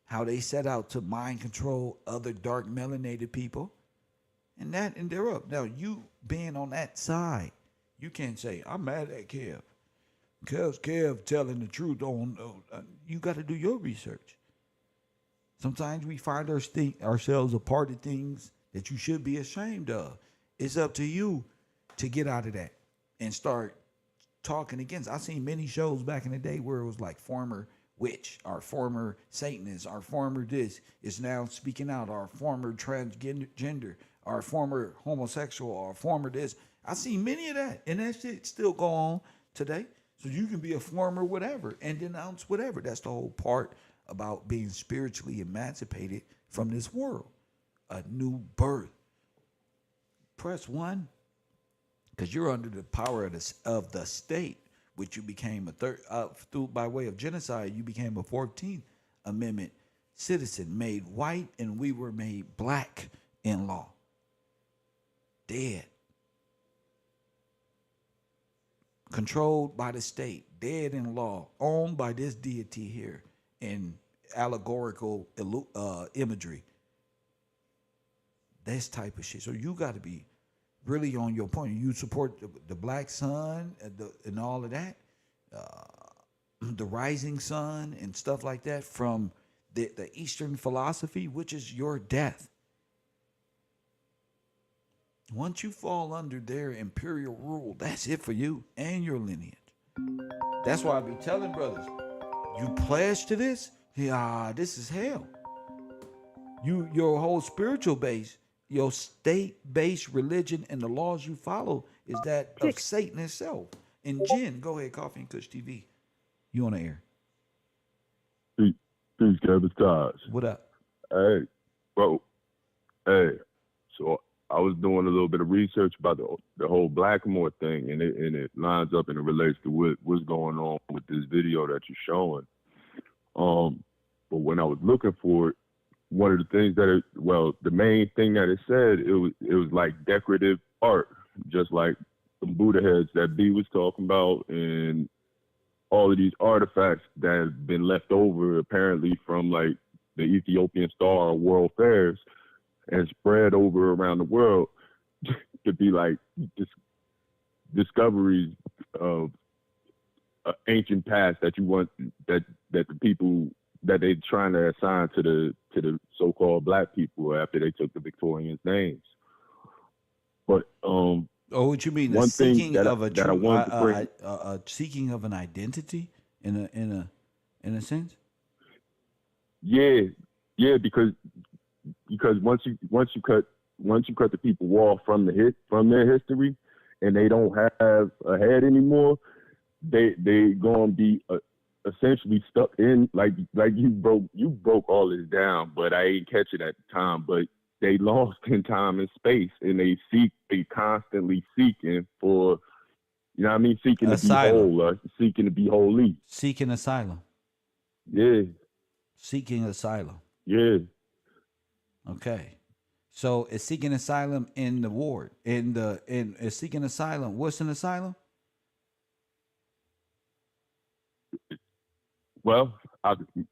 how they set out to mind control other dark melanated people, and they're up. Now you being on that side, you can't say I'm mad at Kev because Kev telling the truth on. You got to do your research. Sometimes we find ourselves a part of things that you should be ashamed of. It's up to you to get out of that and start talking against. I've seen many shows back in the day where it was like former witch, our former Satanist, our former this is now speaking out, our former transgender, our former homosexual, our former this. I've seen many of that, and that shit still go on today. So you can be a former whatever and denounce whatever. That's the whole part about being spiritually emancipated from this world. A new birth. Press 1, because you're under the power of the state, which you became by way of genocide, you became a 14th Amendment citizen, made white, and we were made black in law. Dead. Controlled by the state, dead in law, owned by this deity here in allegorical imagery. This type of shit. So you got to be really on your point. You support the black sun and all of that, the rising sun and stuff like that from the Eastern philosophy, which is your death. Once you fall under their imperial rule, that's it for you and your lineage. That's why I be telling brothers, you pledge to this, this is hell. Your whole spiritual base, your state-based religion and the laws you follow is that of Satan itself. And Jen, go ahead, Coffee and Kush TV. You on the air. Peace, Kevin Stars. What up? Hey, bro. Hey, so I was doing a little bit of research about the whole Blackamore thing, and it lines up and it relates to what's going on with this video that you're showing. But when I was looking for it, one of the things the main thing that it said, it was like decorative art, just like the Buddha heads that B was talking about, and all of these artifacts that have been left over apparently from like the Ethiopian Star or World Fairs and spread over around the world to be like discoveries of ancient past that you want that the people that they're trying to assign to the so-called black people after they took the Victorians' names. But what you mean? One thing seeking that of I wanted to bring, seeking of an identity in a sense. Yeah, because once you cut the people off from their history, and they don't have a head anymore, they gonna be essentially stuck in like you broke all this down, but I ain't catch it at the time. But they lost in time and space, and they constantly seeking for, you know what I mean, seeking asylum. To be whole, seeking to be holy, seeking asylum. Yeah, seeking asylum. Yeah. Okay, so it's seeking asylum in the ward. It's seeking asylum. What's an asylum? Well,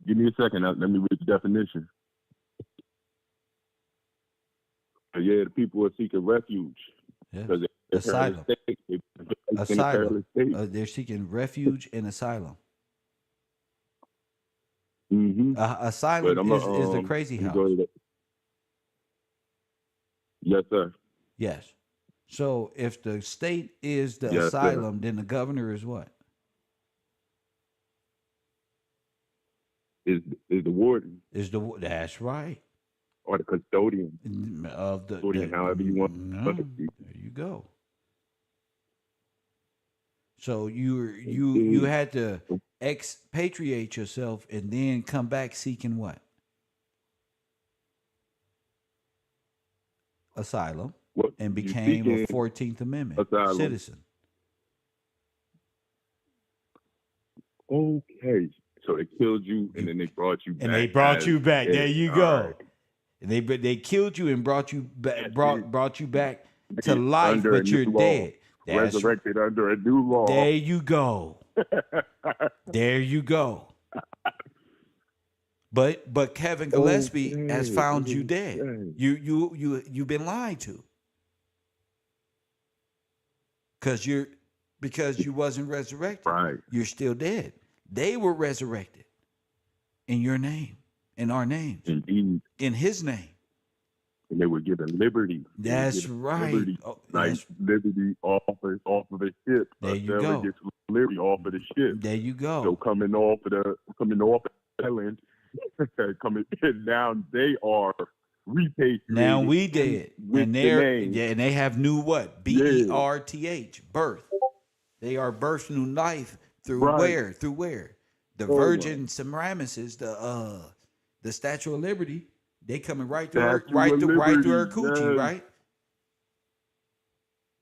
give me a second. Let me read the definition. The people are seeking refuge. Yes. They're Asylum. Asylum. State. They're seeking refuge and asylum. Mm-hmm. Asylum is the crazy house. Yes, sir. Yes. So if the state is the Yes, asylum, sir. then the governor is what? Is the warden. That's right. or the custodian of the however you want. There you go. So you had to expatriate yourself and then come back seeking what? Asylum, and became a 14th Amendment citizen. Okay, so they killed you and then they brought you back. And they brought you back. There you go. And they killed you and brought you back. Brought you back to life, but you're dead. Resurrected under a new law. There you go. There you go. But Kevin Gillespie has found you dead. You've been lied to. Because you wasn't resurrected. Right. You're still dead. They were resurrected in your name, in our names. Indeed. In his name. And they were given liberty. That's right. Liberty, liberty off of the ship. There you go. Gets liberty off of the ship. There you go. So coming off the island, coming down, they are repatriated. Now we dead, and they have new what? BERTH, birth. They are birthed new life through where? Through where? The Virgin Semiramis, the Statue of Liberty. They coming right through her coochie, right?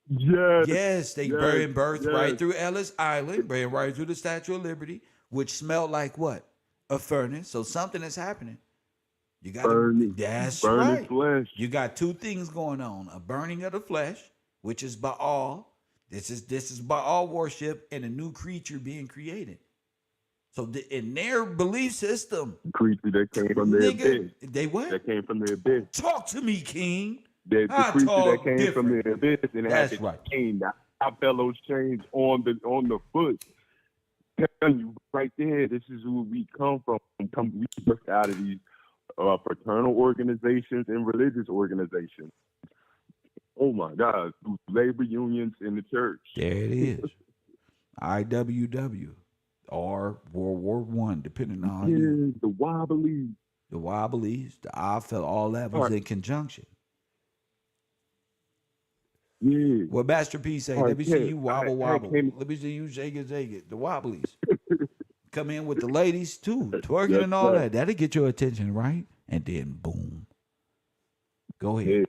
Yes. Yes, they bring birth right through Ellis Island, bring right through the Statue of Liberty, which smelled like what? A furnace. So something is happening. You got that's right. Flesh. You got two things going on: a burning of the flesh, which is Baal. This is Baal worship, and a new creature being created. So in their belief system, creature that came from the abyss. They what? That came from the abyss. Talk to me, King. The creature that came from the abyss and That's had the right. chain. Our fellows chains on the foot. Telling you right there, this is who we come from. We birthed out of these fraternal organizations and religious organizations. Oh my God, labor unions in the church. There it is. IWW or World War I, depending on you. The Wobblies. The Wobblies, the I felt all that was in conjunction. Yeah. What Master P say? Let me see you wobble. Let me see you shake it. The Wobblies. Come in with the ladies too, twerking and all that. That'll get your attention, right? And then boom. Go ahead.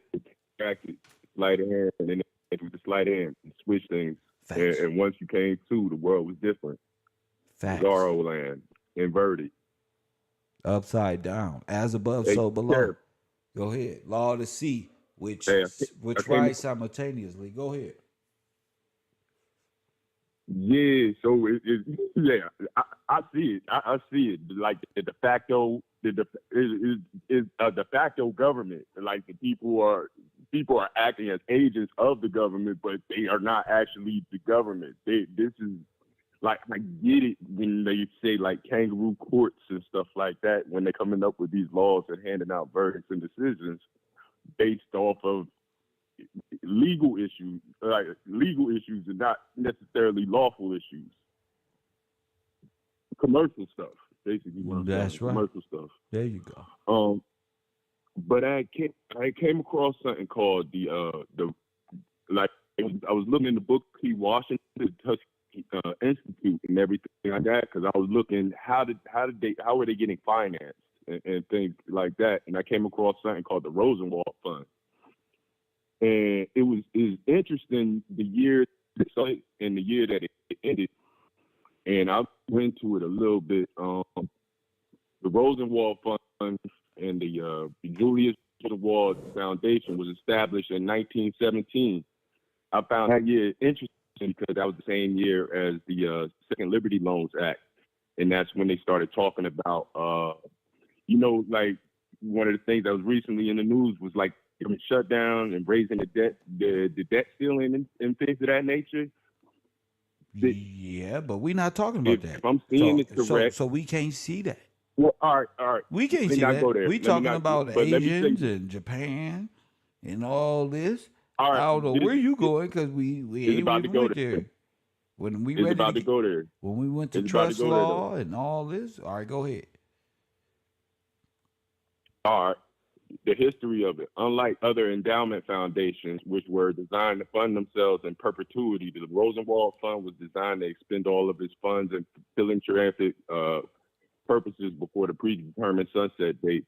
Exactly. Sleight of hand, and then with the sleight of hand, switch things. And once you came to, the world was different. Facts. Zorro land, inverted. Upside down. As above, so below. Go ahead. Law of the sea, which rise simultaneously. Go ahead. Yeah, so I see it. I see it. Like the de facto, the de facto government. Like the people are acting as agents of the government, but they are not actually the government. This is like, I get it when they say like kangaroo courts and stuff like that when they're coming up with these laws and handing out verdicts and decisions based off of legal issues and not necessarily lawful issues. Commercial stuff, basically. That's right. Commercial stuff. There you go. But I came across something called I was looking in the book P. Washington Institute and everything like that, because I was looking how were they getting financed and things like that, and I came across something called the Rosenwald Fund. And it was interesting the year and the year that it ended. And I went into it a little bit. The Rosenwald Fund and the Julius Rosenwald Foundation was established in 1917. I found that year interesting because that was the same year as the Second Liberty Loans Act. And that's when they started talking about, like one of the things that was recently in the news was like shut down and raising the debt ceiling and things of that nature. Yeah, but we're not talking about that. If I'm seeing it correct, so we can't see that. Well, all right. We can't see that. We're talking about Asians and Japan and all this. All right, I don't know where you going because we ain't about to go there. When we ready about to go there. When we went to trust law and all this. All right, go ahead. All right. the history of it. Unlike other endowment foundations, which were designed to fund themselves in perpetuity, the Rosenwald Fund was designed to expend all of its funds in philanthropic purposes before the predetermined sunset date.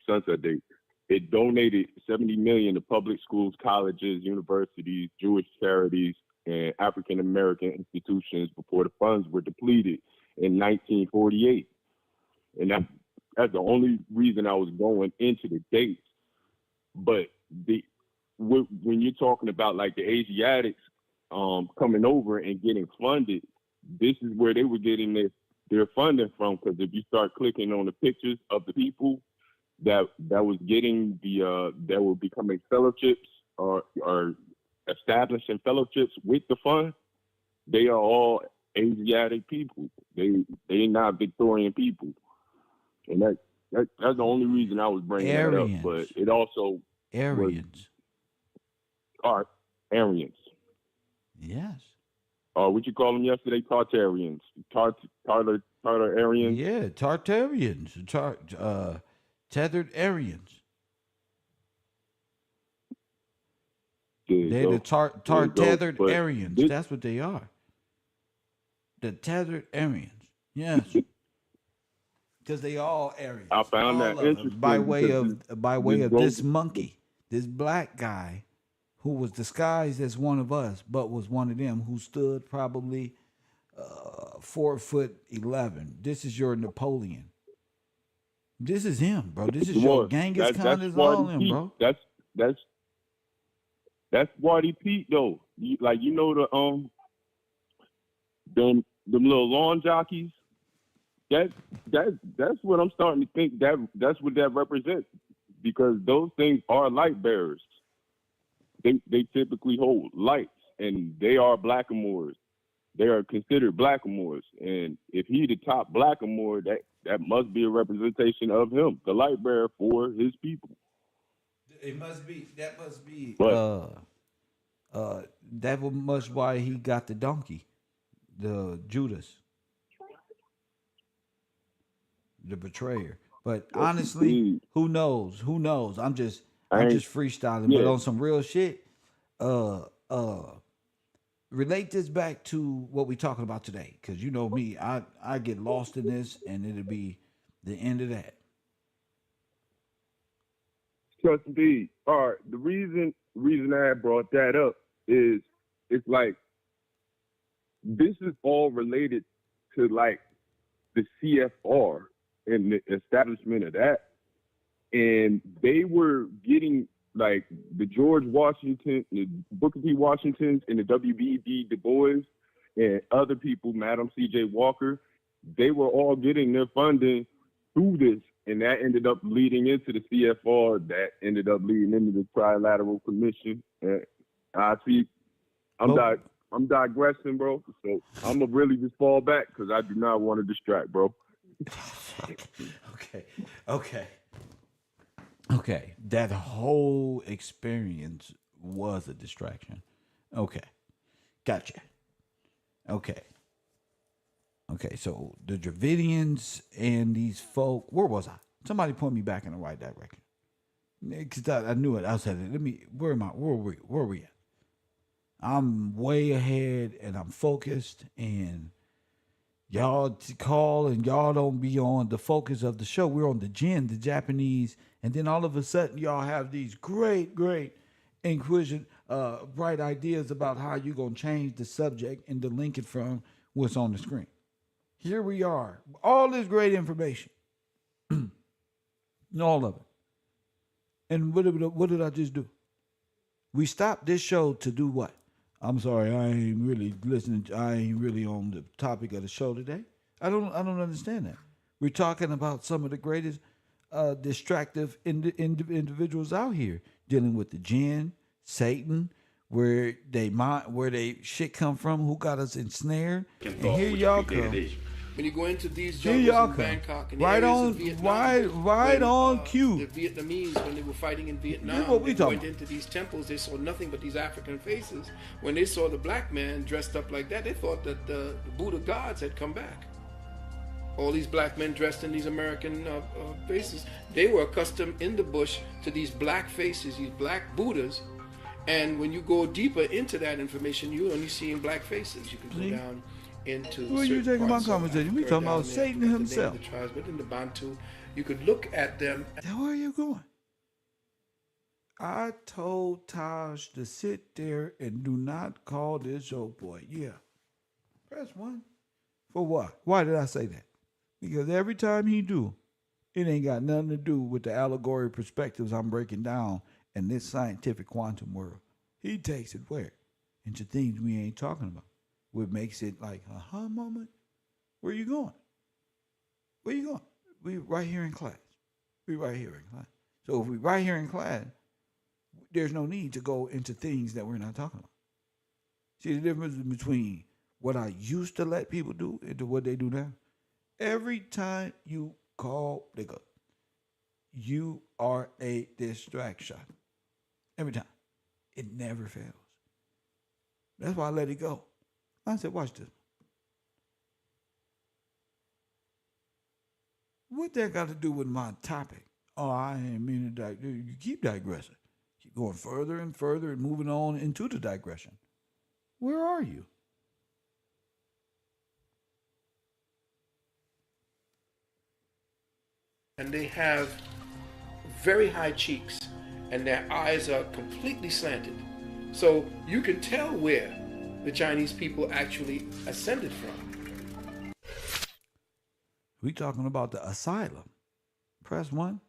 Sunset date. It donated $70 million to public schools, colleges, universities, Jewish charities, and African American institutions before the funds were depleted in 1948. And that's the only reason I was going into the dates. But when you're talking about like the Asiatics coming over and getting funded, this is where they were getting their funding from. Because if you start clicking on the pictures of the people that was getting that were becoming fellowships or establishing fellowships with the fund, they are all Asiatic people. They not Victorian people, and that's the only reason I was bringing that up. But it also Aryans. Are Aryans? Yes. What you call them yesterday? Tartarians. Tartarians. Yeah, Tartarians. Tethered Aryans. They're the tethered Aryans. That's what they are. The tethered Aryans. Yes. Because they all Aryans. I found that interesting by way of this monkey, this black guy who was disguised as one of us, but was one of them who stood probably 4'11". This is your Napoleon. This is him, bro. This is your Genghis Khan. Is all him, bro. That's Swarty Pete though. You know them little lawn jockeys. That's what I'm starting to think. That's what that represents, because those things are light bearers. They typically hold lights, and they are blackamoors. They are considered blackamoors, and if he the top blackamoor, that must be a representation of him, the light bearer for his people. It must be. That must be. But, that was much why he got the donkey, the Judas, the betrayer. But honestly, who knows? Who knows? I'm just freestyling. Yeah. But on some real shit, relate this back to what we talking about today, because you know me, I get lost in this, and it'll be the end of that. Trust me. All right. The reason I brought that up is it's like this is all related to like the CFR and the establishment of that, and they were getting like the George Washington, the Booker T. Washingtons, and the W.B.B. Du Bois, and other people, Madam C.J. Walker. They were all getting their funding through this. And that ended up leading into the CFR. That ended up leading into the Trilateral Commission. And I'm digressing, bro. So I'm gonna really just fall back because I do not want to distract, bro. Okay. That whole experience was a distraction. Okay. Gotcha. Okay. So the Dravidians and these folk, where was I? Somebody point me back in the right direction. Because I knew it. I said, where are we at? I'm way ahead and I'm focused, and y'all call and y'all don't be on the focus of the show. We're on the Jin, the Japanese, and then all of a sudden y'all have these great inquisition, bright ideas about how you're going to change the subject and to link it from what's on the screen. Here we are. All this great information. All of it. And what did I just do? We stopped this show to do what? I'm sorry, I ain't really listening. I ain't really on the topic of the show today. I don't understand that. We're talking about some of the greatest distractive individuals out here, dealing with the jinn, Satan, where they shit come from, who got us ensnared. And here y'all come. When you go into these jungles in Bangkok and right areas on, of Vietnam, right on cue. The Vietnamese, when they were fighting in Vietnam, what we they went into these temples. They saw nothing but these African faces. When they saw the black man dressed up like that, they thought that the Buddha gods had come back. all these black men dressed in these American faces, they were accustomed in the bush to these black faces, these black Buddhas. And when you go deeper into that information, you're only seeing black faces. You can go down into Where you taking my parts of conversation? We Africa, talking about down there, I Satan forget the himself. name of the tribes, but in the Bantu, you could look at them. Where are you going? I told Taj to sit there and do not call this old boy. Yeah. Press 1. For what? Why did I say that? Because every time he do, it ain't got nothing to do with the allegory perspectives I'm breaking down in this scientific quantum world. He takes it where? Into things we ain't talking about. What makes it like a huh moment? Where you going? Where you going? We right here in class. We right here in class. So if we right here in class, there's no need to go into things that we're not talking about. See the difference between what I used to let people do and to what they do now? Every time you call, they go, you are a distraction. Every time. It never fails. That's why I let it go. I said, watch this. What that got to do with my topic? Oh, I ain't mean to digress. You keep digressing. Keep going further and further and moving on into the digression. Where are you? And they have very high cheeks, and their eyes are completely slanted. So you can tell where the Chinese people actually ascended from. We talking about the asylum. Press 1.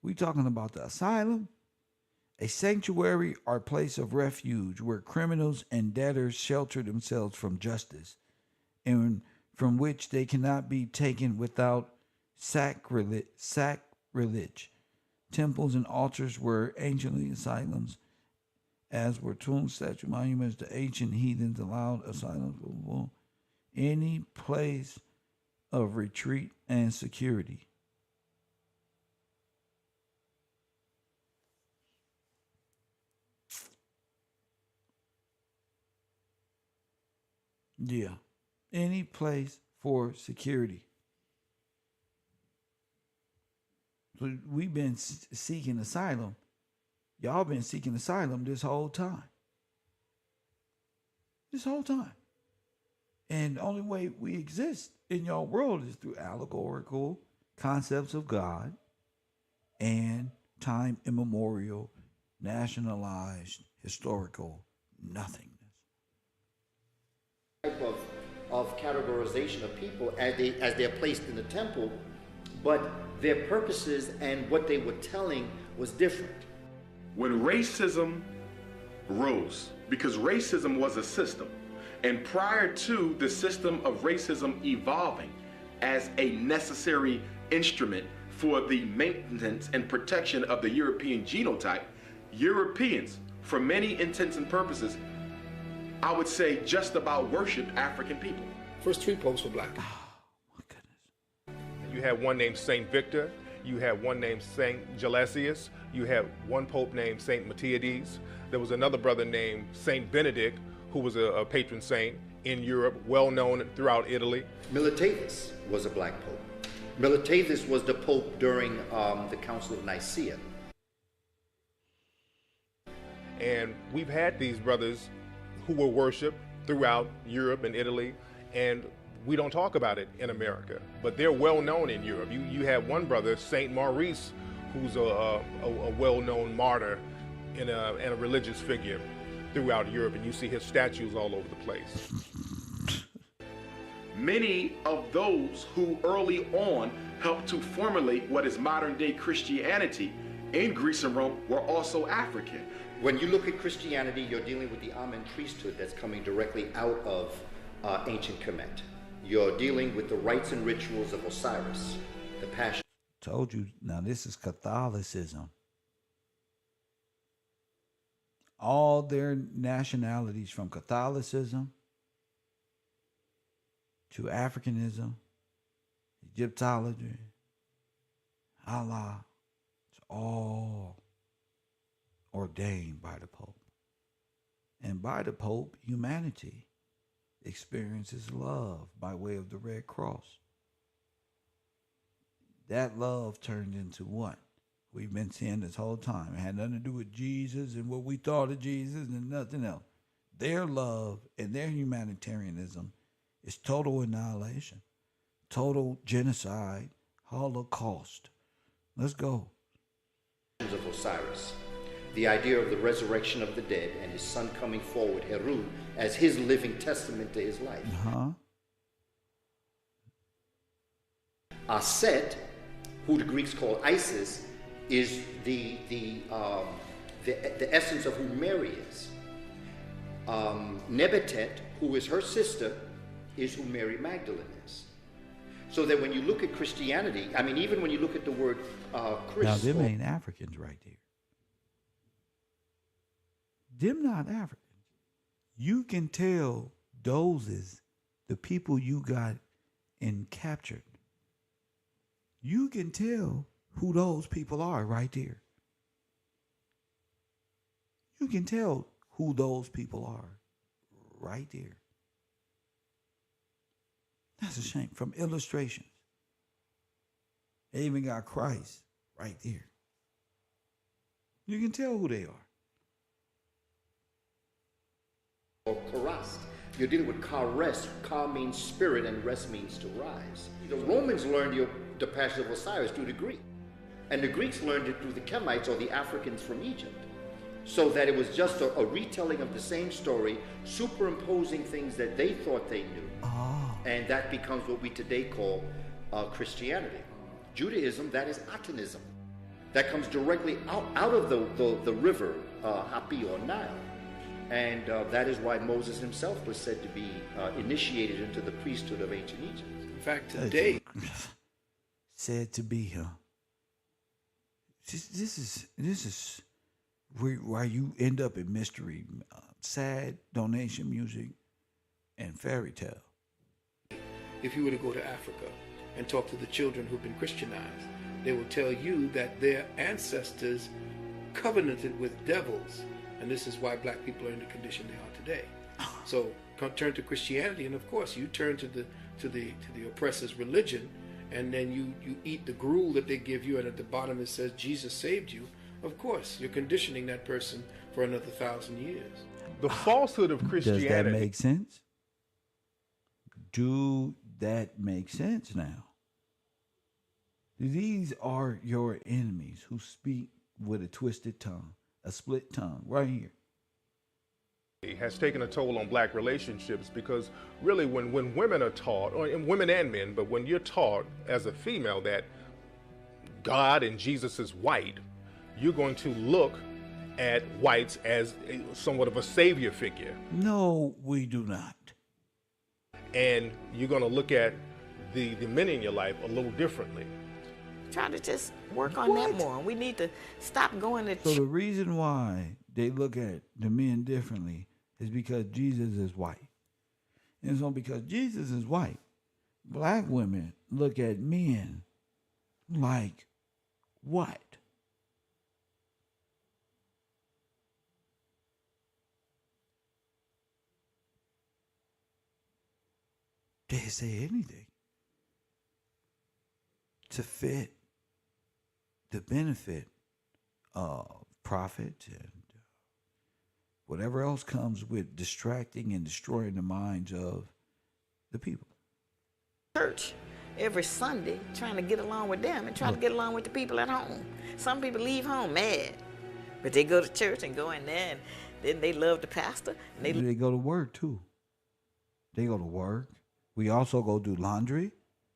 We talking about the asylum, a sanctuary or place of refuge where criminals and debtors shelter themselves from justice, and from which they cannot be taken without sacrilege. Temples and altars were anciently asylums, as were tombs, statues, monuments. The ancient heathens allowed asylums, any place of retreat and security. Yeah, any place for security. So we've been seeking asylum. Y'all been seeking asylum this whole time. This whole time. And the only way we exist in your world is through allegorical concepts of God and time immemorial, nationalized, historical nothingness. Type of categorization of people as they're placed in the temple, but their purposes and what they were telling was different. When racism rose, because racism was a system, and prior to the system of racism evolving as a necessary instrument for the maintenance and protection of the European genotype, Europeans, for many intents and purposes, I would say just about worship African people. First 3 popes were black. You had one named Saint Victor, you had one named Saint Gelasius, you had one pope named Saint Matthiades. There was another brother named Saint Benedict, who was a patron saint in Europe, well known throughout Italy. Militatus was a black pope. Militatus was the pope during the Council of Nicaea. And we've had these brothers who were worshipped throughout Europe and Italy, and we don't talk about it in America, but they're well known in Europe. You have one brother, Saint Maurice, who's a well-known martyr and a religious figure throughout Europe, and you see his statues all over the place. Many of those who early on helped to formulate what is modern day Christianity in Greece and Rome were also African. When you look at Christianity, you're dealing with the Amen priesthood that's coming directly out of ancient Kemet. You're dealing with the rites and rituals of Osiris, the Passion. Told you, now this is Catholicism. All their nationalities, from Catholicism to Africanism, Egyptology, Allah, it's all ordained by the Pope. And by the Pope, humanity experiences love by way of the Red Cross. that love turned into what? We've been seeing this whole time. It had nothing to do with Jesus and what we thought of Jesus and nothing else. Their love and their humanitarianism is total annihilation, total genocide, Holocaust. Let's go. Of Osiris, the idea of the resurrection of the dead and his son coming forward, Heru, as his living testament to his life. Aset, who the Greeks call Isis, is the essence of who Mary is. Nebetet, who is her sister, is who Mary Magdalene is. So that when you look at Christianity, I mean, even when you look at the word Christ. Now, them ain't Africans right there. Them not Africans. You can tell those is the people you got and captured. You can tell who those people are right there. You can tell who those people are right there. That's a shame. From illustrations. They even got Christ right there. You can tell who they are. Or karast. You're dealing with kares. Ka means spirit and rest means to rise. The Romans learned the Passion of Osiris through the Greek. And the Greeks learned it through the Kemites or the Africans from Egypt. So that it was just a retelling of the same story, superimposing things that they thought they knew. And that becomes what we today call Christianity. Judaism, that is Atanism. That comes directly out of the river Hapi or Nile. And that is why Moses himself was said to be initiated into the priesthood of ancient Egypt. In fact, today... Said to be, huh? This is where you end up in mystery, sad donation music, and fairy tale. If you were to go to Africa and talk to the children who've been Christianized, they will tell you that their ancestors covenanted with devils, and this is why black people are in the condition they are today. So turn to Christianity, and of course you turn to the oppressor's religion, and then you eat the gruel that they give you, and at the bottom it says Jesus saved you. Of course, you're conditioning that person for another 1,000 years. The falsehood of Christianity. Does that make sense? Do that make sense now? These are your enemies who speak with a twisted tongue, a split tongue, right here. Has taken a toll on black relationships, because really when women are taught, or women and men, but when you're taught as a female that God and Jesus is white, you're going to look at whites as somewhat of a savior figure. No, we do not. And you're going to look at the men in your life a little differently. Try to just work on that more. We need to stop going to So the reason why they look at the men differently is because Jesus is white. And so because Jesus is white, black women look at men like what? They say anything to fit the benefit of profit and whatever else comes with distracting and destroying the minds of the people. church every Sunday trying to get along with them and trying to get along with the people at home. Some people leave home mad, but they go to church and go in there, and then they love the pastor. And They go to work too. They go to work. We also go do laundry.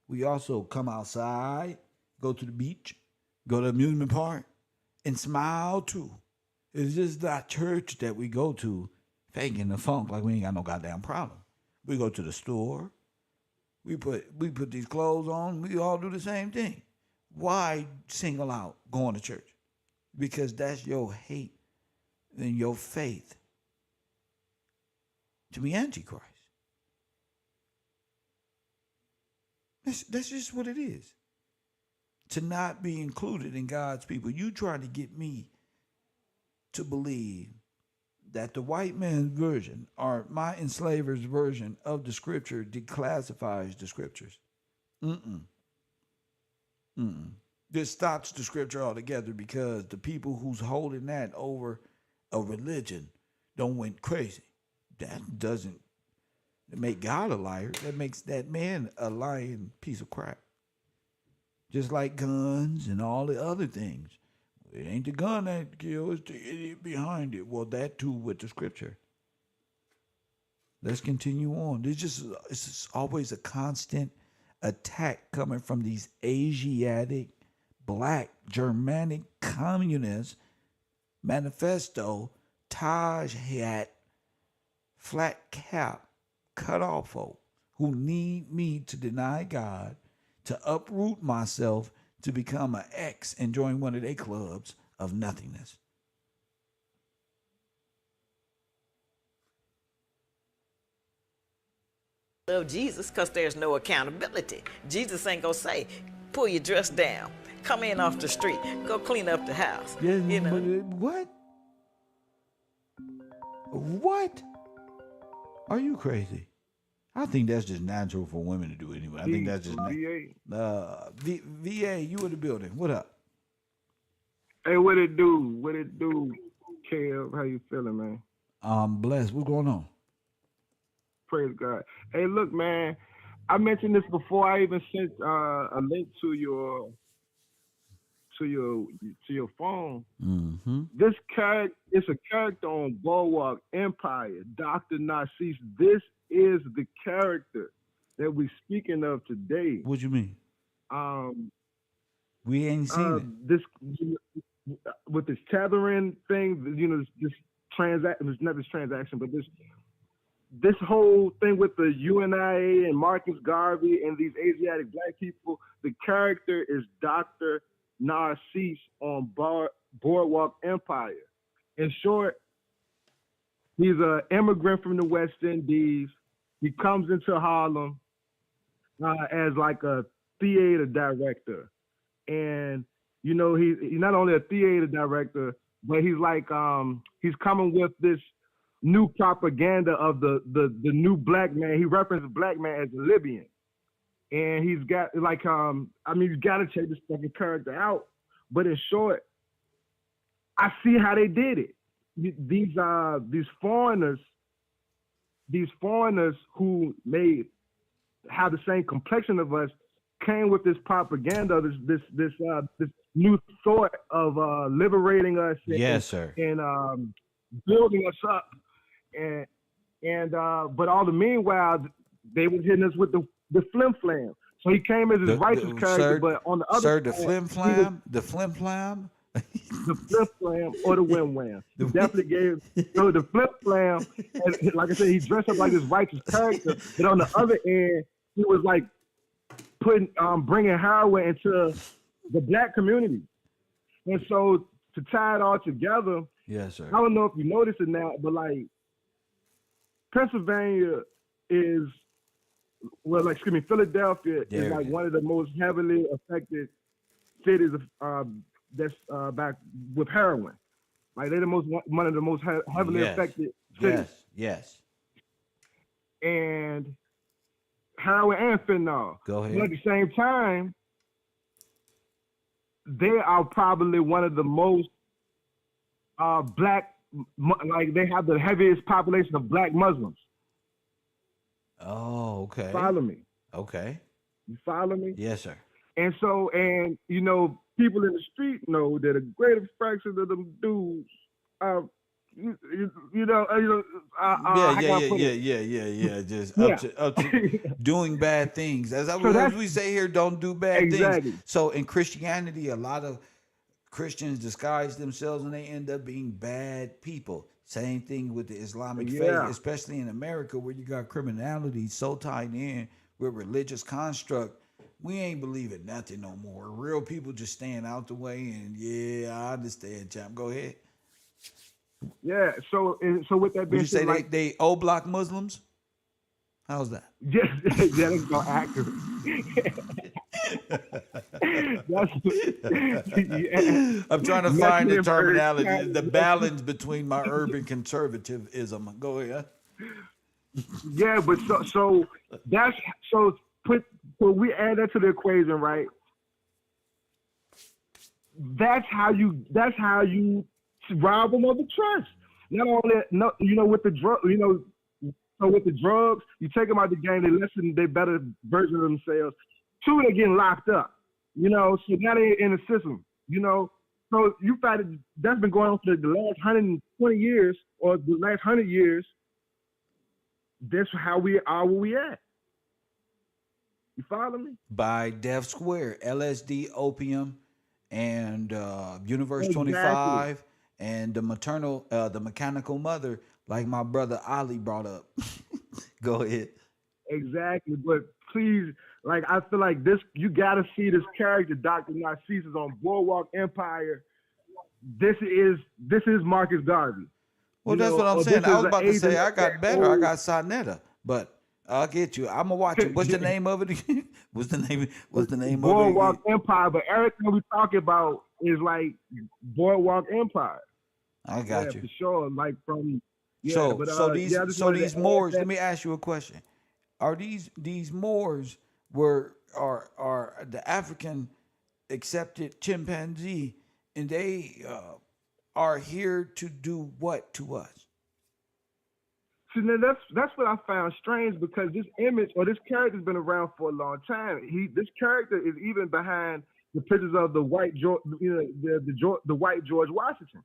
We also come outside, go to the beach, go to the amusement park, and smile too. It's just not church that we go to faking the funk like we ain't got no goddamn problem. We go to the store. We put these clothes on. We all do the same thing. Why single out going to church? Because that's your hate and your faith to be Antichrist. That's just what it is. To not be included in God's people. You trying to get me to believe that the white man's version or my enslaver's version of the scripture declassifies the scriptures. This stops the scripture altogether because the people who's holding that over a religion don't went crazy. That doesn't make God a liar. That makes that man a lying piece of crap. Just like guns and all the other things. It ain't the gun that kills, it's the idiot behind it. Well, that too with the scripture. Let's continue on. It's just always a constant attack coming from these Asiatic, black, Germanic communists, manifesto, Taj hat, flat cap, cut off folk who need me to deny God, to uproot myself, to become an ex and join one of their clubs of nothingness. Love Jesus because there's no accountability. Jesus ain't gonna say, pull your dress down, come in off the street, go clean up the house. Yeah, you know what? What? Are you crazy? I think that's just natural for women to do anyway. I think that's just VA, you in the building. What up? Hey, what it do? What it do, Kev? How you feeling, man? I'm blessed. What's going on? Praise God. Hey, look, man. I mentioned this before. I even sent a link to your phone. Mm-hmm. This character, it's a character on Boardwalk Empire, Dr. Narcisse. This is the character that we're speaking of today. What you mean? We ain't seen it. This with this tethering thing, you know, this transaction. It's not this transaction, but this whole thing with the UNIA and Marcus Garvey and these Asiatic black people. The character is Dr. Narcisse on Boardwalk Empire. In short, he's an immigrant from the West Indies. He comes into Harlem as like a theater director. And, you know, he's not only a theater director, but he's like, he's coming with this new propaganda of the new black man. He references black man as a Libyan. And he's got like, you got to check this fucking character out. But in short, I see how they did it. These foreigners who have the same complexion of us came with this propaganda, this new thought of liberating us. And building us up. But all the meanwhile, they was hitting us with the flim flam. So he came as his righteous character, but on the other the flim flam, the flim flam, the flip flam or the wham wham. He definitely gave the flip flam. And like I said, he dressed up like this righteous character, but on the other end, he was like bringing heroin into the black community. And so to tie it all together, yes, sir. I don't know if you noticed it now, but like Pennsylvania is, Philadelphia is like one of the most heavily affected cities that's back with heroin. Like they're one of the most heavily affected cities. Yes. And heroin and fentanyl. Go ahead. But at the same time, they are probably one of the most black, like they have the heaviest population of black Muslims. Oh, okay. Follow me. Okay. You follow me? Yes, sir. And so, you know, people in the street know that a greater fraction of them dudes Just up to doing bad things. As we say here, don't do bad things. So in Christianity, a lot of Christians disguise themselves and they end up being bad people. Same thing with the Islamic faith, especially in America where you got criminality so tied in with religious construct. We ain't believing nothing no more. Real people just staying out the way, and I understand, champ. Go ahead. Yeah. So with that being said, like, they old block Muslims. How's that? Yes, that's not accurate. I'm trying to find the terminology, the balance between my urban conservatism. Go ahead. Yeah, but so we add that to the equation, right? that's how you rob them of the trust. Not only no, with the drug, so with the drugs, you take them out the game, they listen, they better version of themselves. Two, they're getting locked up. So now they're in the system. So you find that's been going on for the last 120 years or the last 100 years. That's how we are where we at. You follow me? By Death Square, LSD, opium, and Universe Exactly. 25, and the mechanical mother, like my brother Ali brought up. Go ahead. Exactly, but please, like I feel like this, you gotta see this character, Dr. Narcissus on Boardwalk Empire. This is Marcus Garvey. Well, that's what I'm saying. I was about to say I got better. I got Sonetta, but I'll get you. I'm gonna watch it. What's the name of it again? What's the name of it? Boardwalk Empire, but everything we talking about is like Boardwalk Empire. I got you for sure. Like from these Moors. Let me ask you a question. Are these Moors are the African accepted chimpanzee, and they are here to do what to us? See, now that's what I found strange, because this image or this character's been around for a long time. This character is even behind the pictures of the white the white George Washington.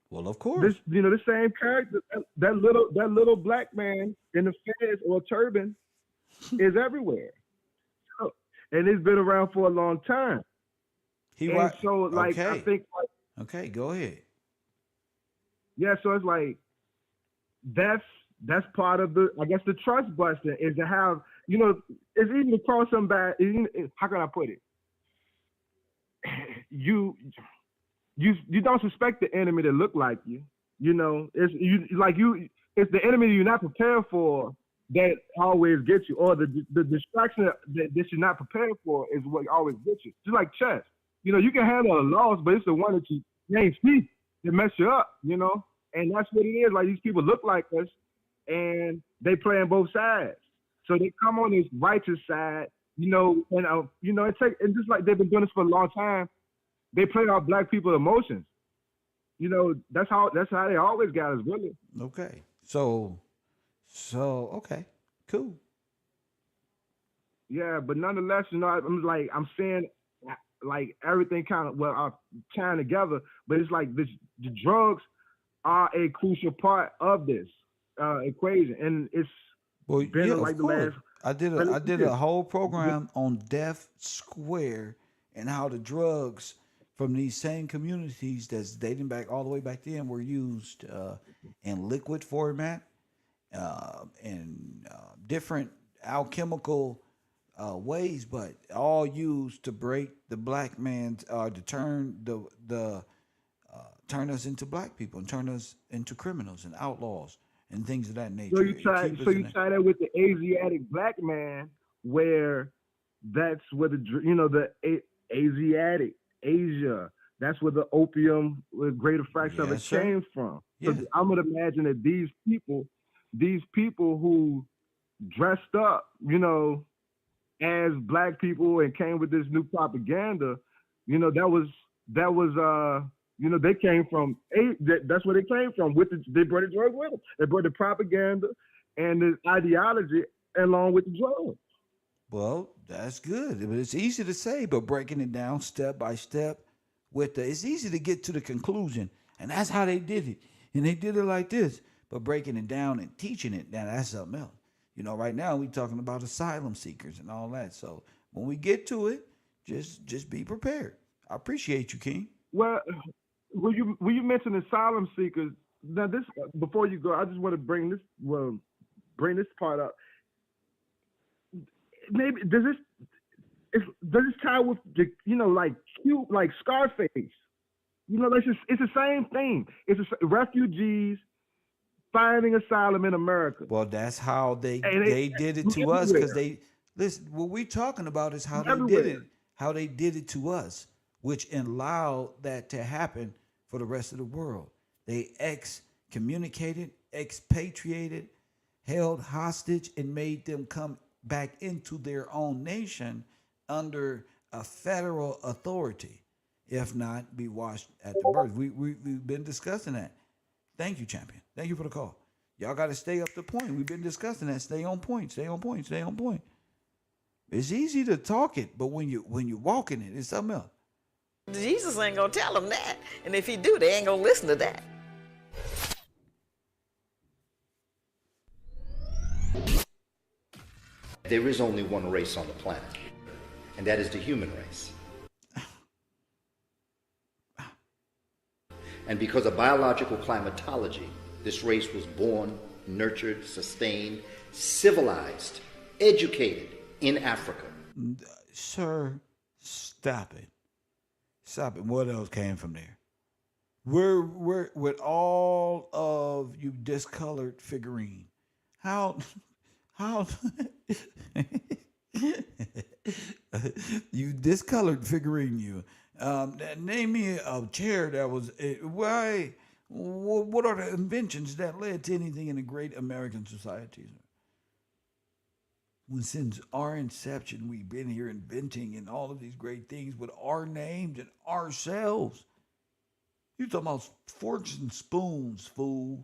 Well, of course. The same character, that little black man in the fez or turban is everywhere. So, and it's been around for a long time. I think okay, go ahead. Yeah, so it's like that's part of the, I guess, the trust busting is to have, it's even to call somebody, how can I put it? You don't suspect the enemy to look like you. It's the enemy you're not prepared for that always gets you, or the distraction that you're not prepared for is what always gets you. Just like chess, you can handle a loss, but it's the one that you ain't see that mess you up, and that's what it is. Like, these people look like us, and they play on both sides. So they come on this righteous side, and just like they've been doing this for a long time. They play off black people's emotions. That's how they always got us, really. Okay. So okay, cool. Yeah, but nonetheless, I'm saying like everything kind of tying together, but it's like the drugs are a crucial part of this equation, and it's been like the last. I did a whole program on Death Square and how the drugs from these same communities that's dating back all the way back then were used in liquid format, in different alchemical ways, but all used to break the black man's, to turn turn us into black people and turn us into criminals and outlaws and things of that nature. So you tie that with the Asiatic black man, where that's where the Asiatic Asia, that's where the opium, the greater fraction of it came from. So I'm gonna imagine that these people who dressed up, as black people and came with this new propaganda, that was they came from that's where they came from. They brought the drug with them. They brought the propaganda and the ideology along with the drugs. Well, that's good. It's easy to say, but breaking it down step by step it's easy to get to the conclusion, and that's how they did it. And they did it like this, but breaking it down and teaching it, now that's something else. Right now we're talking about asylum seekers and all that. So when we get to it, just be prepared. I appreciate you, King. Well, when you mention asylum seekers, now this, before you go, I just want to bring this part up. Maybe does this tie with the like Scarface? It's the same thing. It's refugees finding asylum in America. Well, that's how they did it to us, because listen. What we're talking about is how they did it. How they did it to us, which allowed that to happen for the rest of the world. They excommunicated, expatriated, held hostage, and made them come back into their own nation under a federal authority. If not, be washed at the birth. We've been discussing that. Thank you, champion. Thank you for the call. Y'all got to stay up to point. We've been discussing that. Stay on point. Stay on point. Stay on point. It's easy to talk it, but when you walking it, it's something else. Jesus ain't gonna tell them that, and if he do, they ain't gonna listen to that. There is only one race on the planet, and that is the human race. And because of biological climatology, this race was born, nurtured, sustained, civilized, educated in Africa. Sir, stop it. Stop it. What else came from there? We're with all of you discolored figurine. How you discolored figurine you. Name me a chair that was why. What are the inventions that led to anything in a great American society? When since our inception, we've been here inventing and all of these great things with our names and ourselves. You talking about forks and spoons, fool.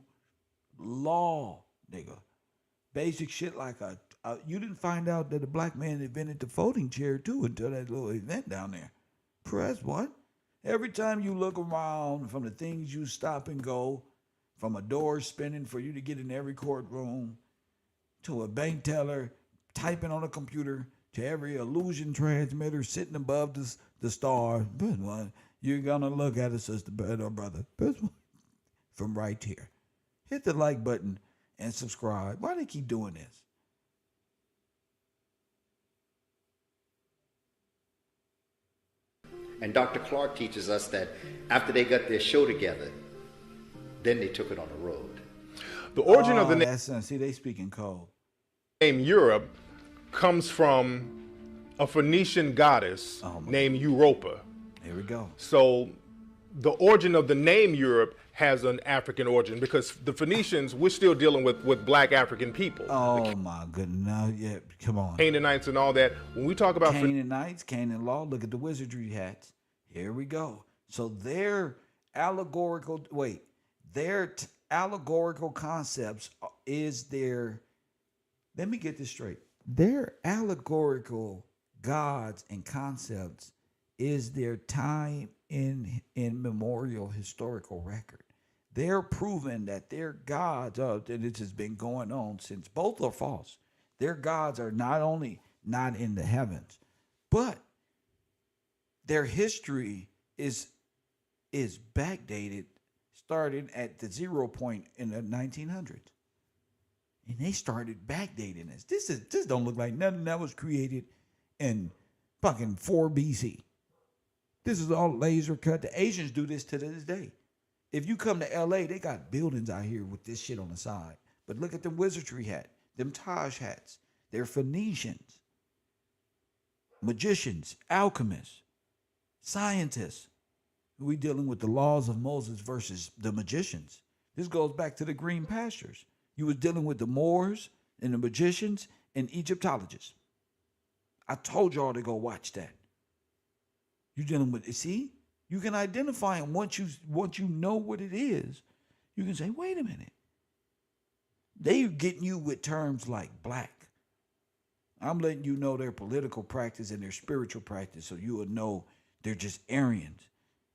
Law, nigga. Basic shit like you didn't find out that a black man invented the folding chair too until that little event down there. Press what? Every time you look around, from the things you stop and go, from a door spinning for you to get in every courtroom, to a bank teller typing on a computer, to every illusion transmitter sitting above the star, you're gonna look at it, sister or brother, from right here. Hit the like button and subscribe. Why do they keep doing this? And Dr. Clark teaches us that after they got their show together, then they took it on the road. The origin of the name, see, they speaking code. Name Europe comes from a Phoenician goddess named Europa. Here we go. So the origin of the name Europe has an African origin, because the Phoenicians, we're still dealing with black African people. Oh my goodness. Now, yeah, come on. Canaanites and all that. When we talk about Canaanites, Canaan law, look at the wizardry hats. Here we go. So their allegorical concepts is their, let me get this straight. Their allegorical gods and concepts is their time in memorial historical record. They're proving that their gods, and this has been going on since, both are false. Their gods are not only not in the heavens, but their history is backdated, starting at the 0 point in the 1900s. And they started backdating this. This don't look like nothing that was created in fucking 4 BC. This is all laser cut. The Asians do this to this day. If you come to LA, they got buildings out here with this shit on the side. But look at them wizardry hat, them Taj hats. They're Phoenicians, magicians, alchemists, scientists. We dealing with the laws of Moses versus the magicians. This goes back to the green pastures. You was dealing with the Moors and the magicians and Egyptologists. I told y'all to go watch that. You're dealing with it. See, you can identify them once you know what it is. You can say, wait a minute. They getting you with terms like black. I'm letting you know their political practice and their spiritual practice, so you will know they're just Aryans.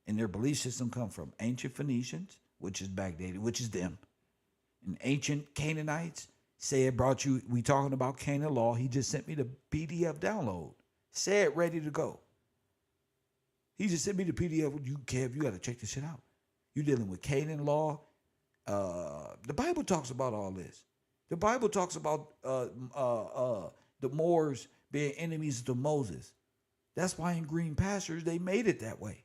And their belief system come from ancient Phoenicians, which is backdated, which is them. And ancient Canaanites, say it brought you, we talking about Canaan law. He just sent me the PDF download. Say it ready to go. He just sent me the PDF. Kev, you got to check this shit out. You're dealing with Canaan law. The Bible talks about all this. The Bible talks about the Moors being enemies to Moses. That's why in green pastures, they made it that way.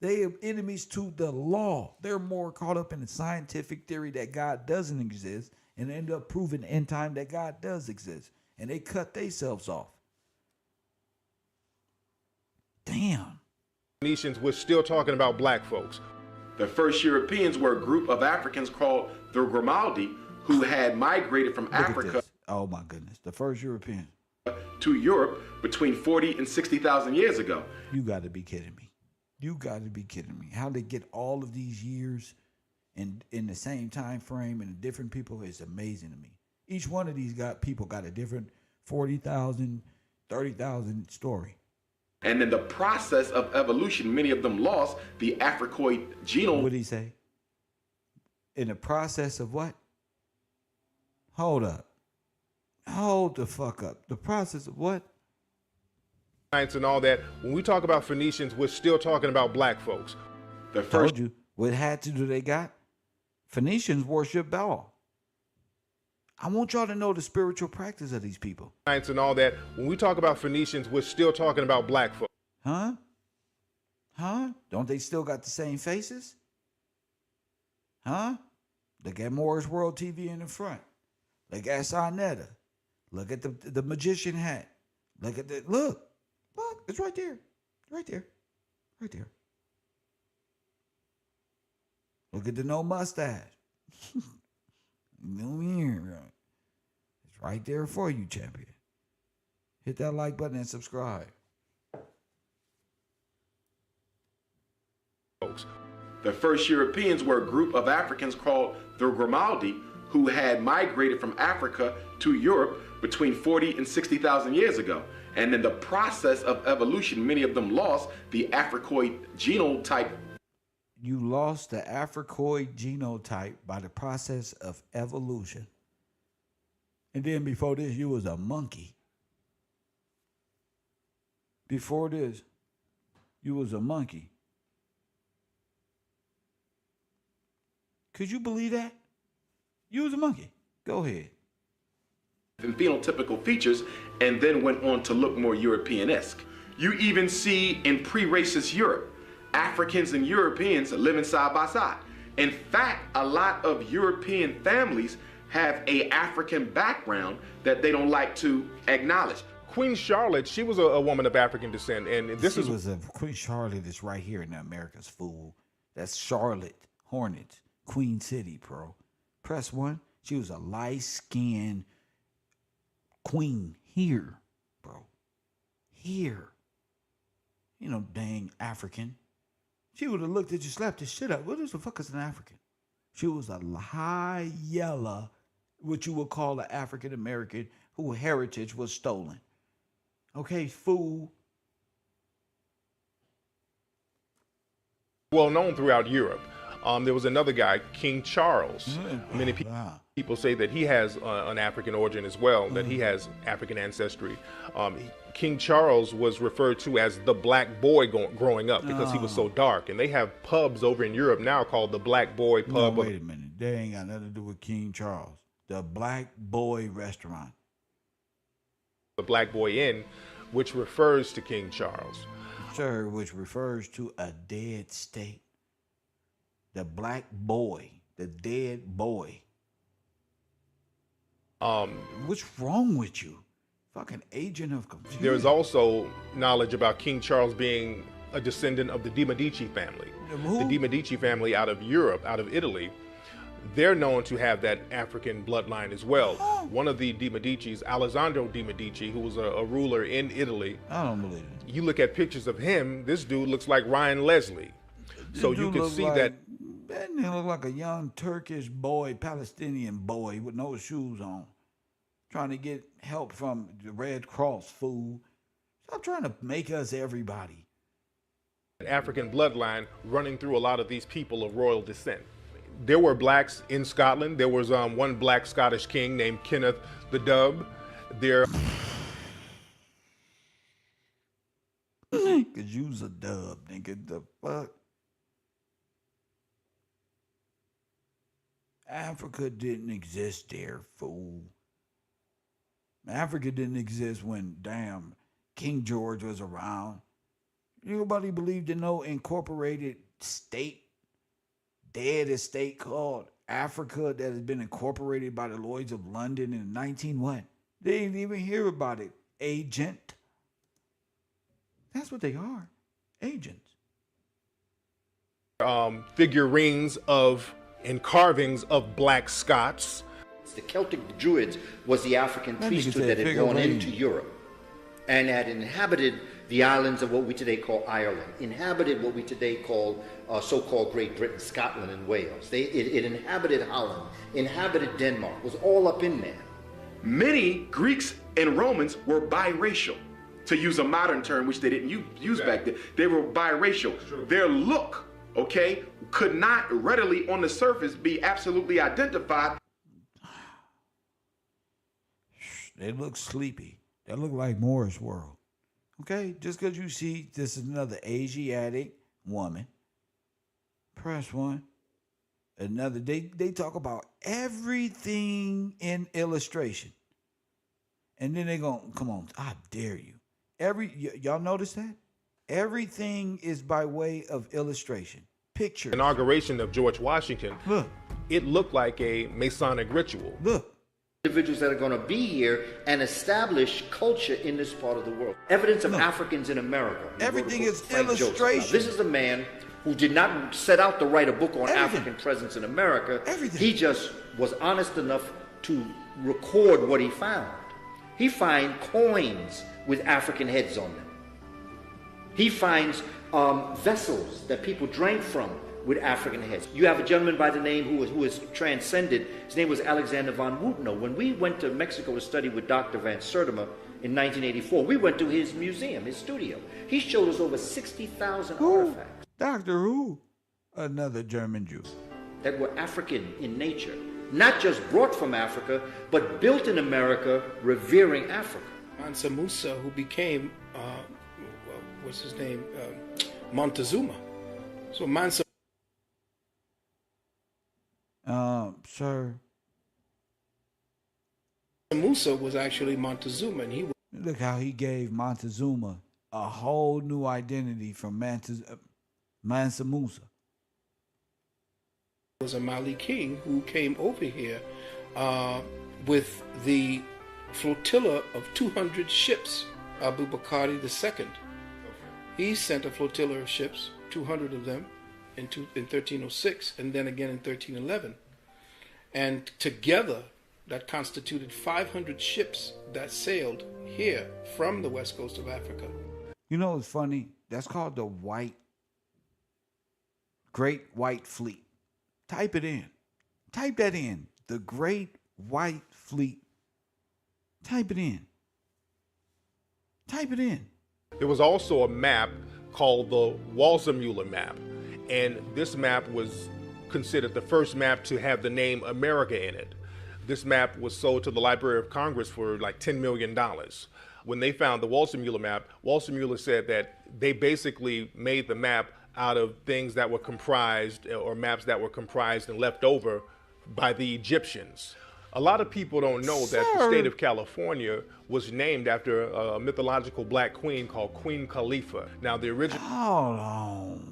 They are enemies to the law. They're more caught up in the scientific theory that God doesn't exist and end up proving in time that God does exist. And they cut themselves off. Damn. Phoenicians, we're still talking about black folks. The first Europeans were a group of Africans called the Grimaldi, who had migrated from Africa. Oh my goodness. The first Europeans to Europe between 40 and 60,000 years ago. You got to be kidding me. You got to be kidding me. How they get all of these years and in the same time frame and different people is amazing to me. Each one of these people got a different 40,000, 30,000 story. And in the process of evolution, many of them lost the Africoid genome. What did he say? In the process of what? Hold up. Hold the fuck up. The process of what? And all that. When we talk about Phoenicians, we're still talking about black folks. The first, told you what hatches do they got? Phoenicians worship Baal. I want y'all to know the spiritual practice of these people. And all that. When we talk about Phoenicians, we're still talking about black folks. Huh? Huh? Don't they still got the same faces? Huh? Look at Moore's World TV in the front. Look at Sarnetta. Look at the magician hat. Look at the look. It's right there. Right there. Right there. Look at the no mustache. No ear. It's right there for you, champion. Hit that like button and subscribe. The first Europeans were a group of Africans called the Grimaldi, who had migrated from Africa to Europe between 40 and 60,000 years ago. And in the process of evolution, many of them lost the Africoid genotype. You lost the Africoid genotype by the process of evolution. And then before this, you was a monkey. Before this, you was a monkey. Could you believe that? You was a monkey. Go ahead. And phenotypical features, and then went on to look more European-esque. You even see in pre-racist Europe, Africans and Europeans living side by side. In fact, a lot of European families have an African background that they don't like to acknowledge. Queen Charlotte, she was a woman of African descent, and this was a Queen Charlotte is right here in the America's fool. That's Charlotte Hornets, Queen City, bro. Press 1. She was a light-skinned queen here, bro. Here. You know, dang African. She would have looked at you, slapped the shit up. What the fuck is an African? She was a high yellow, what you would call an African American whose heritage was stolen. Okay, fool. Well known throughout Europe. There was another guy, King Charles. Many people say that he has an African origin as well, that he has African ancestry. King Charles was referred to as the black boy growing up because he was so dark. And they have pubs over in Europe now called the Black Boy Pub. No, wait a minute. They ain't got nothing to do with King Charles. The Black Boy Restaurant. The Black Boy Inn, which refers to King Charles. Sir, which refers to a dead state. The black boy, the dead boy. What's wrong with you? Fucking agent of confusion. There's also knowledge about King Charles being a descendant of the De Medici family. Who? The De Medici family out of Europe, out of Italy. They're known to have that African bloodline as well. One of the De Medicis, Alessandro De Medici, who was a ruler in Italy. I don't believe it. You look at pictures of him, this dude looks like Ryan Leslie. So you can see that. That nigga look like a young Turkish boy, Palestinian boy with no shoes on. Trying to get help from the Red Cross, fool. Stop trying to make us everybody. African bloodline running through a lot of these people of royal descent. There were blacks in Scotland. There was one black Scottish king named Kenneth the Dub. There. Cause you's a dub, nigga. The fuck? Africa didn't exist there, fool. Africa didn't exist when, damn, King George was around. Nobody believed in no incorporated state, dead estate called Africa that has been incorporated by the Lloyds of London in 19 what? They didn't even hear about it. Agent. That's what they are. Agents. Figurines of and carvings of black Scots. The Celtic Druids was the African priesthood that had gone into Europe. and had inhabited the islands of what we today call Ireland, inhabited what we today call so-called Great Britain, Scotland, and Wales. It inhabited Holland, inhabited Denmark, was all up in there. Many Greeks and Romans were biracial, to use a modern term, which they didn't use back then. They were biracial. Their look, okay, could not readily on the surface be absolutely identified. They look sleepy. They look like Moore's World. Okay? Just because you see this is another Asiatic woman. Press one. Another, they talk about everything in illustration. And then they go, come on, I dare you. Y'all notice that? Everything is by way of illustration. Pictures. Inauguration of George Washington, look, it looked like a Masonic ritual. Look. Individuals that are going to be here and establish culture in this part of the world. Evidence of Africans in America. Everything is illustration. This is a man who did not set out to write a book on African presence in America. He just was honest enough to record what he found. He finds coins with African heads on them. He finds vessels that people drank from with African heads. You have a gentleman by the name who is transcended. His name was Alexander von Wutno. When we went to Mexico to study with Dr. Van Sertima in 1984, we went to his museum, his studio. He showed us over 60,000 artifacts. Dr. Who? Another German Jew. That were African in nature. Not just brought from Africa, but built in America, revering Africa. Mansa Musa, who became, what's his name? Montezuma. So Mansa sir. Musa was actually Montezuma, and he look how he gave Montezuma a whole new identity from Mansa Musa. Was a Mali king who came over here with the flotilla of 200 ships, Abu Bakr II. He sent a flotilla of ships, 200 of them, in 1306, and then again in 1311. And together, that constituted 500 ships that sailed here from the west coast of Africa. You know what's funny? That's called the Great White Fleet. Type it in. Type that in. The Great White Fleet. Type it in. Type it in. There was also a map called the Walsemüller map. And this map was considered the first map to have the name America in it. This map was sold to the Library of Congress for like $10 million. When they found the Walsemüller map, Walsemüller said that they basically made the map out of things that were comprised, or maps that were comprised and left over by the Egyptians. A lot of people don't know that the state of California was named after a mythological black queen called Queen Khalifa. Now the original... Hold on.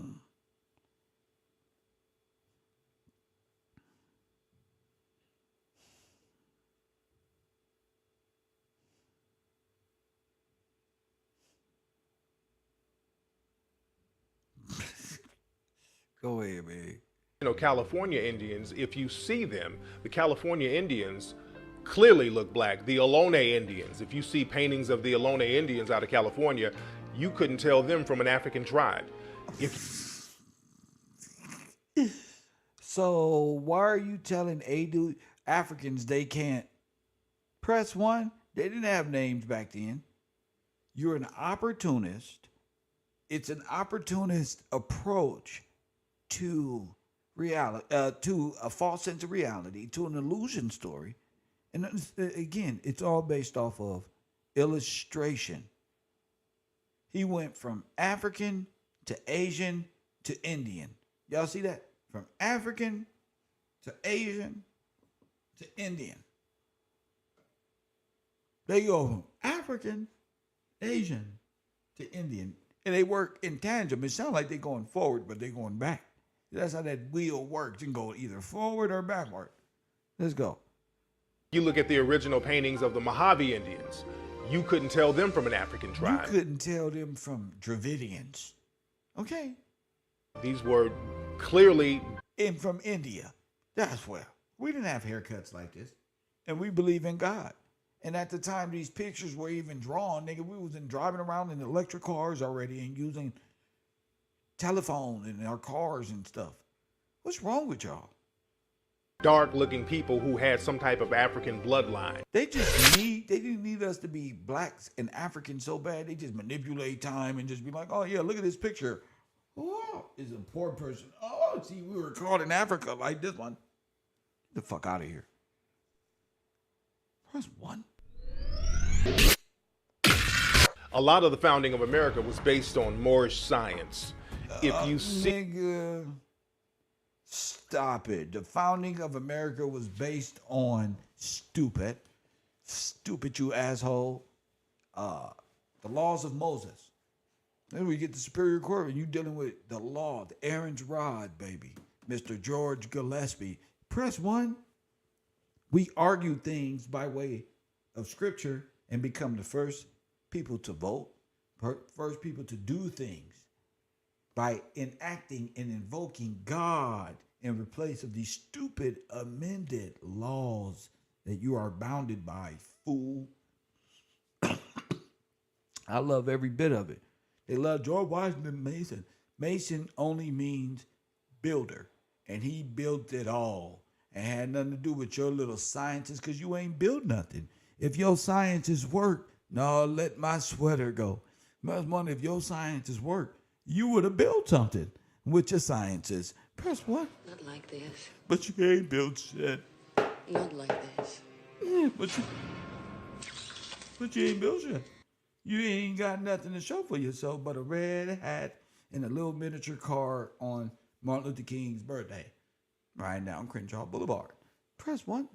Go ahead, man. You know, California Indians, if you see them, the California Indians clearly look black. The Ohlone Indians, if you see paintings of the Ohlone Indians out of California, you couldn't tell them from an African tribe. So why are you telling Africans they can't? Press one. They didn't have names back then. You're an opportunist. It's an opportunist approach to reality, to a false sense of reality, to an illusion story. And again, it's all based off of illustration. He went from African to Asian to Indian. Y'all see that? From African to Asian to Indian. They go from African, Asian to Indian. And they work in tandem. It sounds like they're going forward, but they're going back. That's how that wheel works. You can go either forward or backward. Let's go. You look at the original paintings of the Mojave Indians. You couldn't tell them from an African tribe. You couldn't tell them from Dravidians. Okay. These were clearly... And from India. That's where. We didn't have haircuts like this. And we believe in God. And at the time these pictures were even drawn, nigga, we was driving around in electric cars already and using telephone in our cars and stuff. What's wrong with y'all? Dark-looking people who had some type of African bloodline. They didn't need us to be blacks and Africans so bad. They just manipulate time and just be like, oh yeah, look at this picture. Oh, is a poor person. Oh, see, we were caught in Africa like this one. Get the fuck out of here. Press 1. A lot of the founding of America was based on Moorish science. If you see... Nigga, stop it. The founding of America was based on stupid, you asshole, the laws of Moses. Then we get the Superior Court and you dealing with the law, the Aaron's rod, baby. Mr. George Gillespie. Press 1. We argue things by way of scripture and become the first people to vote, first people to do things by enacting and invoking God in replace of these stupid amended laws that you are bounded by, fool. I love every bit of it. They love George Washington Mason. Mason only means builder, and he built it all and had nothing to do with your little sciences because you ain't built nothing. If your sciences work, no, let my sweater go. Most wonder if your sciences work, you would have built something with your sciences. Press 1. Not like this. But you ain't built shit. Not like this. Yeah, but you ain't built shit. You ain't got nothing to show for yourself but a red hat and a little miniature car on Martin Luther King's birthday. Right down Crenshaw Boulevard. Press 1.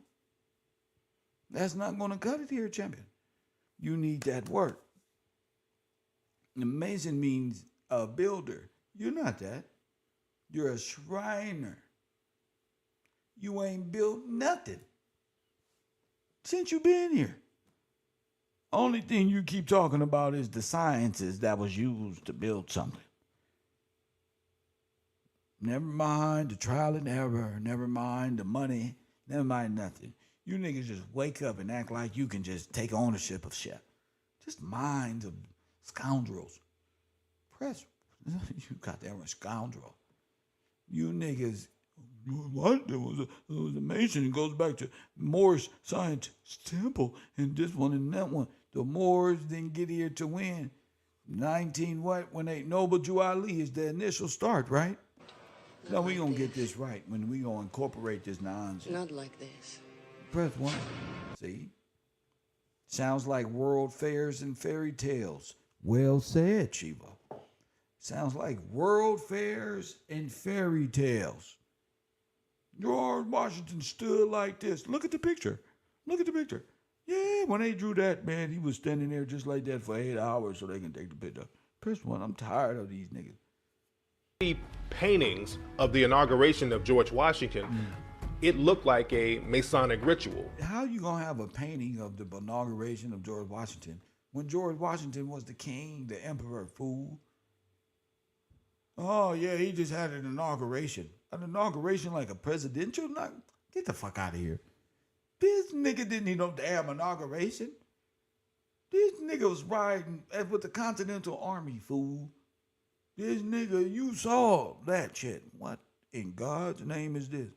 That's not going to cut it here, champion. You need that work. The Mason means a builder. You're not that. You're a Shriner. You ain't built nothing since you been here. Only thing you keep talking about is the sciences that was used to build something. Never mind the trial and error. Never mind the money. Never mind nothing. You niggas just wake up and act like you can just take ownership of shit. Just minds of scoundrels. Press. You got that one scoundrel. You niggas. What? There was a Mason. It goes back to Moorish Science Temple and this one and that one. The Moors didn't get here to win. 19 what? When they Noble Jew Ali is the initial start, right? No, we gonna get this right when we gonna incorporate this nonsense. Not like this. Press 1. See? Sounds like world fairs and fairy tales. Well said, Shiva. Sounds like world fairs and fairy tales. George Washington stood like this. Look at the picture. Look at the picture. Yeah, when they drew that, man, he was standing there just like that for 8 hours so they can take the picture. Press 1. I'm tired of these niggas. Paintings of the inauguration of George Washington, it looked like a Masonic ritual. How you gonna have a painting of the inauguration of George Washington when George Washington was the king, the emperor, fool? Oh yeah, he just had an inauguration. An inauguration like a presidential? Get the fuck out of here. This nigga didn't need no damn inauguration. This nigga was riding with the Continental Army, fool. This nigga, you saw that shit. What in God's name is this?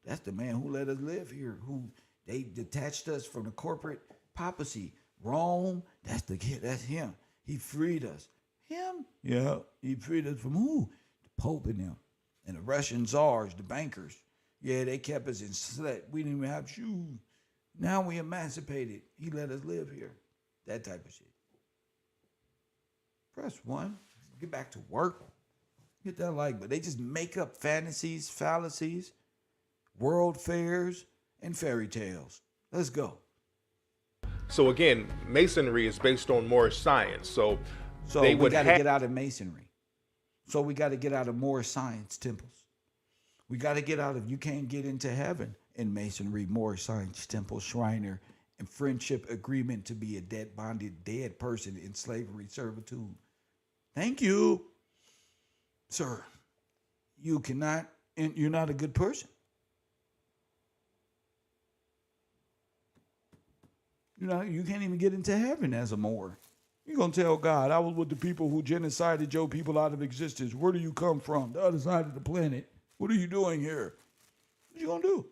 That's the man who let us live here, who they detached us from the corporate papacy. Rome, that's him. He freed us. Him? Yeah, he freed us from who? The Pope and them. And the Russian czars, the bankers. Yeah, they kept us enslaved. We didn't even have shoes. Now we emancipated. He let us live here. That type of shit. Press 1. Get back to work. Get that like, but they just make up fantasies, fallacies, world fairs, and fairy tales. Let's go. So again, Masonry is based on Moorish science. So we got to get out of Masonry. So we got to get out of Moorish science temples. We got to get out of, you can't get into heaven in Masonry, Moorish science temple, Shriner, and friendship agreement to be a dead person in slavery servitude. Thank you, sir. You cannot, and you're not a good person. You know, you can't even get into heaven as a Moor. You're going to tell God, I was with the people who genocided your people out of existence. Where do you come from? The other side of the planet. What are you doing here? What you going to do?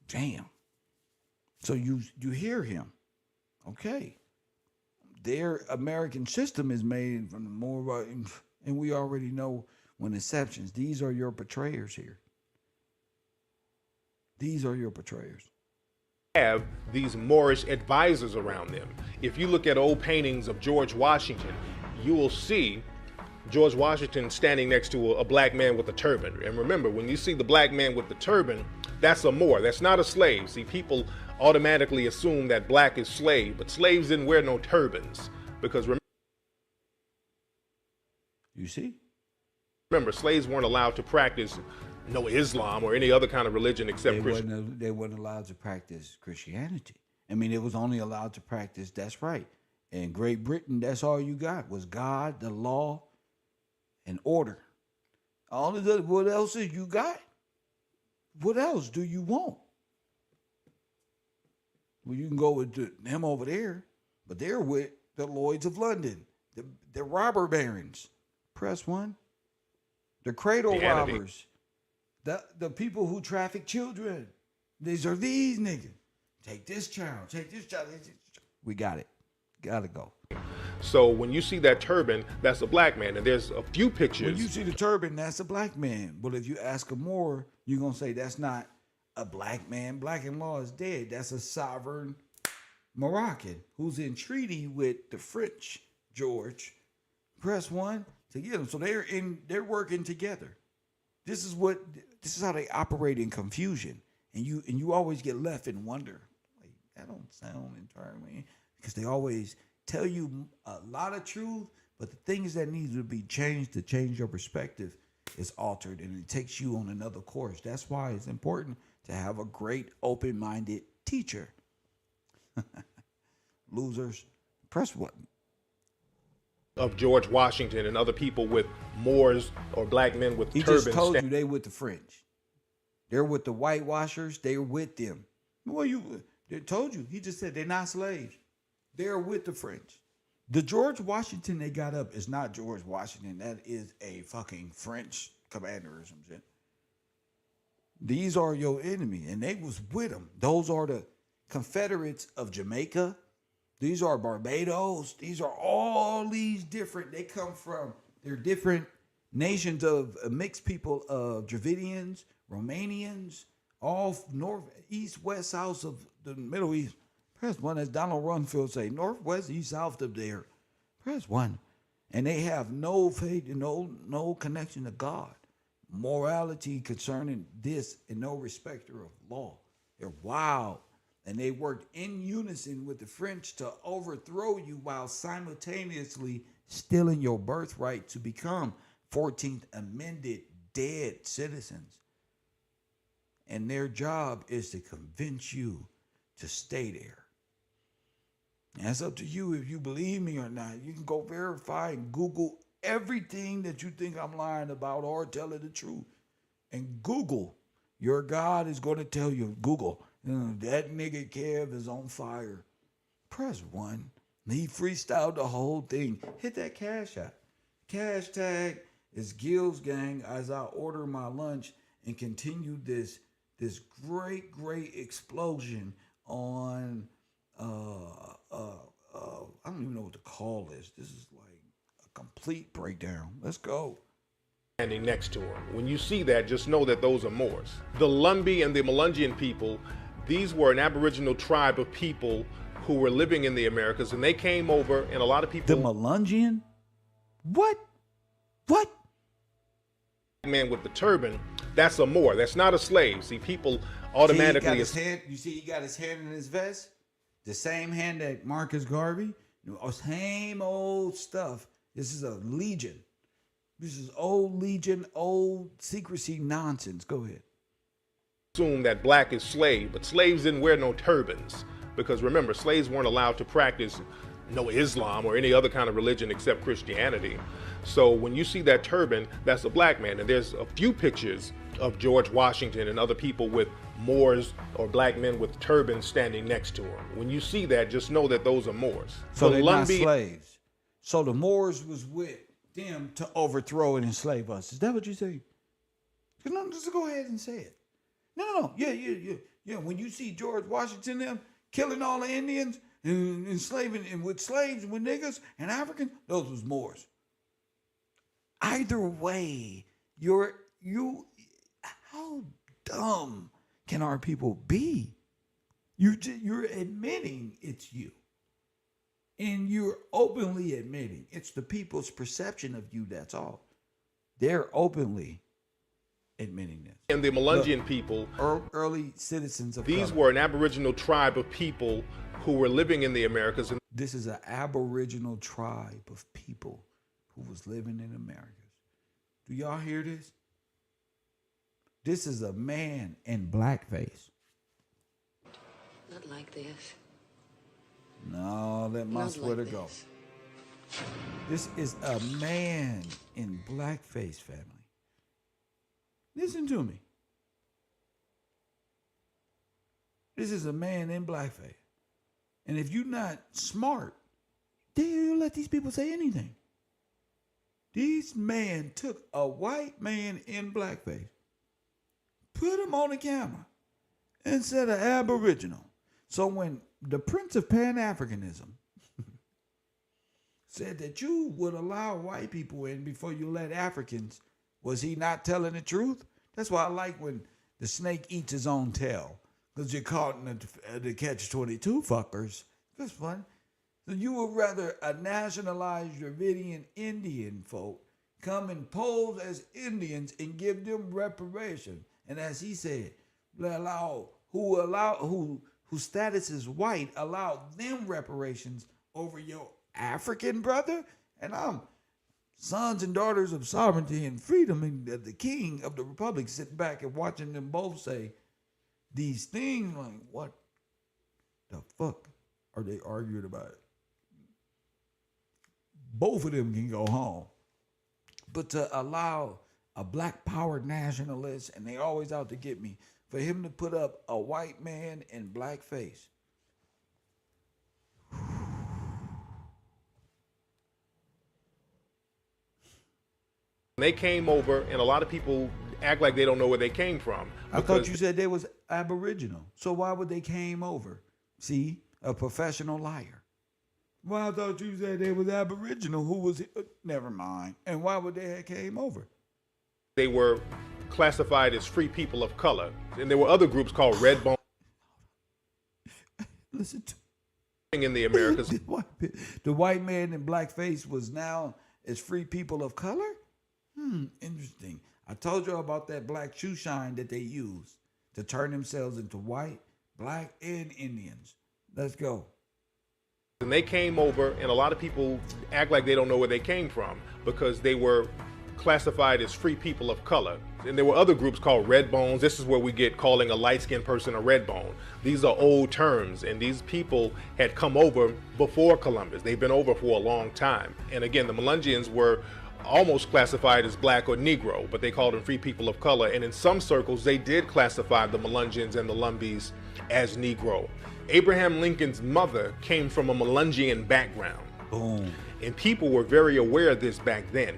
Damn. So you hear him. Okay. Their American system is made from the more, and we already know when exceptions. These are your betrayers here. These are your betrayers. Have these Moorish advisors around them. If you look at old paintings of George Washington, you will see George Washington standing next to a black man with a turban. And remember, when you see the black man with the turban, that's a Moor. That's not a slave. See, people automatically assume that black is slave, but slaves didn't wear no turbans because you see? Remember, slaves weren't allowed to practice no Islam or any other kind of religion except Christianity. They weren't allowed to practice Christianity. I mean, it was only allowed to practice, that's right. In Great Britain, that's all you got was God, the law, and order. All of the, what else is you got? What else do you want? Well, you can go with them over there, but they're with the Lloyds of London, the robber barons. Press 1. The cradle robbers. The people who traffic children. These are these niggas. Take this child. Take this child. We got it. Gotta go. So when you see that turban, that's a black man. And there's a few pictures. When you see the turban, that's a black man. But if you ask a Moor, you're going to say that's not a black man. Black and law is dead. That's a sovereign Moroccan who's in treaty with the French, George. Press 1 to get them. So they're working together. This is how they operate in confusion. And you always get left in wonder. Like, that don't sound entirely, because they always tell you a lot of truth, but the things that need to be changed to change your perspective is altered, and it takes you on another course. That's why it's important to have a great open-minded teacher. Losers, press 1. Of George Washington and other people with Moors or black men with turbans. He just told you they with the French. They're with the whitewashers. They're with them. Well, they told you. He just said they're not slaves. They're with the French. The George Washington they got up is not George Washington. That is a fucking French commander or some shit. These are your enemy, and they was with them. Those are the Confederates of Jamaica. These are Barbados. These are all these different. They come from, they're different nations of mixed people of Dravidians, Romanians, all north, east, west, south of the Middle East. Press 1, as Donald Rumsfeld say, northwest, east, south of there. Press 1. And they have no faith and no connection to God. Morality concerning this and no respecter of law. They're wild. And they worked in unison with the French to overthrow you while simultaneously stealing your birthright to become 14th Amendment dead citizens. And their job is to convince you to stay there. And it's up to you if you believe me or not. You can go verify and Google everything that you think I'm lying about or telling the truth. And Google. Your God is going to tell you, Google, that nigga Kev is on fire. Press 1. He freestyled the whole thing. Hit that cash app. Cash tag is Gil's Gang as I order my lunch and continue this great explosion on I don't even know what to call this. This is like a complete breakdown. Let's go. Standing next to him. When you see that, just know that those are Moors. The Lumbee and the Melungeon people, these were an Aboriginal tribe of people who were living in the Americas, and they came over, and a lot of people. The Melungeon? What? Man with the turban, that's a Moor. That's not a slave. See, people automatically. See, he got his hand, you see, he got his hand in his vest. The same hand that Marcus Garvey. Same old stuff. This is a legion. This is old legion, old secrecy nonsense. Go ahead. Assume that black is slave, but slaves didn't wear no turbans because remember, slaves weren't allowed to practice no Islam or any other kind of religion except Christianity. So when you see that turban, that's a black man. And there's a few pictures of George Washington and other people with Moors or black men with turbans standing next to him. When you see that, just know that those are Moors. So they're not slaves. So the Moors was with them to overthrow and enslave us. Is that what you say? No, just go ahead and say it. No. Yeah. When you see George Washington them killing all the Indians and enslaving and with slaves and with niggas and Africans, those was Moors. Either way, how dumb can our people be? You're admitting it's you. And you're openly admitting it's the people's perception of you, that's all. They're openly admitting this. And the Melungeon people, early citizens of these color. were an Aboriginal tribe of people who were living in the Americas. And this is an Aboriginal tribe of people who was living in Americas. Do y'all hear this? This is a man in blackface. Not like this. No, let my Not sweater like go. This is a man in blackface, family. Listen to me. This is a man in blackface. And if you're not smart, then you let these people say anything. These men took a white man in blackface, put him on the camera, and said an Aboriginal. So when the Prince of Pan-Africanism said that you would allow white people in before you let Africans, was he not telling the truth? That's why I like when the snake eats his own tail, because you're caught in the catch-22 fuckers. That's fun. So you would rather a nationalized Dravidian Indian folk come and pose as Indians and give them reparation. And as he said, whose status is white, allow them reparations over your African brother? And I'm sons and daughters of sovereignty and freedom, and the king of the republic sitting back and watching them both say these things like, what the fuck are they arguing about? Both of them can go home. But to allow a black power nationalist, and they always out to get me, for him to put up a white man in blackface. they came over, and a lot of people act like they don't know where they came from. I thought you said they was Aboriginal. So why would they came over? See, a professional liar. Well, I thought you said they was Aboriginal. Who was it? Never mind. And why would they have came over? They were classified as free people of color. And there were other groups called Red Bone. Listen to in the Americas. The white man in blackface was now as free people of color? Interesting. I told you about that black shoe shine that they use to turn themselves into white, black, and Indians. Let's go. And they came over, and a lot of people act like they don't know where they came from because they were classified as free people of color. And there were other groups called red bones. This is where we get calling a light-skinned person a red bone. These are old terms, and these people had come over before Columbus. They've been over for a long time. And again, the Melungeons were almost classified as black or Negro, but they called them free people of color. And in some circles, they did classify the Melungeons and the Lumbees as Negro. Abraham Lincoln's mother came from a Melungeon background. Boom. And people were very aware of this back then.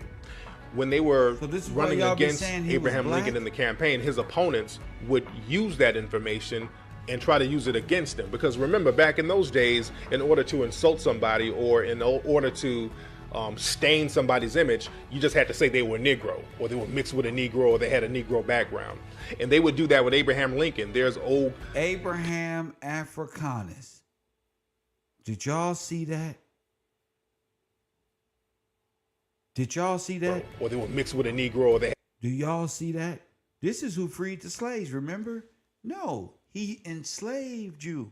When they were running against Abraham Lincoln in the campaign, his opponents would use that information and try to use it against him. Because remember, back in those days, in order to insult somebody or in order to stain somebody's image, you just had to say they were Negro, or they were mixed with a Negro, or they had a Negro background. And they would do that with Abraham Lincoln. There's old Abraham Africanus. Did y'all see that? Did y'all see that? Or they were mixed with a Negro, or they. Do y'all see that? This is who freed the slaves, remember? No, he enslaved you.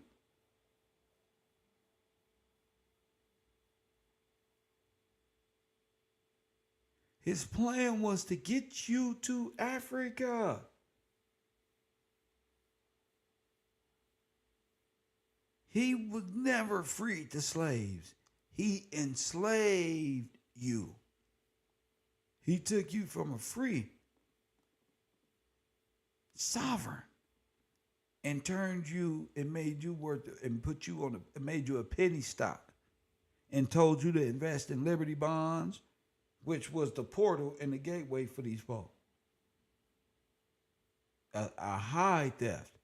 His plan was to get you to Africa. He was never freed the slaves. He enslaved you. He took you from a free sovereign and turned you and made you worth and put you on and made you a penny stock and told you to invest in Liberty bonds, which was the portal and the gateway for these folks. A high theft.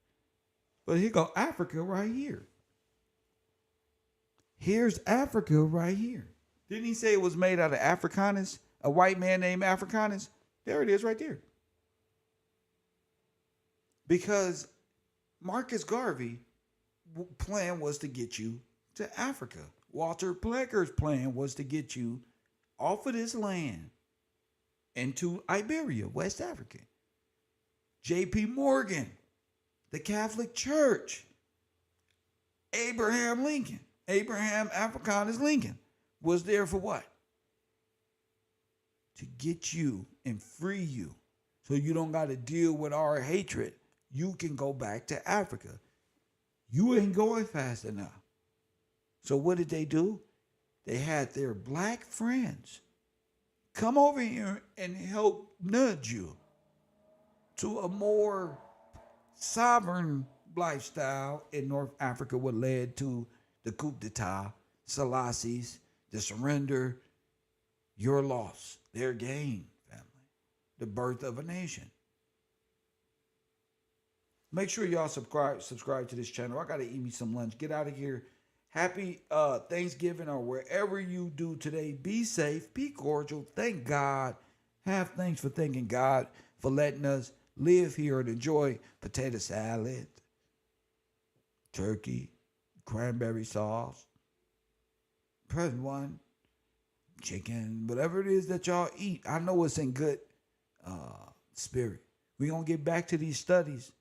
But here go Africa right here. Here's Africa right here. Didn't he say it was made out of Afrikaners? A white man named Afrikaners? There it is right there. Because Marcus Garvey's plan was to get you to Africa. Walter Plecker's plan was to get you off of this land into Iberia, West Africa. J.P. Morgan, the Catholic Church, Abraham Africanus Lincoln was there for what? To get you and free you so you don't got to deal with our hatred. You can go back to Africa. You ain't going fast enough. So what did they do? They had their black friends come over here and help nudge you to a more sovereign lifestyle in North Africa, what led to the coup d'etat, Selassie's, the surrender, your loss, their gain, family, the birth of a nation. Make sure y'all subscribe to this channel. I got to eat me some lunch. Get out of here. Happy Thanksgiving or wherever you do today. Be safe. Be cordial. Thank God. Have thanks for thanking God for letting us live here and enjoy potato salad, turkey, cranberry sauce, present one, chicken, whatever it is that y'all eat. I know it's in good spirit. We're going to get back to these studies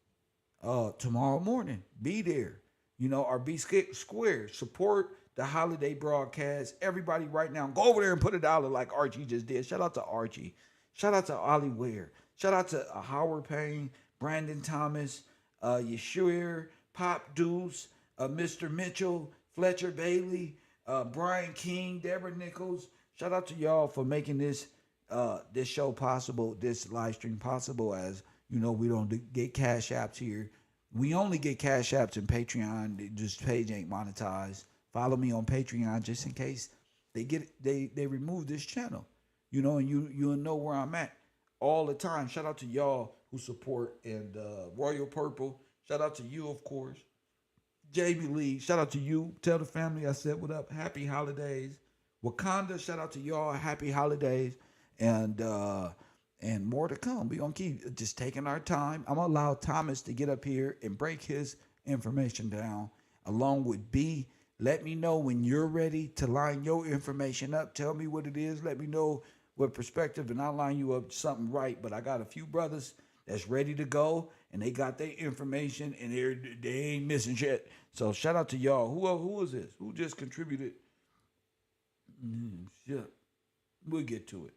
tomorrow morning. Be there. You know, or be square. Support the holiday broadcast. Everybody right now, go over there and put $1 like Archie just did. Shout out to Archie. Shout out to Ollie Ware. Shout out to Howard Payne, Brandon Thomas, Yeshua, Pop Deuce, Mr. Mitchell, Fletcher Bailey, Brian King, Deborah Nichols. Shout out to y'all for making this this show possible, this live stream possible. As you know, we don't get cash apps here. We only get cash apps and Patreon. This page ain't monetized. Follow me on Patreon just in case they remove this channel. You know, and you'll know where I'm at all the time. Shout out to y'all who support and Royal Purple. Shout out to you, of course. Jamie Lee, shout out to you. Tell the family I said what up. Happy holidays. Wakanda, shout out to y'all. Happy holidays. And more to come. We're going to keep just taking our time. I'm going to allow Thomas to get up here and break his information down along with B. Let me know when you're ready to line your information up. Tell me what it is. Let me know what perspective, and I'll line you up something right. But I got a few brothers that's ready to go, and they got their information, and they ain't missing shit. So shout out to y'all. Who is this? Who just contributed? Shit. We'll get to it.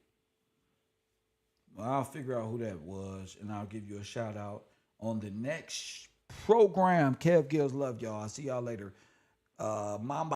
Well, I'll figure out who that was, and I'll give you a shout out on the next program. Kev Gills, love y'all. I'll see y'all later. Mamba.